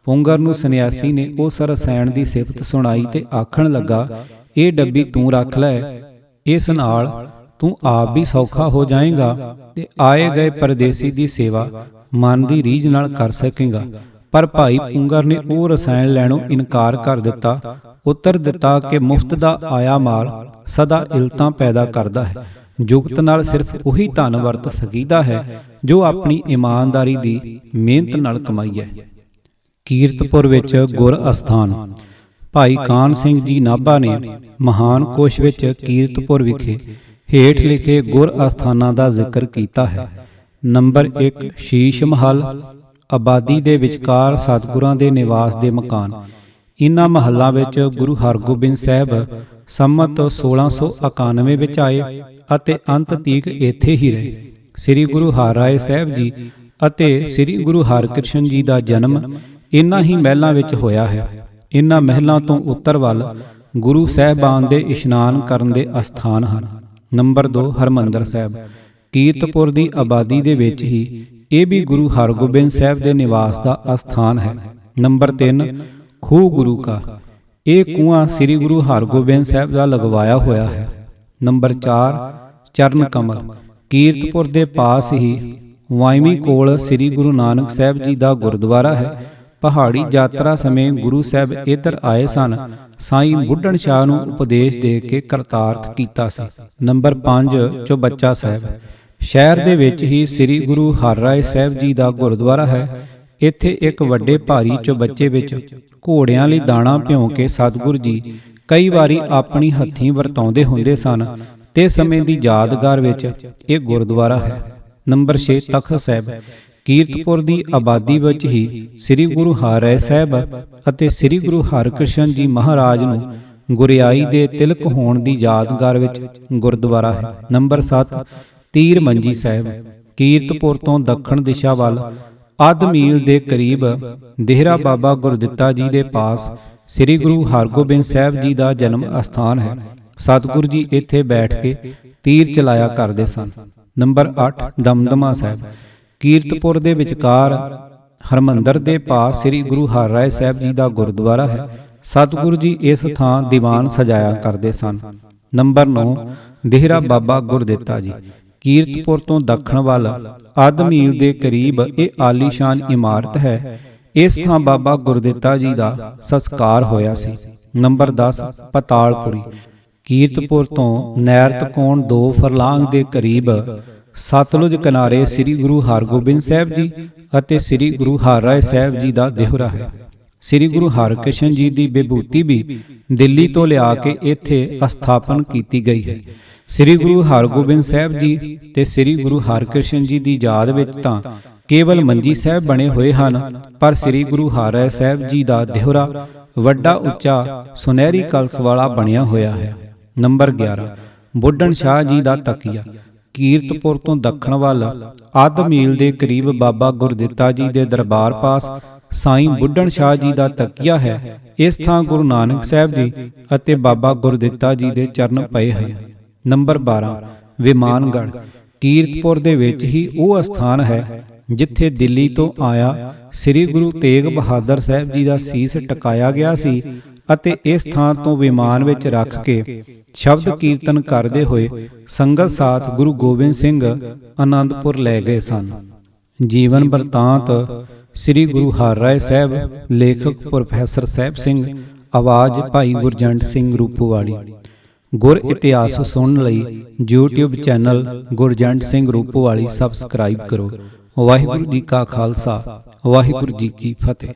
ਪੁੰਗਰ ਨੂੰ ਸੰਨਿਆਸੀ ਨੇ ਉਸ ਰਸਾਇਣ ਦੀ ਸਿਫਤ ਸੁਣਾਈ ਤੇ ਆਖਣ ਲੱਗਾ, ਇਹ ਡੱਬੀ ਤੂੰ ਰੱਖ ਲੈ, ਇਸ ਨਾਲ ਤੂੰ ਆਪ ਵੀ ਸੌਖਾ ਹੋ ਜਾਏਗਾ ਤੇ ਆਏ ਗਏ ਪਰਦੇਸੀ ਦੀ ਸੇਵਾ ਮਨ ਦੀ ਰੀਝ ਨਾਲ ਕਰ ਸਕੇਗਾ। ਪਰ ਭਾਈ ਪੁੰਗਰ ਨੇ ਉਹ ਰਸਾਇਣ ਲੈਣੋਂ ਇਨਕਾਰ ਕਰ ਦਿੱਤਾ। ਉੱਤਰ ਦਿੱਤਾ ਕਿ ਮੁਫਤ ਦਾ ਆਇਆ ਮਾਲ ਸਦਾ ਇਲਤਾਂ ਪੈਦਾ ਕਰਦਾ ਹੈ। ਜੁਗਤ ਨਾਲ ਸਿਰਫ ਉਹੀ ਧਨ ਵਰਤ ਸਕੀਦਾ ਹੈ ਜੋ ਆਪਣੀ ਇਮਾਨਦਾਰੀ ਦੀ ਮਿਹਨਤ ਨਾਲ ਕਮਾਈ ਹੈ। ਕੀਰਤਪੁਰ ਵਿੱਚ ਗੁਰ ਅਸਥਾਨ। ਭਾਈ ਕਾਨ ਸਿੰਘ ਜੀ ਨਾਭਾ ਨੇ ਮਹਾਨ ਕੋਸ਼ ਵਿੱਚ ਕੀਰਤਪੁਰ ਵਿਖੇ ਹੇਠ ਲਿਖੇ ਗੁਰ ਅਸਥਾਨਾਂ ਦਾ ਜ਼ਿਕਰ ਕੀਤਾ ਹੈ। ਨੰਬਰ 1 ਸ਼ੀਸ਼ ਮਹੱਲ। ਆਬਾਦੀ ਦੇ ਵਿਚਕਾਰ ਸਤਿਗੁਰਾਂ ਦੇ ਨਿਵਾਸ ਦੇ ਮਕਾਨ। ਇਨ੍ਹਾਂ ਮਹੱਲਾਂ ਵਿੱਚ ਗੁਰੂ ਹਰਗੋਬਿੰਦ ਸਾਹਿਬ ਸੰਮਤ 1691 ਵਿੱਚ ਆਏ ਅਤੇ ਅੰਤ ਤੀਕ ਇੱਥੇ ਹੀ ਰਹੇ। ਸ੍ਰੀ ਗੁਰੂ ਹਰਿਰਾਏ ਸਾਹਿਬ ਜੀ ਅਤੇ ਸ੍ਰੀ ਗੁਰੂ ਹਰਕ੍ਰਿਸ਼ਨ ਜੀ ਦਾ ਜਨਮ ਇਨ੍ਹਾਂ ਹੀ ਮਹਿਲਾਂ ਵਿੱਚ ਹੋਇਆ ਹੈ। ਇਨ੍ਹਾਂ ਮਹਿਲਾਂ ਤੋਂ ਉੱਤਰ ਵੱਲ ਗੁਰੂ ਸਾਹਿਬਾਨ ਦੇ ਇਸ਼ਨਾਨ ਕਰਨ ਦੇ ਅਸਥਾਨ ਹਨ। ਨੰਬਰ 2 ਹਰਿਮੰਦਰ ਸਾਹਿਬ। ਕੀਰਤਪੁਰ ਦੀ ਆਬਾਦੀ ਦੇ ਵਿੱਚ ਹੀ ਇਹ ਵੀ ਗੁਰੂ ਹਰਗੋਬਿੰਦ ਸਾਹਿਬ ਦੇ ਨਿਵਾਸ ਦਾ ਅਸਥਾਨ ਹੈ। ਨੰਬਰ 3 ਖੂਹ ਗੁਰੂ ਕਾ। ਇਹ ਕੂਆ ਸ੍ਰੀ ਗੁਰੂ ਹਰਗੋਬਿੰਦ ਸਾਹਿਬ ਦਾ ਲਗਵਾਇਆ ਹੋਇਆ ਹੈ। ਨੰਬਰ 4 ਚਰਨ ਕਮਲ। ਕੀਰਤਪੁਰ ਦੇ ਪਾਸ ਹੀ ਵਾਈਵੀਂ ਕੋਲ ਸ੍ਰੀ ਗੁਰੂ ਨਾਨਕ ਸਾਹਿਬ ਜੀ ਦਾ ਗੁਰਦੁਆਰਾ ਹੈ। ਪਹਾੜੀ ਯਾਤਰਾ ਸਮੇਂ ਗੁਰੂ ਸਾਹਿਬ ਇੱਧਰ ਆਏ ਸਨ। ਸਾਈਂ ਬੁੱਢਣ ਸ਼ਾਹ ਨੂੰ ਉਪਦੇਸ਼ ਦੇ ਕੇ ਕਰਤਾਰਥ ਕੀਤਾ ਸੀ। ਨੰਬਰ 5 ਚੌਬੱਚਾ ਸਾਹਿਬ। ਸ਼ਹਿਰ ਦੇ ਵਿੱਚ ਹੀ ਸ੍ਰੀ ਗੁਰੂ ਹਰਿਰਾਏ ਸਾਹਿਬ ਜੀ ਦਾ ਗੁਰਦੁਆਰਾ ਹੈ। ਇੱਥੇ ਇੱਕ ਵੱਡੇ ਭਾਰੀ ਚੌਬੱਚੇ ਵਿੱਚ ਘੋੜਿਆਂ ਲਈ ਦਾਣਾ ਭਿਉਂ ਕੇ ਸਤਿਗੁਰੂ ਜੀ ਕਈ ਵਾਰੀ ਆਪਣੀ ਹੱਥੀਂ ਵਰਤਾਉਂਦੇ ਹੁੰਦੇ ਸਨ ਤੇ ਸਮੇਂ ਦੀ ਯਾਦਗਾਰ ਵਿੱਚ ਇਹ ਗੁਰਦੁਆਰਾ ਹੈ। ਨੰਬਰ 6 ਤਖਤ ਸਾਹਿਬ। ਕੀਰਤਪੁਰ ਦੀ ਆਬਾਦੀ ਵਿੱਚ ਹੀ ਸ੍ਰੀ ਗੁਰੂ ਹਰਿਰਾਏ ਸਾਹਿਬ ਅਤੇ ਸ੍ਰੀ ਗੁਰੂ ਹਰਿਕ੍ਰਿਸ਼ਨ ਜੀ ਮਹਾਰਾਜ ਨੂੰ ਗੁਰਿਆਈ ਦੇ ਤਿਲਕ ਹੋਣ ਦੀ ਯਾਦਗਾਰ ਵਿੱਚ ਗੁਰਦੁਆਰਾ ਹੈ। ਨੰਬਰ 7 ਤੀਰ ਮੰਜੀ ਸਾਹਿਬ। ਕੀਰਤਪੁਰ ਤੋਂ ਦੱਖਣ ਦਿਸ਼ਾ ਵੱਲ ਅੱਧ ਮੀਲ ਦੇ ਕਰੀਬ ਦੇਹਰਾ ਬਾਬਾ ਗੁਰਦਿੱਤਾ ਜੀ ਦੇ ਪਾਸ ਸ੍ਰੀ ਗੁਰੂ ਹਰਗੋਬਿੰਦ ਸਾਹਿਬ ਜੀ ਦਾ ਜਨਮ ਅਸਥਾਨ ਹੈ। ਸਤਿਗੁਰੂ ਜੀ ਇੱਥੇ ਬੈਠ ਕੇ ਤੀਰ ਚਲਾਇਆ ਕਰਦੇ ਸਨ। ਨੰਬਰ 8 ਦਮਦਮਾ ਸਾਹਿਬ। ਕੀਰਤਪੁਰ ਦੇ ਵਿਚਕਾਰ ਹਰਮੰਦਰ ਦੇ ਪਾਸ ਸ੍ਰੀ ਗੁਰੂ ਹਰਿਰਾਏ ਸਾਹਿਬ ਜੀ ਦਾ ਗੁਰਦੁਆਰਾ ਹੈ। ਸਤਿਗੁਰੂ ਜੀ ਇਸ ਥਾਂ ਦੀਵਾਨ ਸਜਾਇਆ ਕਰਦੇ ਸਨ। ਨੰਬਰ 9 ਦੇਹਰਾ ਬਾਬਾ ਗੁਰਦਿੱਤਾ ਜੀ। ਕੀਰਤਪੁਰ ਤੋਂ ਦੱਖਣ ਵੱਲ ਅੱਧ ਮੀਲ ਦੇ ਕਰੀਬ ਇਹ ਆਲੀਸ਼ਾਨ ਇਮਾਰਤ ਹੈ। ਇਸ ਥਾਂ ਬਾਬਾ ਗੁਰਦਿੱਤਾ ਜੀ ਦਾ ਸੰਸਕਾਰ ਹੋਇਆ ਸੀ। ਨੰਬਰ 10 ਪਤਾਲਪੁਰੀ। ਕੀਰਤਪੁਰ ਤੋਂ ਨੈਰਤ ਕੋਣ 2 ਫਰਲਾਂਗ ਦੇ ਕਰੀਬ ਸਤਲੁਜ ਕਿਨਾਰੇ ਸ੍ਰੀ ਗੁਰੂ ਹਰਗੋਬਿੰਦ ਸਾਹਿਬ ਜੀ ਅਤੇ ਸ੍ਰੀ ਗੁਰੂ ਹਰਿਰਾਏ ਸਾਹਿਬ ਜੀ ਦਾ ਦੇਹਰਾ ਹੈ। ਸ੍ਰੀ ਗੁਰੂ ਹਰਿਕ੍ਰਿਸ਼ਨ ਜੀ ਦੀ ਵਿਭੂਤੀ ਵੀ ਦਿੱਲੀ ਤੋਂ ਲਿਆ ਕੇ ਇੱਥੇ ਸਥਾਪਨ ਕੀਤੀ ਗਈ ਹੈ। ਸ੍ਰੀ ਗੁਰੂ ਹਰਗੋਬਿੰਦ ਸਾਹਿਬ ਜੀ ਤੇ ਸ੍ਰੀ ਗੁਰੂ ਹਰਿਕ੍ਰਿਸ਼ਨ ਜੀ ਦੀ ਯਾਦ ਵਿੱਚ ਤਾਂ ਕੇਵਲ ਮੰਜੀ ਸਾਹਿਬ ਬਣੇ ਹੋਏ ਹਨ, ਪਰ ਸ੍ਰੀ ਗੁਰੂ ਹਰਿਰਾਏ ਸਾਹਿਬ ਜੀ ਦਾ ਦੇਹਰਾ ਵੱਡਾ ਉੱਚਾ ਸੁਨਹਿਰੀ ਕਲਸ ਵਾਲਾ ਬਣਿਆ ਹੋਇਆ ਹੈ। ਨੰਬਰ 11 ਬੁੱਢਣ ਸ਼ਾਹ ਜੀ ਦਾ ਤਕੀਆ। ਕੀਰਤਪੁਰ ਤੋਂ ਦੱਖਣ ਵੱਲ ਅੱਧ ਮੀਲ ਦੇ ਕਰੀਬ ਬਾਬਾ ਗੁਰਦਿੱਤਾ ਜੀ ਦੇ ਦਰਬਾਰ ਪਾਸ ਸਾਈਂ ਬੁੱਢਣ ਸ਼ਾਹ ਜੀ ਦਾ ਤਕੀਆ ਹੈ। ਇਸ ਥਾਂ ਗੁਰੂ ਨਾਨਕ ਸਾਹਿਬ ਜੀ ਅਤੇ ਬਾਬਾ ਗੁਰਦਿੱਤਾ ਜੀ ਦੇ ਚਰਨ ਪਏ ਹਨ। ਨੰਬਰ 12 ਵਿਮਾਨਗੜ੍ਹ। ਕੀਰਤਪੁਰ ਦੇ ਵਿੱਚ ਹੀ ਉਹ ਅਸਥਾਨ ਹੈ ਜਿੱਥੇ ਦਿੱਲੀ ਤੋਂ ਆਇਆ ਸ੍ਰੀ ਗੁਰੂ ਤੇਗ ਬਹਾਦਰ ਸਾਹਿਬ ਜੀ ਦਾ ਸੀਸ ਟਿਕਾਇਆ ਗਿਆ ਸੀ ਅਤੇ ਇਸ ਥਾਂ ਤੋਂ ਵਿਮਾਨ ਵਿੱਚ ਰੱਖ ਕੇ ਸ਼ਬਦ ਕੀਰਤਨ ਕਰਦੇ ਹੋਏ ਸੰਗਤ ਸਾਥ ਗੁਰੂ ਗੋਬਿੰਦ ਸਿੰਘ ਆਨੰਦਪੁਰ ਲੈ ਗਏ ਸਨ। ਜੀਵਨ ਬਰਤਾਂਤ ਸ੍ਰੀ ਗੁਰੂ ਹਰਿਰਾਏ ਸਾਹਿਬ। ਲੇਖਕ ਪ੍ਰੋਫੈਸਰ ਸਾਹਿਬ ਸਿੰਘ। ਆਵਾਜ਼ ਭਾਈ ਗੁਰਜੰਟ ਸਿੰਘ ਰੂਪੋਵਾਲੀ। ਗੁਰ ਇਤਿਹਾਸ ਸੁਣਨ ਲਈ YouTube channel Gurjant Singh Rupowali subscribe ਕਰੋ। ਵਾਹਿਗੁਰੂ ਜੀ ਕਾ ਖਾਲਸਾ, ਵਾਹਿਗੁਰੂ ਜੀ ਕੀ ਫਤਿਹ।